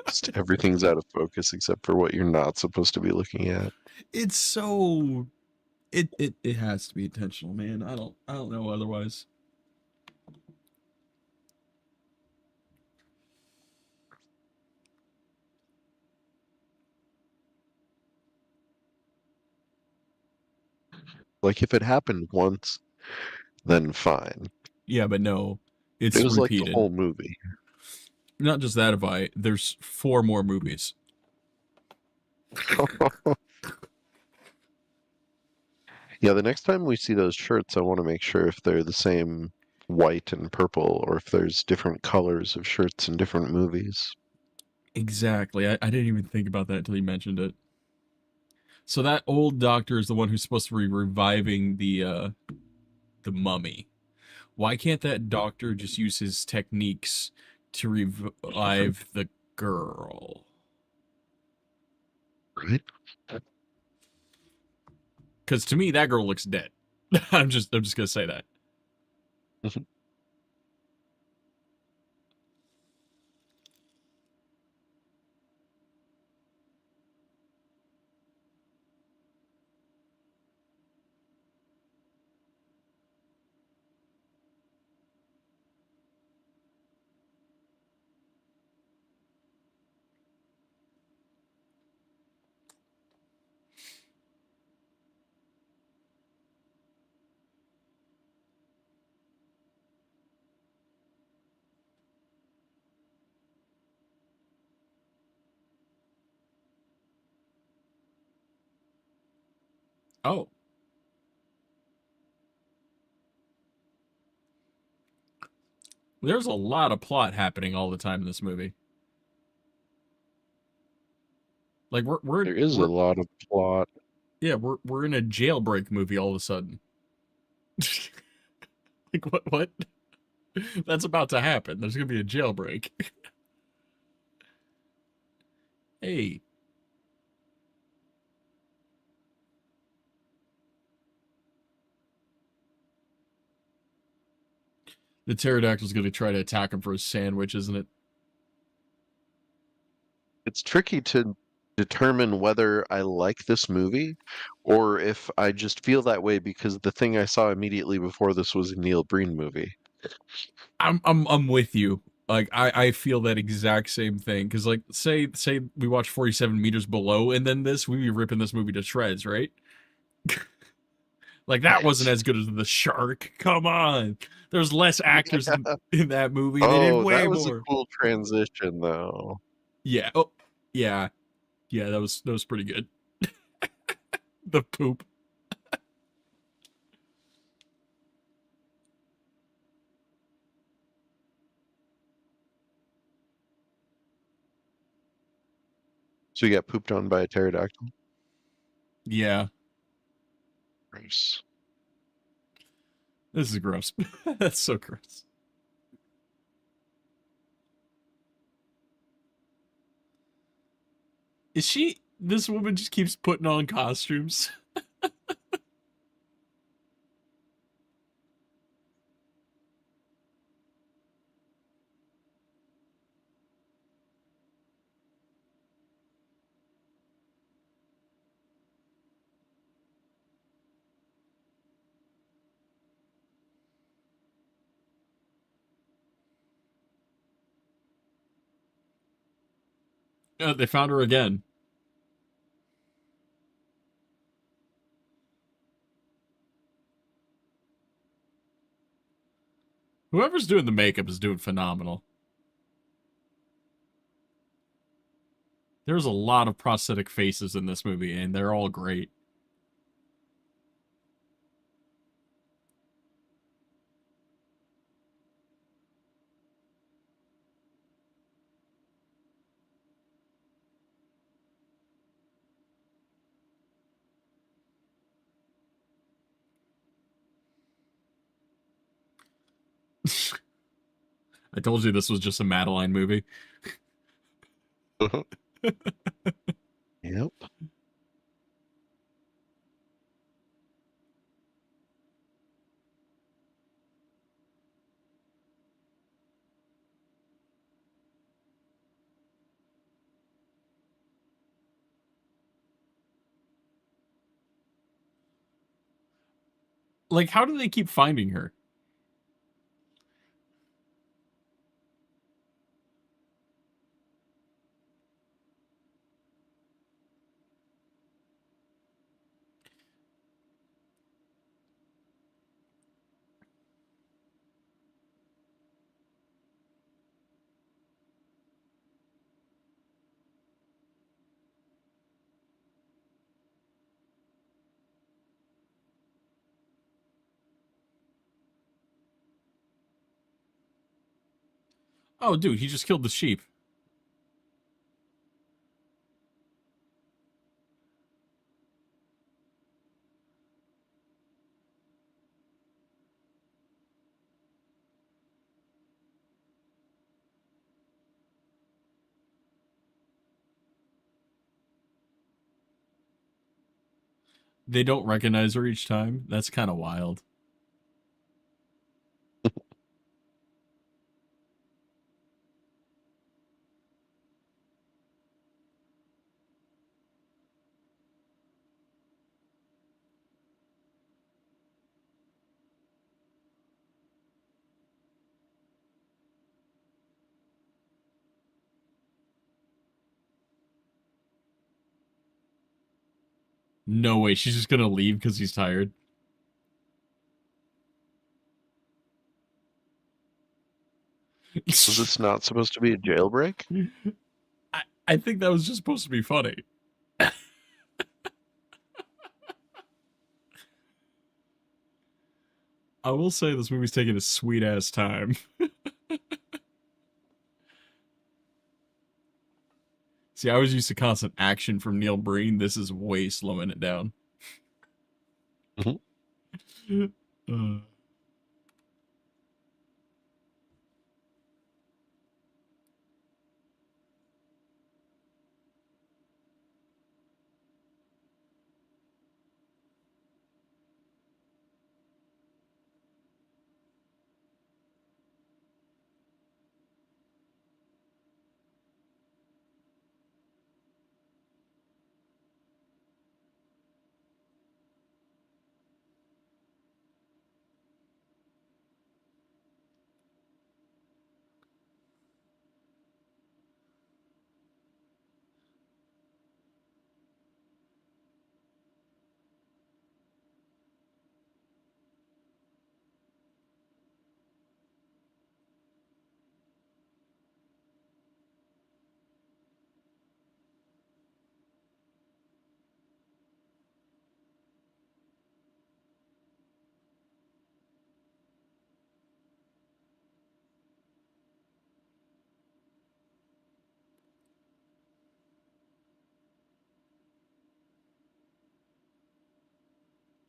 Just everything's out of focus except for what you're not supposed to be looking at. It's so it has to be intentional, man. I don't know otherwise. Like if it happened once, then fine. Yeah, but no. It It's was like the repeated. whole movie. Not just that, Avai. There's 4 more movies. Yeah, the next time we see those shirts, I want to make sure if they're the same white and purple or if there's different colors of shirts in different movies. Exactly. I didn't even think about that until you mentioned it. So that old doctor is the one who's supposed to be reviving the mummy. Why can't that doctor just use his techniques to revive the girl? Right? Because to me, that girl looks dead. I'm just gonna say that. Oh. There's a lot of plot happening all the time in this movie. Like There is a lot of plot. yeah, we're in a jailbreak movie all of a sudden. Like what? That's about to happen. There's gonna be a jailbreak. Hey. The pterodactyl's gonna try to attack him for his sandwich, isn't it? It's tricky to determine whether I like this movie or if I just feel that way because the thing I saw immediately before this was a Neil Breen movie. I'm with you. Like I feel that exact same thing. Cause like say we watch 47 meters below and then this, we'd be ripping this movie to shreds, right? Like that wasn't Right. as good as The Shark. Come on. There's less actors in that movie. They did Oh, way that was a more. cool transition though. Yeah. Oh, yeah. Yeah, that was pretty good. The poop. So you got pooped on by a pterodactyl? Yeah. Gross. This is gross. That's so gross. Is she this woman just keeps putting on costumes? They found her again. Whoever's doing the makeup is doing phenomenal. There's a lot of prosthetic faces in this movie, and they're all great. I told you this was just a Madeline movie. Yep. Like, how do they keep finding her? Oh, dude, he just killed the sheep. They don't recognize her each time. That's kind of wild. No way, she's just gonna leave because he's tired. Was this not supposed to be a jailbreak? I think that was just supposed to be funny. I will say this movie's taking a sweet ass time. See, I was used to constant action from Neil Breen. This is way slowing it down. Mhm. uh.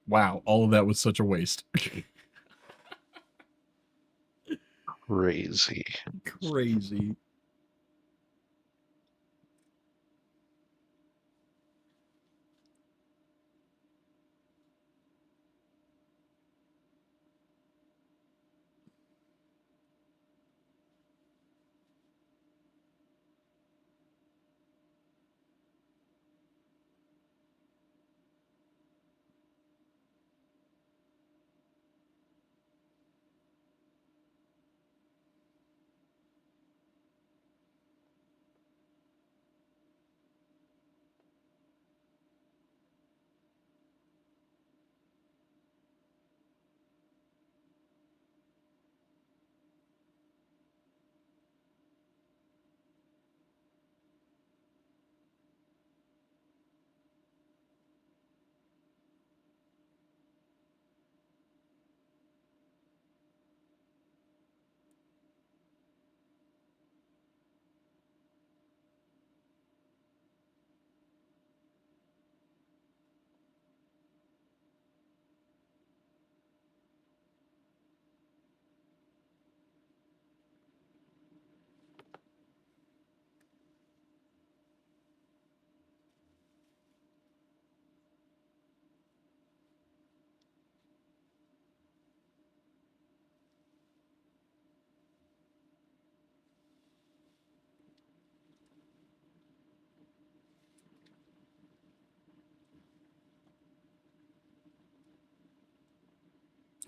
Wow, all of that was such a waste. Crazy. Crazy.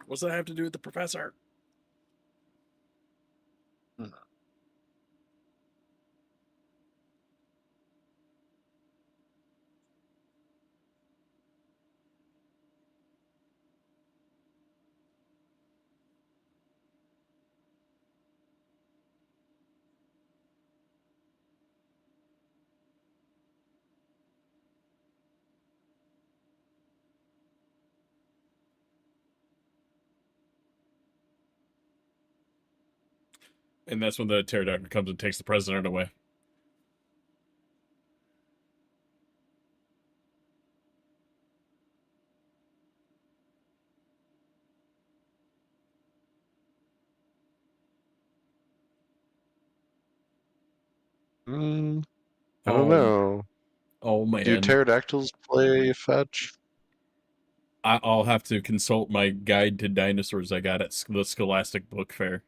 What's that have to do with the professor? And that's when the pterodactyl comes and takes the president away. Mm, I don't Oh, know. oh Do man. pterodactyls play fetch? I'll have to consult my guide to dinosaurs I got at the Scholastic Book Fair.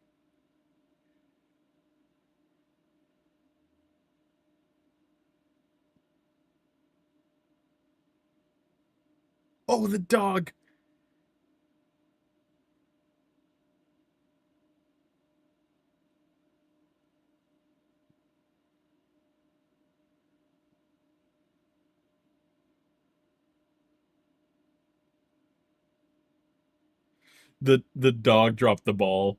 Oh, the dog! The dog dropped the ball.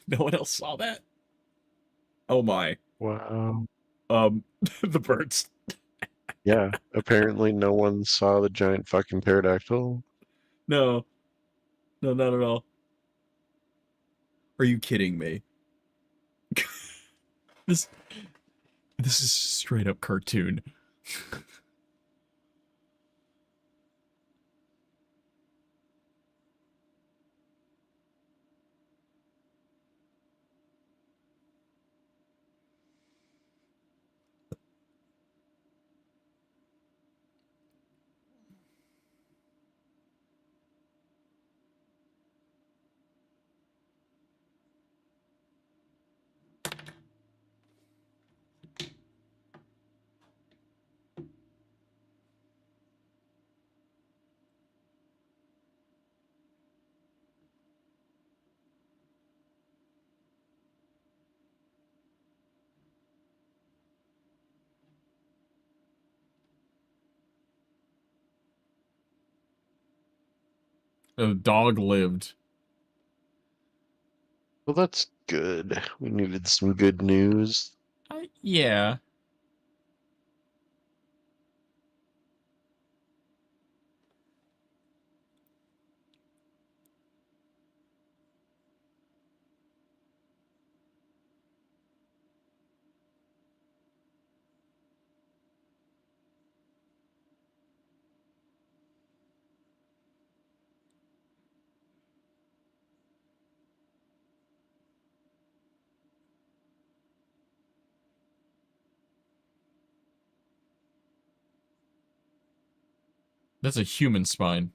No one else saw that? Oh my. Wow. The birds. Yeah, apparently no one saw the giant fucking pterodactyl. No, no, not at all. Are you kidding me? This this is straight up cartoon. The dog lived. Well, that's good. We needed some good news. Yeah. That's a human spine.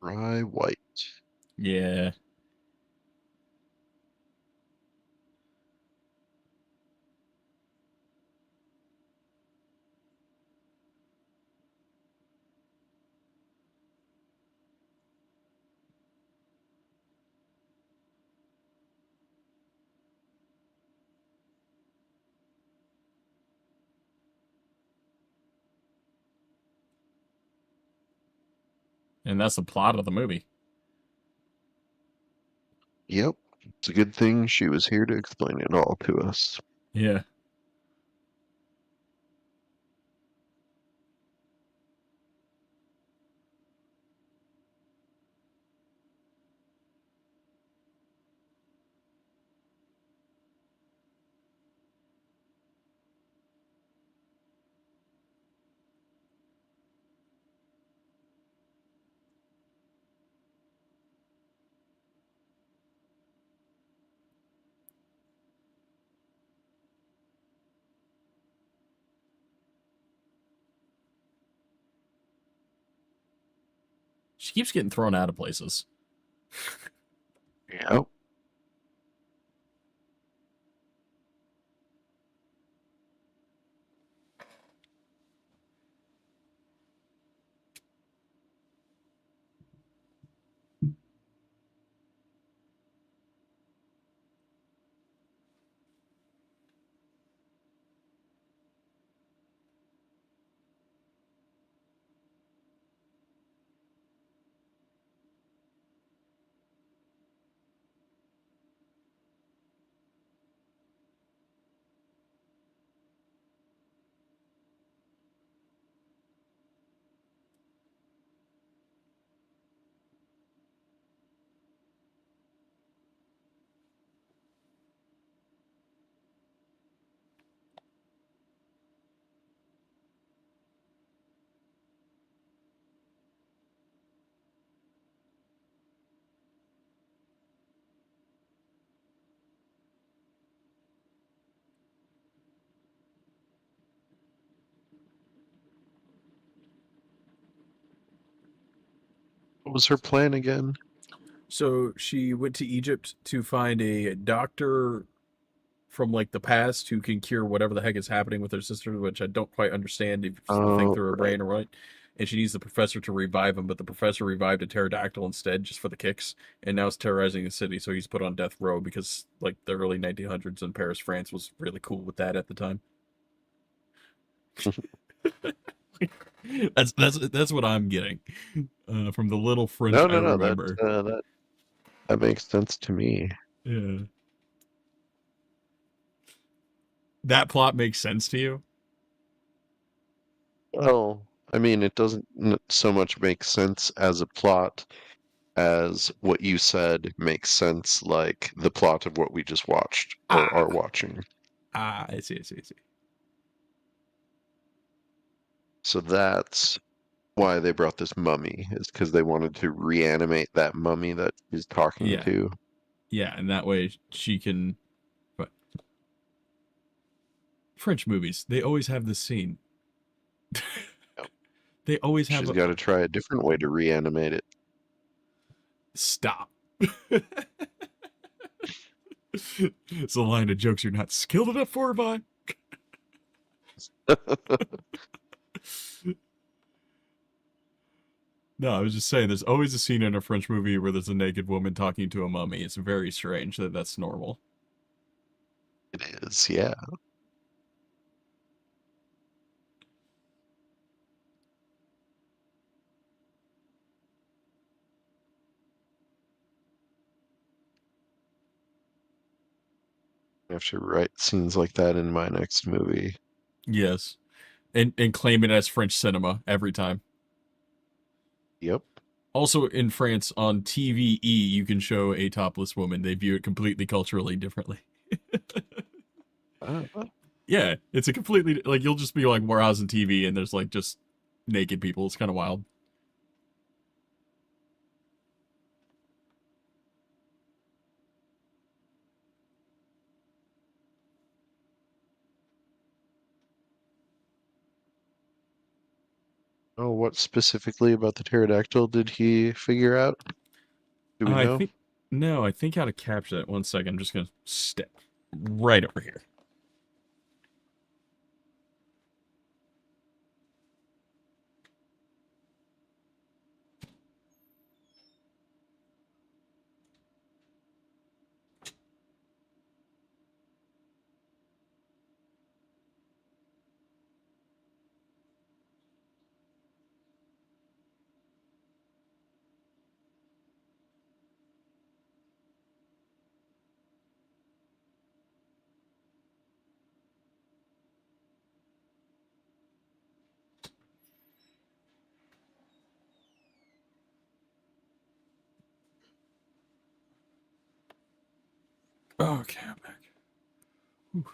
Rye white. Yeah. And that's the plot of the movie. Yep. It's a good thing she was here to explain it all to us. Yeah. She keeps getting thrown out of places. Yep. What was her plan again? So she went to Egypt to find a doctor from like the past who can cure whatever the heck is happening with her sister, which I don't quite understand if you think through her brain or what. And she needs the professor to revive him, but the professor revived a pterodactyl instead, just for the kicks, and now it's terrorizing the city. So he's put on death row because like the early 1900s in Paris, France was really cool with that at the time. That's what I'm getting from the little French I remember. That makes sense to me. Yeah. That plot makes sense to you? Well, I mean, it doesn't so much make sense as a plot as what you said makes sense, like the plot of what we just watched or are watching. I see. So that's why they brought this mummy, is because they wanted to reanimate that mummy that he's talking to. Yeah, and that way she can... But French movies, they always have this scene. They always have... She's got to try a different way to reanimate it. Stop. It's a line of jokes you're not skilled enough for, Avai. No, I was just saying, there's always a scene in a French movie where there's a naked woman talking to a mummy. It's very strange that that's normal. It is, yeah. I have to write scenes like that in my next movie. Yes. And claim it as French cinema every time. Yep. Also, in France, on TVE, you can show a topless woman. They view it completely culturally differently. Yeah, it's a completely... Like, you'll just be like, Warhouse on TV, and there's, like, just naked people. It's kind of wild. Oh, what specifically about the pterodactyl did he figure out? Do we know? No, I think how to capture that. 1 second, I'm just going to step right over here. Okay, I'm back. Whew.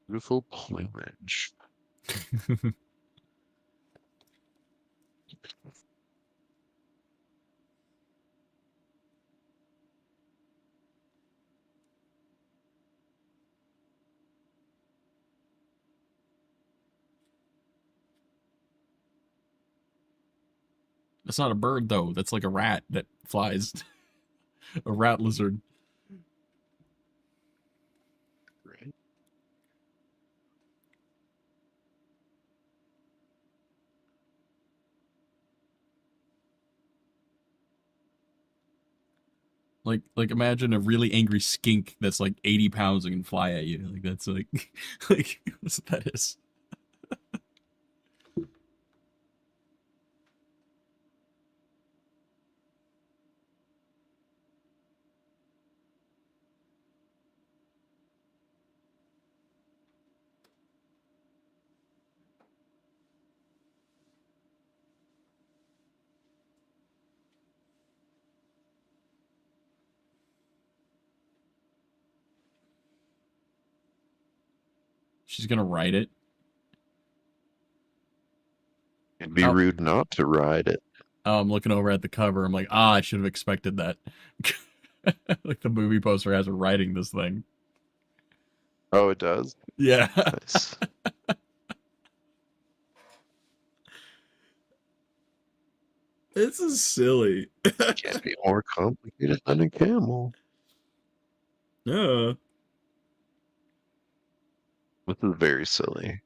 Beautiful plumage. That's not a bird, though. That's like a rat that flies. A rat lizard. Right. Like imagine a really angry skink that's like 80 pounds and can fly at you. Like that's like like that's what that is. She's gonna ride it. It'd be rude not to ride it. Oh, I'm looking over at the cover. I'm like, I should have expected that. Like the movie poster has her riding this thing. Oh, it does? Yeah. Nice. This is silly. Can't be more complicated than a camel. Yeah. This is very silly.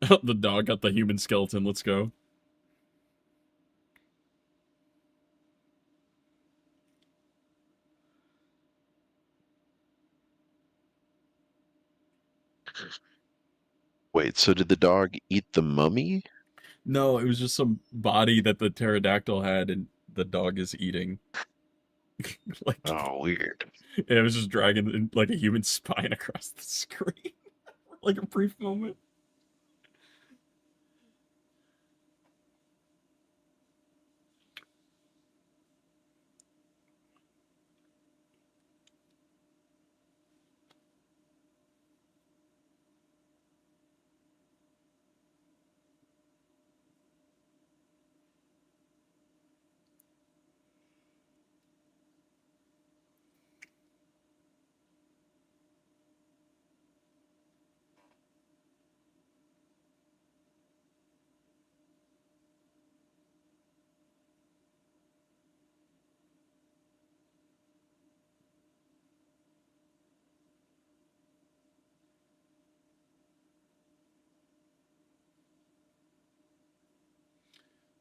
The dog got the human skeleton. Let's go. Wait, so did the dog eat the mummy? No, it was just some body that the pterodactyl had, and the dog is eating. Like, Oh, weird. it was just dragging like a human spine across the screen, like a brief moment.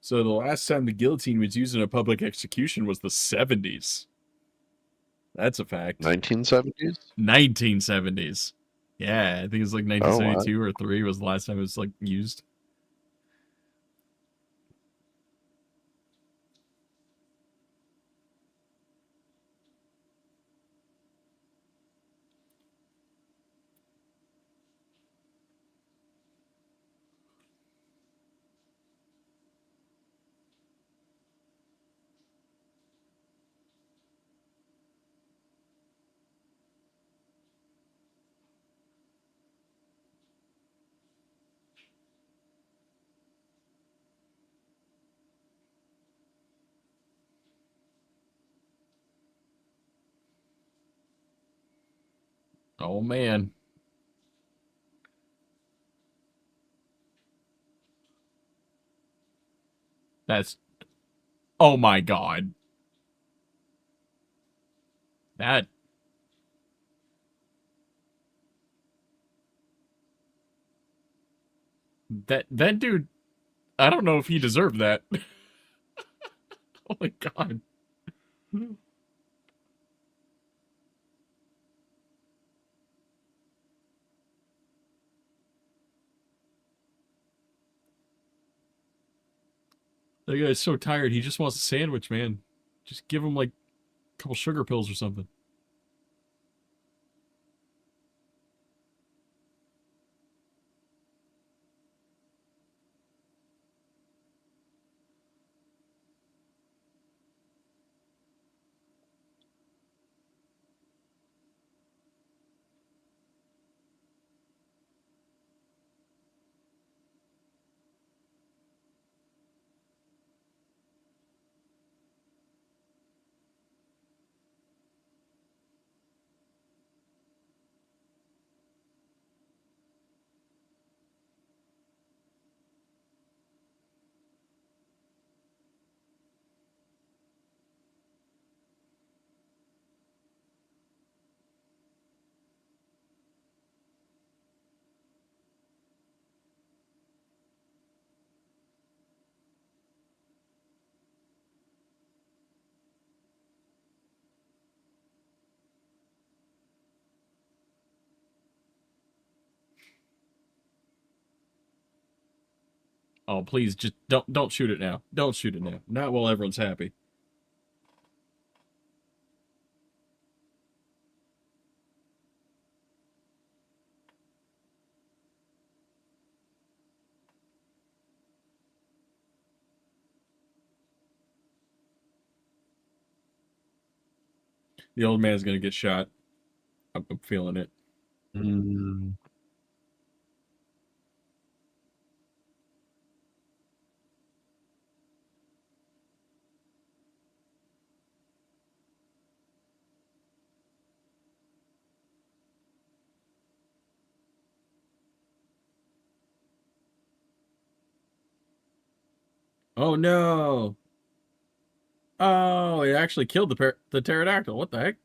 So the last time the guillotine was used in a public execution was the 70s. That's a fact. 1970s? 1970s. Yeah, I think it was like Oh, wow. 1972 or 3 was the last time it was like used. Oh man. That's oh my god. That that dude, I don't know if he deserved that. Oh my god. That guy's so tired, he just wants a sandwich, man. Just give him like a couple sugar pills or something. Oh, please just don't shoot it now. Don't shoot it now. Not while everyone's happy. The old man's gonna get shot. I'm feeling it. Mm. Oh no! Oh, it actually killed the pterodactyl. What the heck?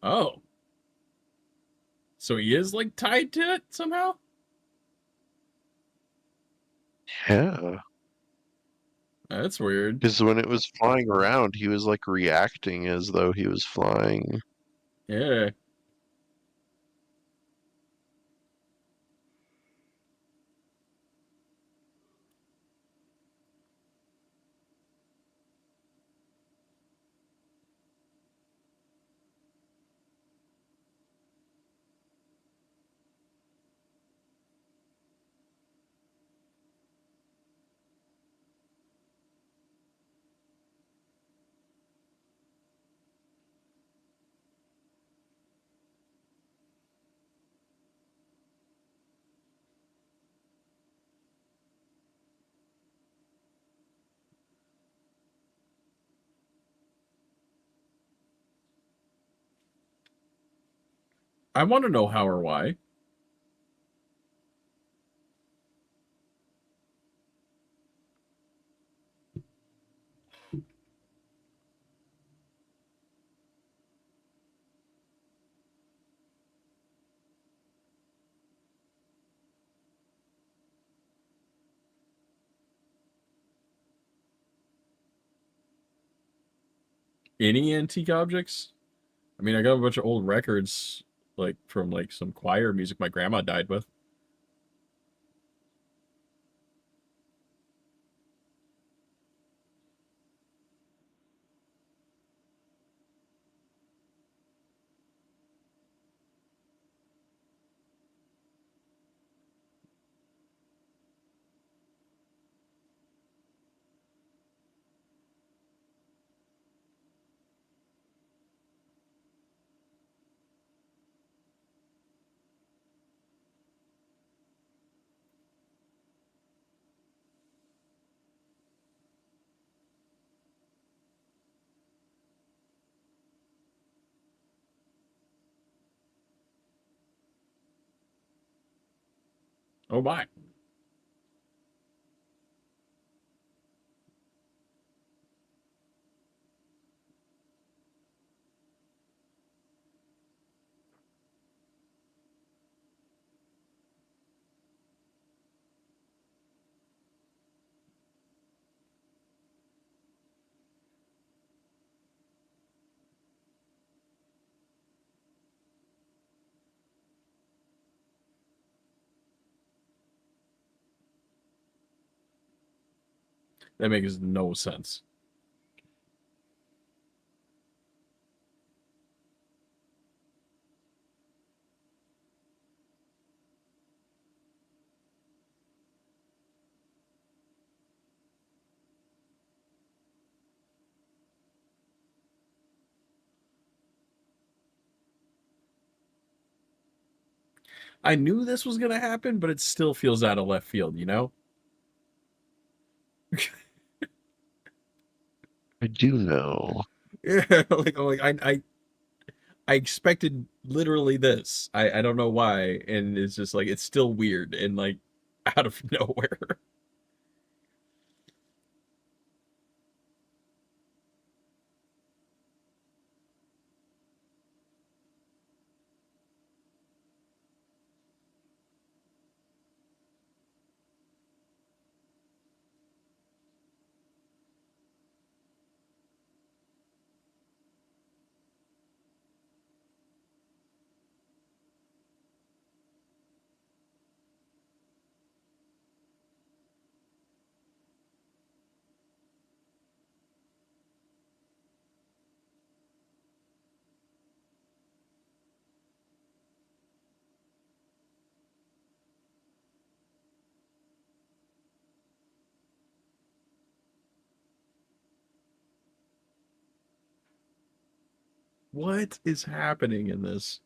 Oh, so he is like tied to it somehow? Yeah. That's weird. Because when it was flying around, he was like reacting as though he was flying. Yeah. I want to know how or why. Any antique objects? I mean, I got a bunch of old records, like from like some choir music my grandma died with. Oh my. That makes no sense. I knew this was gonna happen, but it still feels out of left field, you know? I do know. Yeah, I expected literally this. I don't know why, and it's just like it's still weird and like out of nowhere. What is happening in this?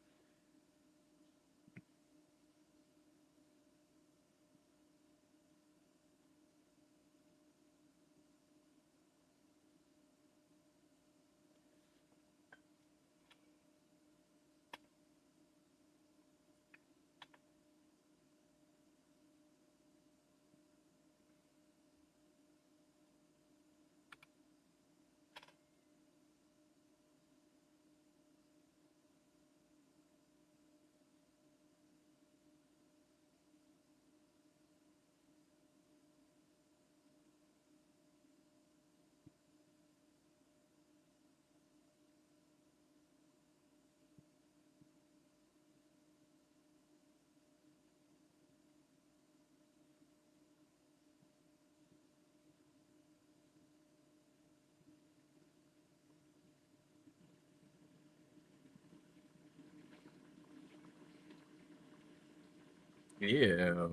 Yeah.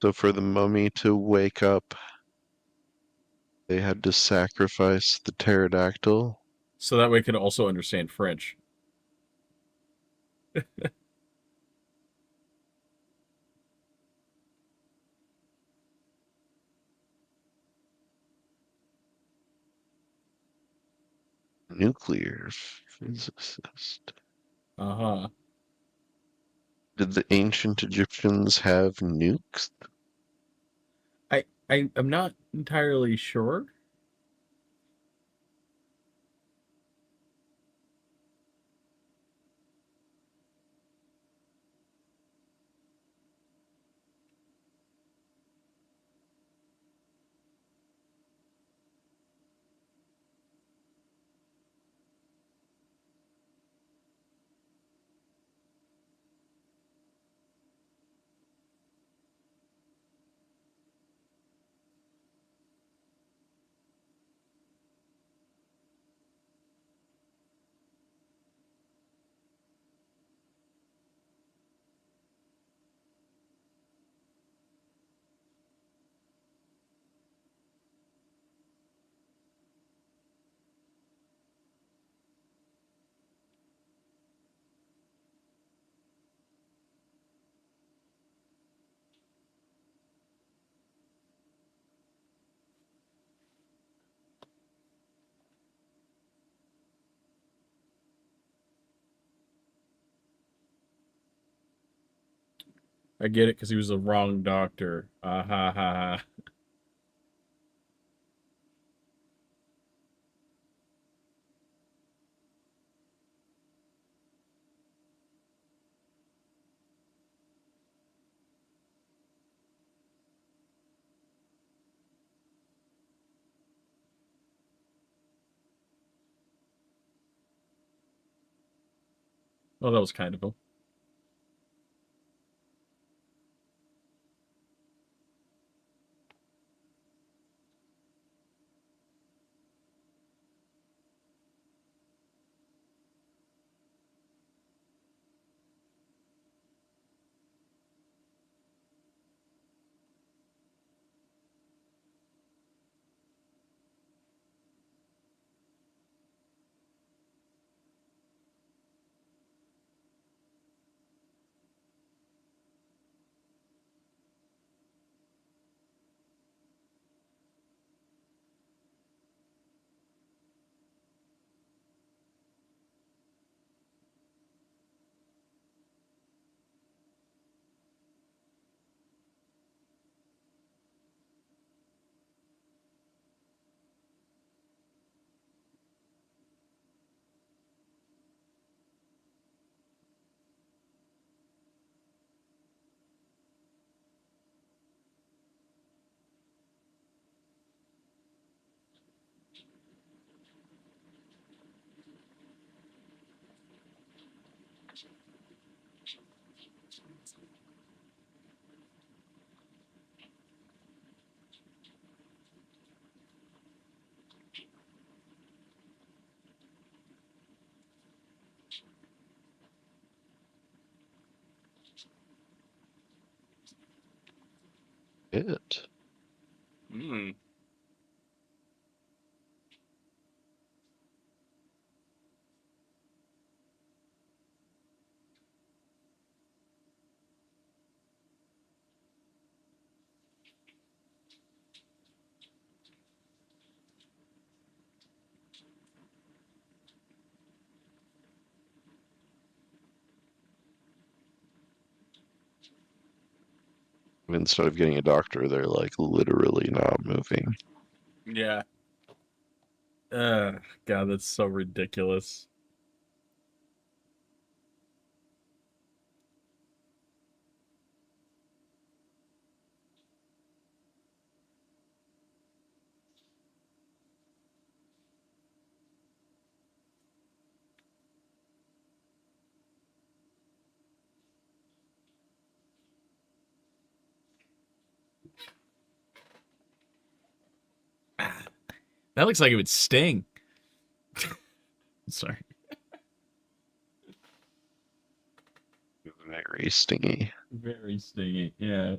So for the mummy to wake up, they had to sacrifice the pterodactyl. So that way it could also understand French. Nuclear physicist. Uh-huh. Did the ancient Egyptians have nukes? I'm not entirely sure. I get it because he was the wrong doctor. Ah ha ha ha. Well, that was kind of him. It. Hmm. Instead of getting a doctor, they're like literally not moving. Yeah. God, that's so ridiculous. That looks like it would sting. Sorry. Very stingy. Very stingy, yeah.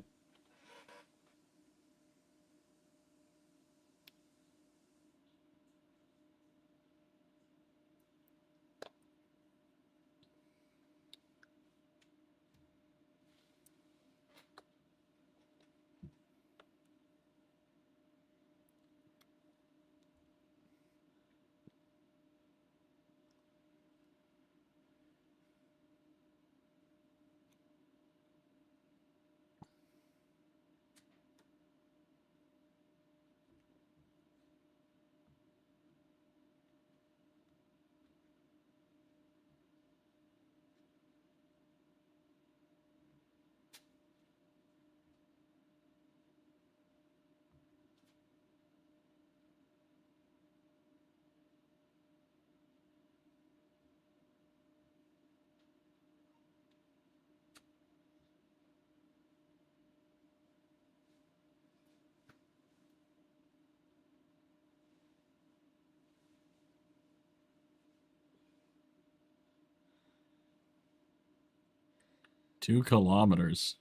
Two kilometers.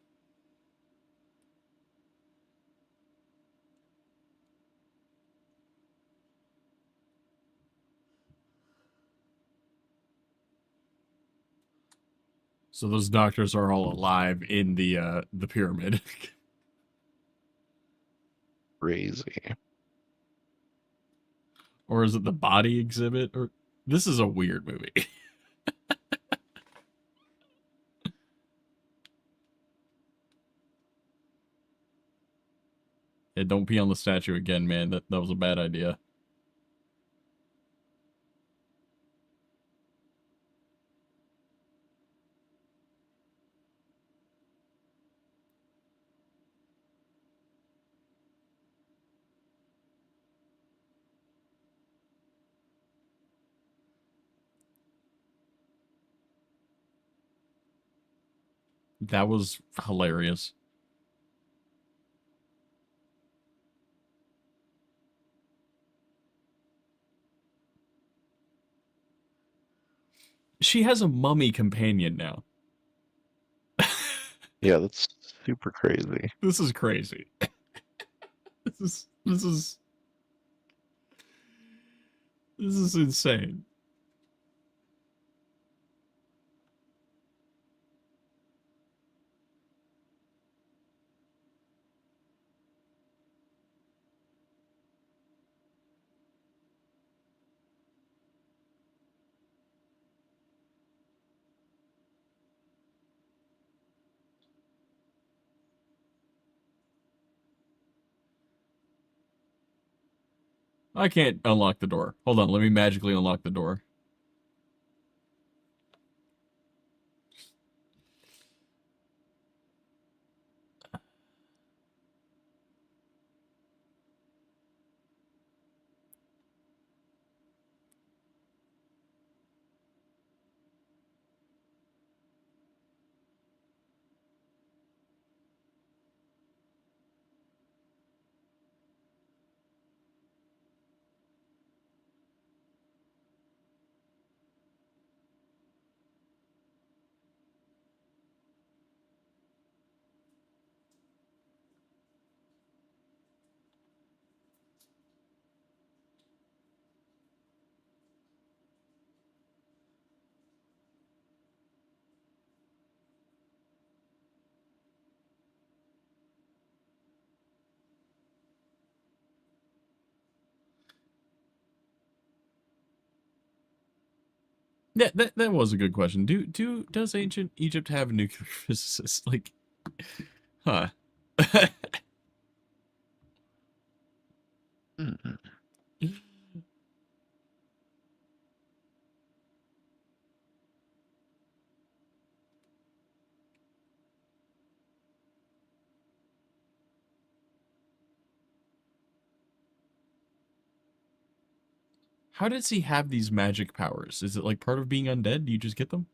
So those doctors are all alive in the pyramid. Crazy. Or is it the body exhibit? Or this is a weird movie. Yeah, don't pee on the statue again, man. That was a bad idea. That was hilarious. She has a mummy companion now. Yeah, that's super crazy. This is crazy. This is insane. I can't unlock the door. Hold on, let me magically unlock the door. Yeah, that was a good question. Does ancient Egypt have a nuclear physicist? Like, huh? Mm. How does he have these magic powers? Is it like part of being undead? Do you just get them?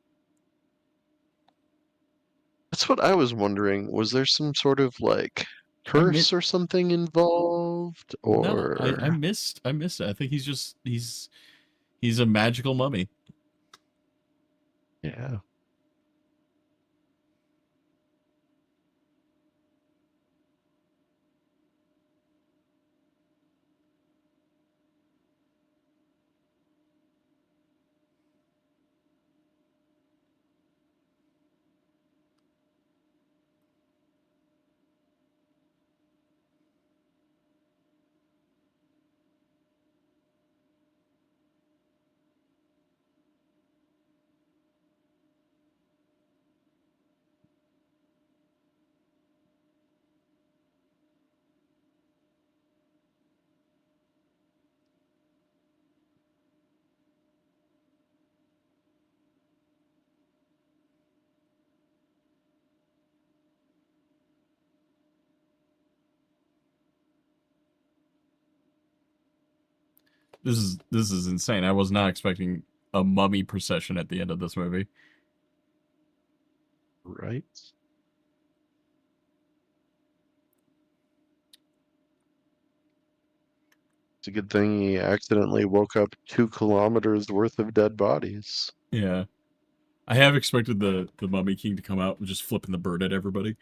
That's what I was wondering. Was there some sort of like I mean, curse or something involved? evolved, No, I or missed it. I think he's a magical mummy. yeah. This is insane. I was not expecting a mummy procession at the end of this movie. Right. It's a good thing he accidentally woke up 2 kilometers worth of dead bodies. Yeah. I have expected the Mummy King to come out and just flipping the bird at everybody.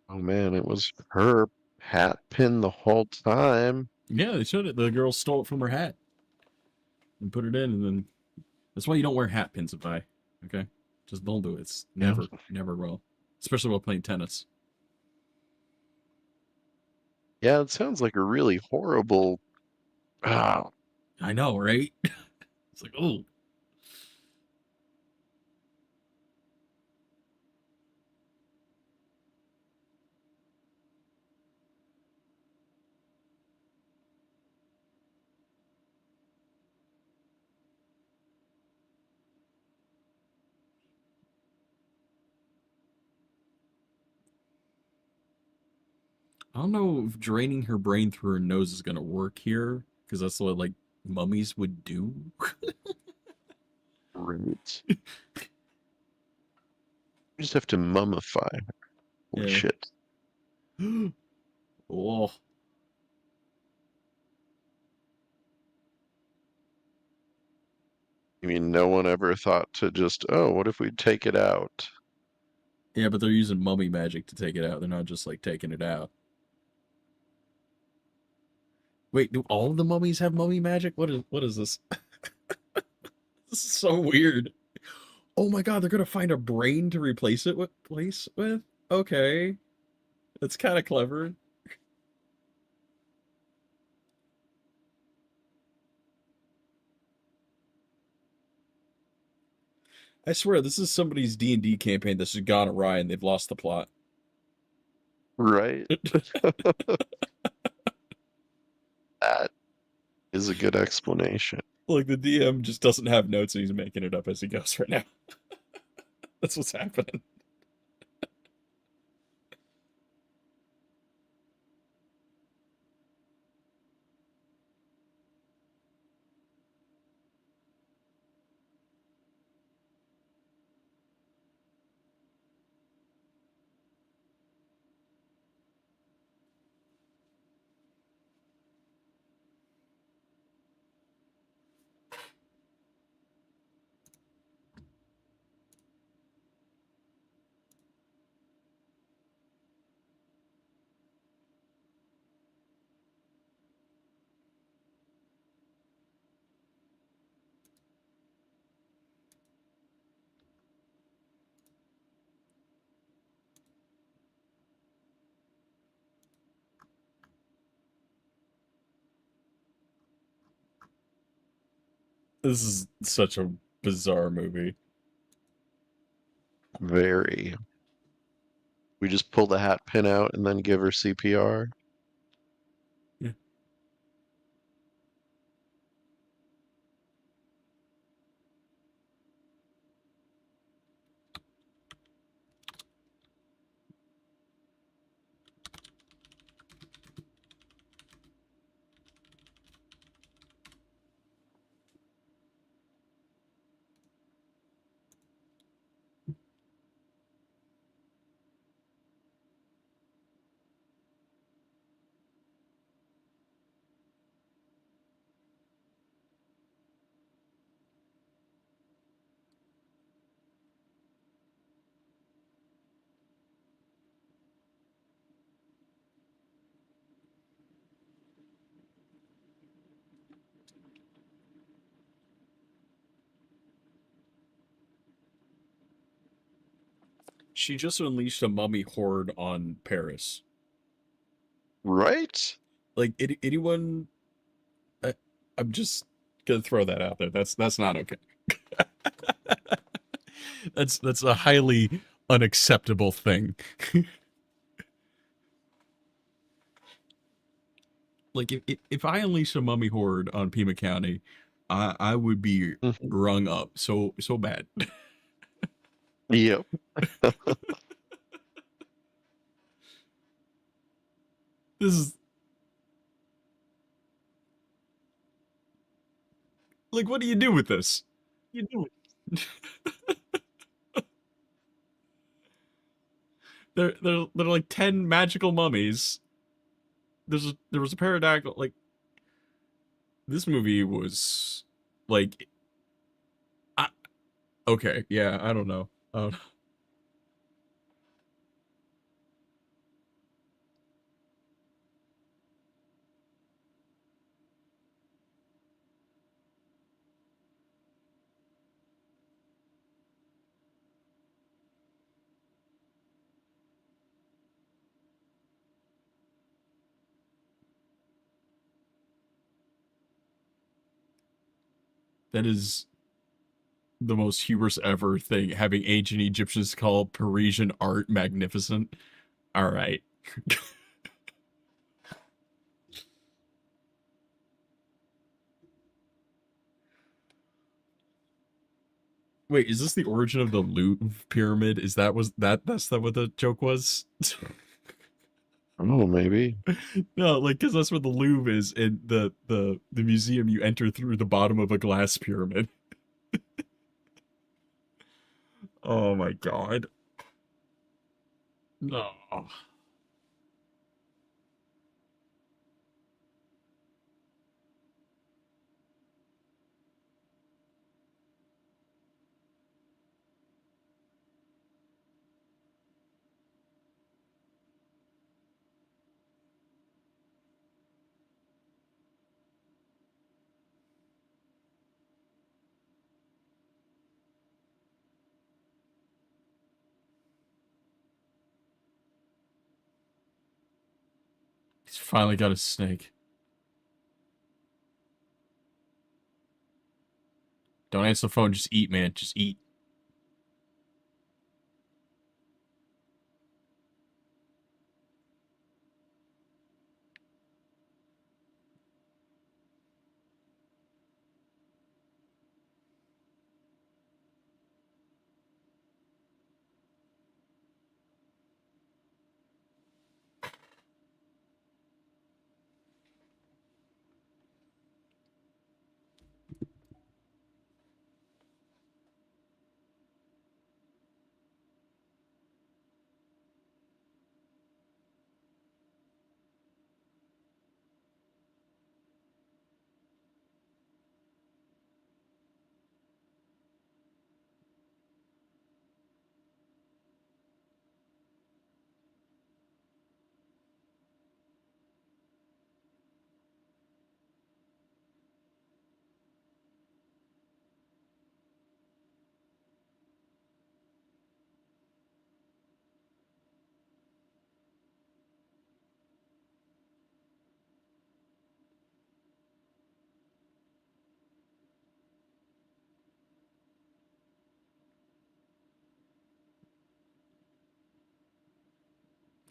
Oh man, it was her hat pin the whole time. Yeah, they showed it. The girl stole it from her hat and put it in, and then that's why you don't wear hat pins, Avai. Okay, just don't do it. It's Yeah. never will, especially while playing tennis. Yeah, it sounds like a really horrible. Ah, I know, right? It's like, oh, I don't know if draining her brain through her nose is gonna work here because that's what like mummies would do. right. You just have to mummify her. Holy Yeah. shit. Oh, I mean, no one ever thought to just, oh, what if we take it out? yeah, but they're using mummy magic to take it out. They're not just like taking it out. Wait, do all of the mummies have mummy magic? What is this? This is so weird. Oh my god, they're gonna find a brain to replace it with place with? Okay. That's kind of clever. I swear this is somebody's D&D campaign that's just gone awry and they've lost the plot. Right? That Is a good explanation. Like the DM just doesn't have notes and he's making it up as he goes right now. That's what's happening. This is such a bizarre movie. Very. We just pull the hat pin out and then give her CPR. Yeah. She just unleashed a mummy horde on Paris. Right? Like anyone, I, I'm just gonna throw that out there. That's not okay. That's a highly unacceptable thing. Like if I unleash a mummy horde on Pima County, I would be Mhm. rung up so bad. Yep. This is like, what do you do with this? You do it. There are like 10 magical mummies. There was a pterodactyl. Like this movie was like, I, okay, yeah, I don't know. That is the most hubris ever thing. Having ancient Egyptians call Parisian art magnificent. All right. Wait, is this the origin of the Louvre pyramid? Is that was that that's that what the joke was? Oh, maybe. No, like because that's where the Louvre is in the museum. You enter through the bottom of a glass pyramid. Oh my god. No. He's finally got a snake. Don't answer the phone, just eat, man. Just eat.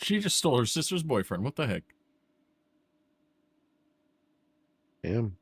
She just stole her sister's boyfriend. What the heck? Damn.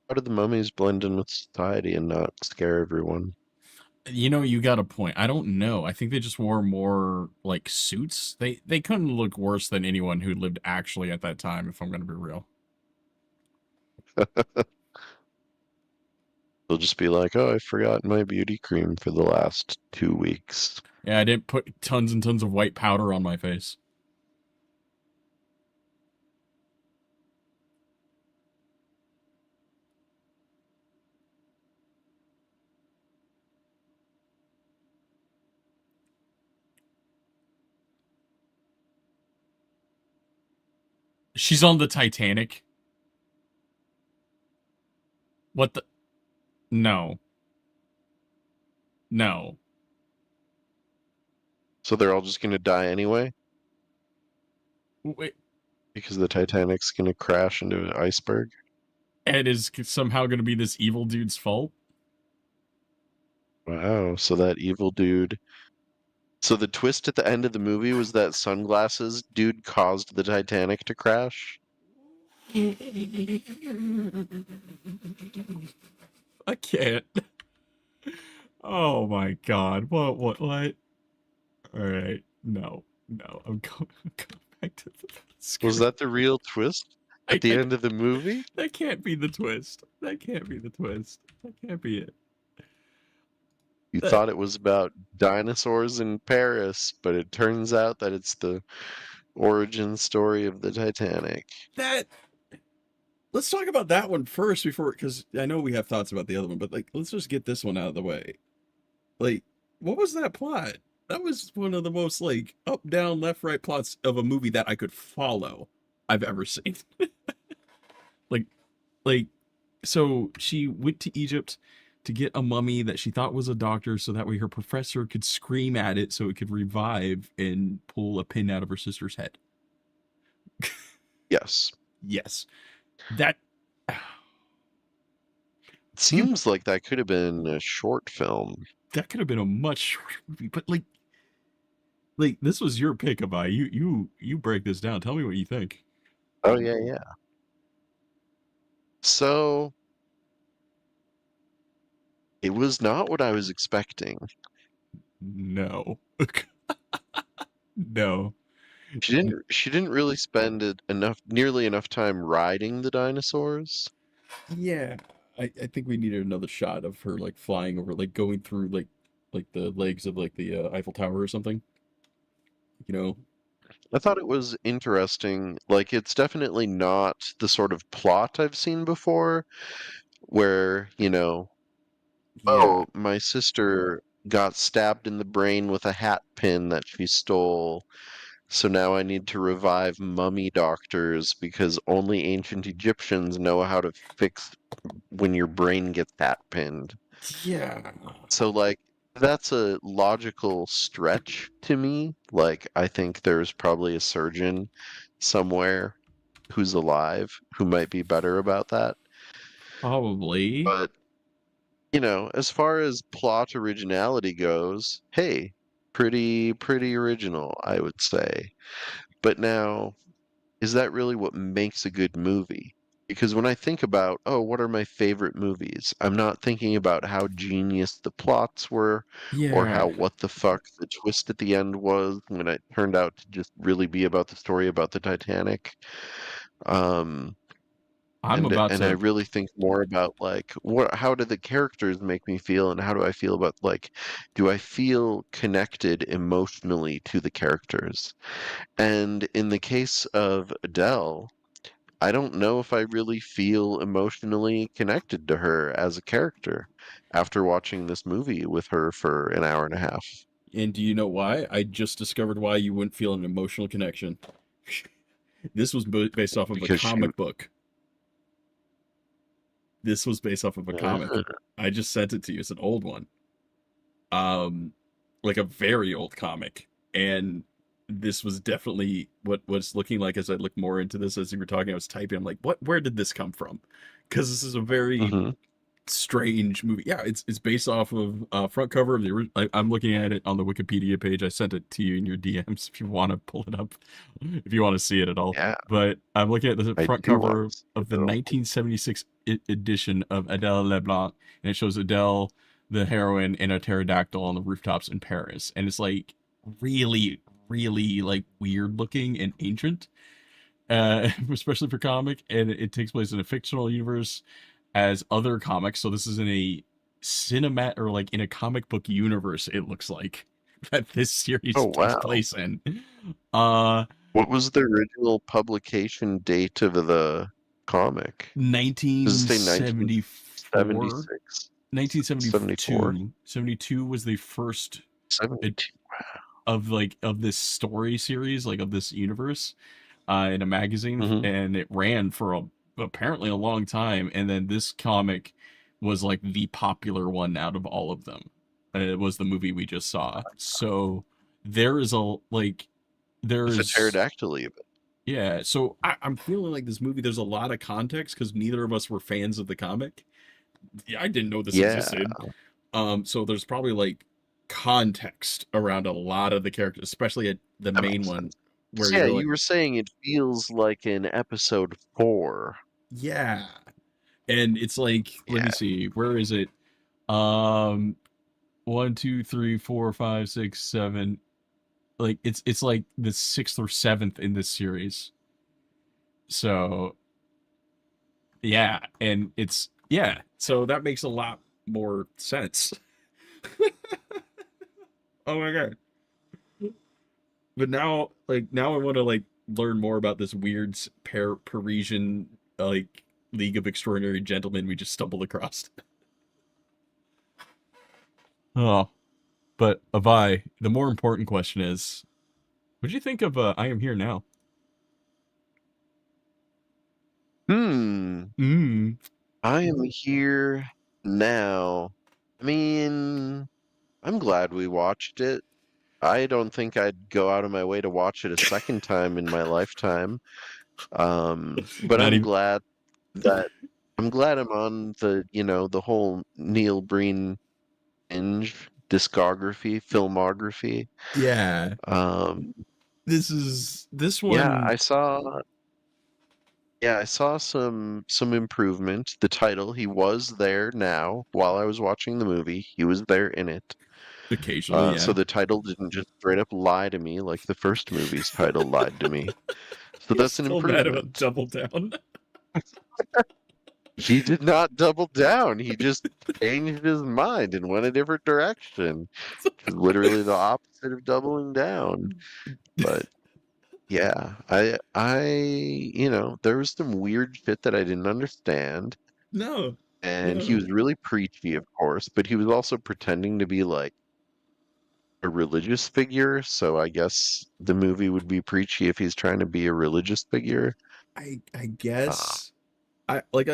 How did the mummies blend in with society and not scare everyone? You know, you got a point. I don't know. I think they just wore more like suits. They couldn't look worse than anyone who lived actually at that time, if I'm going to be real. They'll just be like, oh, I forgot my beauty cream for the last 2 weeks. Yeah, I didn't put tons and tons of white powder on my face. She's on the Titanic. What the? No. No. So they're all just going to die anyway? Wait, Because the Titanic's going to crash into an iceberg? Ed is somehow going to be this evil dude's fault? Wow, so that evil dude. So the twist at the end of the movie was that sunglasses dude caused the Titanic to crash? I can't. Oh my god. What? Alright. No. I'm going back to the script. Was that the real twist at the end of the movie? That can't be the twist. That can't be it. You thought it was about dinosaurs in Paris, but it turns out that it's the origin story of the Titanic. Let's talk about that one first before, because I know we have thoughts about the other one, but like, let's just get this one out of the way. Like, what was that plot? That was one of the most like up, down, left, right plots of a movie that I could follow I've ever seen. like, so she went to Egypt to get a mummy that she thought was a doctor, so that way her professor could scream at it so it could revive and pull a pin out of her sister's head. Yes. Yes. That seems like that could have been a short film. That could have been a much shorter movie, but like this was your pick, Avai. You break this down. Tell me what you think. Oh yeah. So it was not what I was expecting. No. No. She didn't really spend nearly enough time riding the dinosaurs. Yeah. I think we needed another shot of her like flying over, like going through like the legs of like the Eiffel Tower or something. You know? I thought it was interesting. Like, it's definitely not the sort of plot I've seen before where, oh, my sister got stabbed in the brain with a hat pin that she stole. So now I need to revive mummy doctors because only ancient Egyptians know how to fix when your brain gets hat pinned. Yeah. So, like, that's a logical stretch to me. Like, I think there's probably a surgeon somewhere who's alive who might be better about that. Probably. But, as far as plot originality goes, hey, pretty original, I would say. But now, is that really what makes a good movie? Because when I think about, oh, what are my favorite movies? I'm not thinking about how genius the plots were or how what the fuck the twist at the end was when it turned out to just really be about the story about the Titanic. And I really think more about like how do the characters make me feel and how do I feel about like do I feel connected emotionally to the characters? And in the case of Adele, I don't know if I really feel emotionally connected to her as a character after watching this movie with her for an hour and a half. And do you know why? I just discovered why you wouldn't feel an emotional connection. This was based off of a Because she, comic book. This was based off of a comic. I just sent it to you. It's an old one. Like a very old comic. And this was definitely what was looking like as I looked more into this as you were talking. I was typing. I'm like, where did this come from? Because this is a very Mhm. strange movie. Yeah, it's based off of front cover of the. I'm looking at it on the Wikipedia page. I sent it to you in your DMs if you want to pull it up, if you want to see it at all. Yeah, But I'm looking at the I front do want cover to see of it the though. 1976 edition of Adele Leblanc, and it shows Adele, the heroine, and a pterodactyl on the rooftops in Paris, and it's like really, really like weird looking and ancient, especially for comic, and it takes place in a fictional universe as other comics. So this is in a cinema or like in a comic book universe. It looks like that this series Oh takes wow. place in. Uh, What was the original publication date of the comic? Does it say 1974, 1976? 74? 1972. 72 was the first 72. of this story series, like of this universe, in a magazine, Mhm. and it ran for apparently a long time. And then this comic was like the popular one out of all of them. And it was the movie we just saw. So there is a like With the there's pterodactyl even. yeah. So I'm feeling like this movie. There's a lot of context because neither of us were fans of the comic. Yeah, I didn't know this Yeah. existed. So there's probably like context around a lot of the characters, especially at the That main makes one sense. where Yeah, you're like, you were saying it feels like in episode 4. yeah. And it's like, let me Yeah. see, where is it? Um, 1, 2, 3, 4, 5, 6, 7. Like it's like the 6th or 7th in this series. So yeah, and it's yeah. So that makes a lot more sense. Oh my god. But now, like, now I want to like learn more about this weird Parisian like League of Extraordinary Gentlemen we just stumbled across. Oh, but Avai, the more important question is, what do you think of I Am Here Now? Hmm. Mm. I am here now. I mean, I'm glad we watched it. I don't think I'd go out of my way to watch it a second time in my lifetime. But Not I'm even. glad that I'm on the whole Neil Breen binge discography, filmography. Yeah, Um, this yeah, one. I saw some improvement. The title, he was there now while I was watching the movie. He was there in it. Occasionally, So yeah. the title didn't just straight up lie to me like the first movie's title lied to me. So You're that's an still mad about improvement. Double Down. He did not double down. He just changed his mind and went a different direction. Which is literally the opposite of doubling down. But yeah, there was some weird shit that I didn't understand. No, And he no. was really preachy, of course, but he was also pretending to be like a religious figure. So I guess the movie would be preachy if he's trying to be a religious figure. I Uh, guess like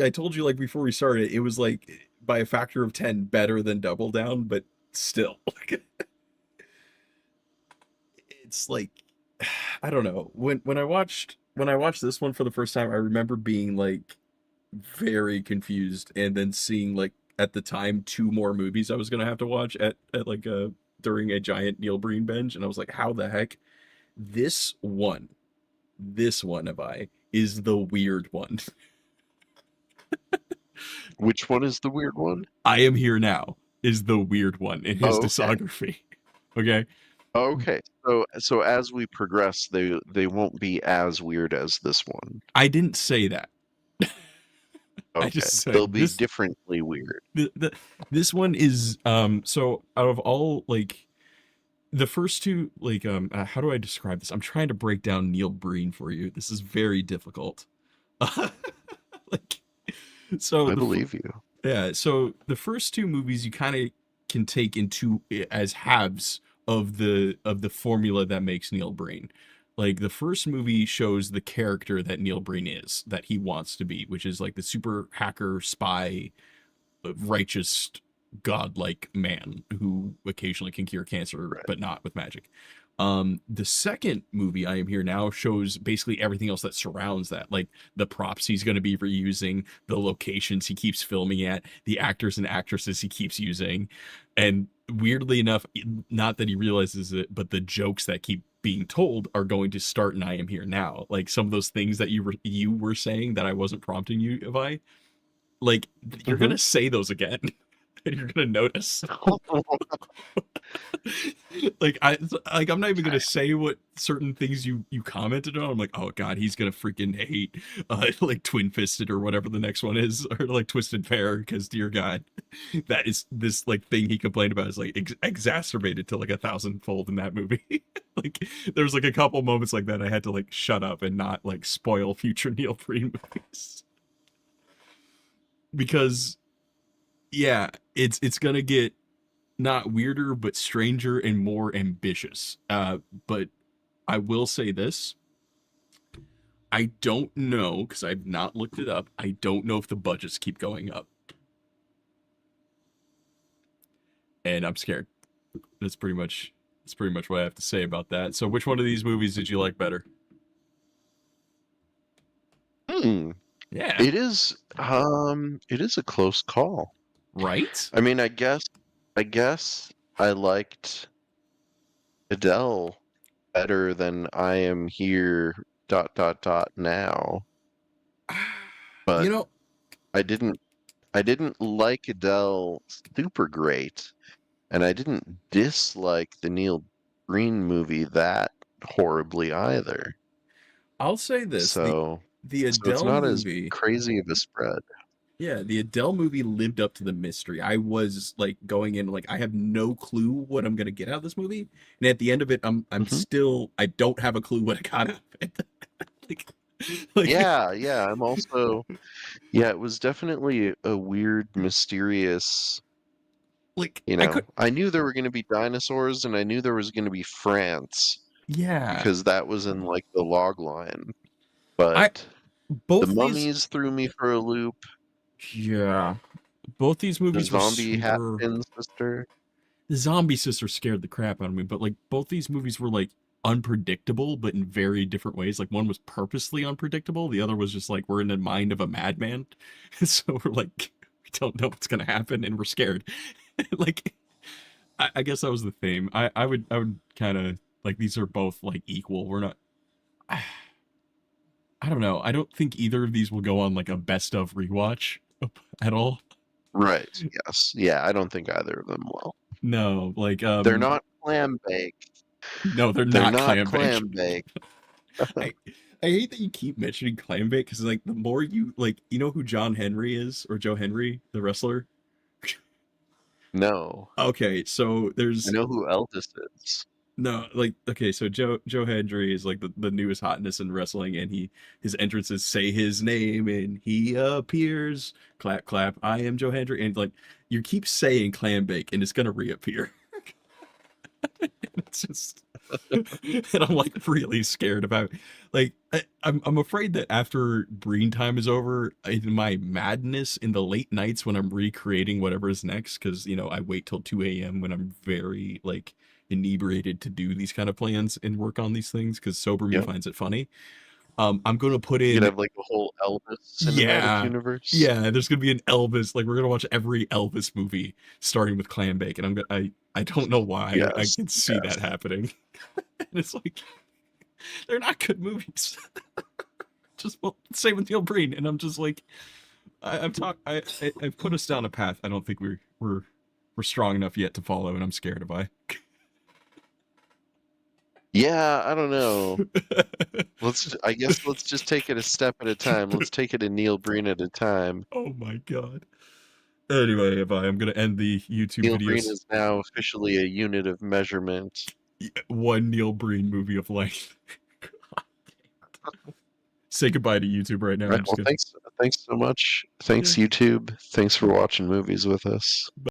I told you like before we started, it was like by a factor of 10 better than Double Down, but still it's like I don't know. When I watched this one for the first time, I remember being like very confused and then seeing like at the time two more movies I was going to have to watch at like a during a giant Neil Breen binge, and I was like, how the heck this one have I is the weird one. which one is the weird one? I Am Here Now is the weird one in his Oh, okay. discography. Okay. Okay. So as we progress, they won't be as weird as this one. I didn't say that. I Okay. just said They'll be this differently weird. this one is so out of all like the first two like how do I describe this? I'm trying to break down Neil Breen for you. This is very difficult. Like, so I believe you. yeah, so the first two movies you kind of can take into as halves of the formula that makes Neil Breen. Like the first movie shows the character that Neil Breen is, that he wants to be, which is like the super hacker spy, righteous godlike man who occasionally can cure cancer, Right. but not with magic. The second movie, I Am Here Now, shows basically everything else that surrounds that, like the props he's going to be reusing, the locations he keeps filming at, the actors and actresses he keeps using, and weirdly enough, not that he realizes it, but the jokes that keep being told are going to start in I Am Here Now. Like some of those things that you were saying that I wasn't prompting you, Avai, like you're gonna say those again. And you're gonna notice. Like I'm not even gonna say what certain things you commented on. I'm like, oh god, he's gonna freaking hate like Twin Fisted or whatever the next one is, or like Twisted Pair, because dear god, that is this like thing he complained about is like exacerbated to like 1,000-fold in that movie. Like there's like a couple moments like that I had to like shut up and not like spoil future Neil Breen movies. Because yeah, it's gonna get not weirder but stranger and more ambitious. But I will say this: I don't know, because I've not looked it up. I don't know if the budgets keep going up, and I'm scared. That's pretty much what I have to say about that. So, which one of these movies did you like better? Hmm. Yeah, It is a close call. right. I mean, I guess I liked Adele better than I Am Here now, but You know, I didn't like Adele super great, and I didn't dislike the Neil Breen movie that horribly either. I'll say this: So the it's Adele not as movie. crazy of a spread. Yeah, the Adele movie lived up to the mystery. I was like going in like I have no clue what I'm gonna get out of this movie, and at the end of it, I'm Mhm. still I don't have a clue what I got out of it. like, like Yeah, I'm also yeah, it was definitely a weird, mysterious, like you I know. could I knew there were going to be dinosaurs and I knew there was going to be France yeah because that was in like the log line. I But the both these mummies threw me for a loop. yeah both these The movies were zombie hat super. pin sister. The Zombie Sister scared the crap out of me, but like both these movies were like unpredictable, but in very different ways. Like one was purposely unpredictable, the other was just like we're in the mind of a madman, so we're like we don't know what's gonna happen and we're scared. Like I guess that was the theme. I would kind of like these are both like equal. We're not. I don't know. I don't think either of these will go on like a best of rewatch at all. Right. Yes. Yeah, I don't think either of them will. No, like They're not clam bake. no, they're They're not not clam bake. clam bake. I I hate that you keep mentioning clam bake because like the more you like, you know who John Henry is or Joe Henry, the wrestler. No. Okay, so I there's know who Eldest is. no like okay, so Joe Henry is like the newest hotness in wrestling, and his entrances say his name and he appears. Clap clap. I am Joe Henry, and like you keep saying clam bake and it's gonna reappear. It's just and I'm like really scared about like I'm afraid that after Breen time is over, in my madness in the late nights when I'm recreating whatever is next, because you know I wait till 2 a.m. when I'm very like inebriated to do these kind of plans and work on these things because sober me Yep. finds it funny. I'm gonna put You could in have like a whole Elvis cinematic yeah. universe. Yeah, there's gonna be an Elvis. Like we're gonna watch every Elvis movie starting with clam bake, and I don't know why I Yes. can see that happening. And it's like they're not good movies. Just well, same with Neil Breen, and I'm just like I've put us down a path. I don't think we're strong enough yet to follow, and I'm scared of I. Yeah, I don't know. I guess let's just take it a step at a time. Let's take it a Neil Breen at a time. Oh my god. Anyway, I'm gonna end the YouTube Neil Breen videos. is now officially a unit of measurement. One Neil Breen movie of life. say goodbye to YouTube right now. Right. Well, thanks so much. Thanks, YouTube. Thanks for watching movies with us.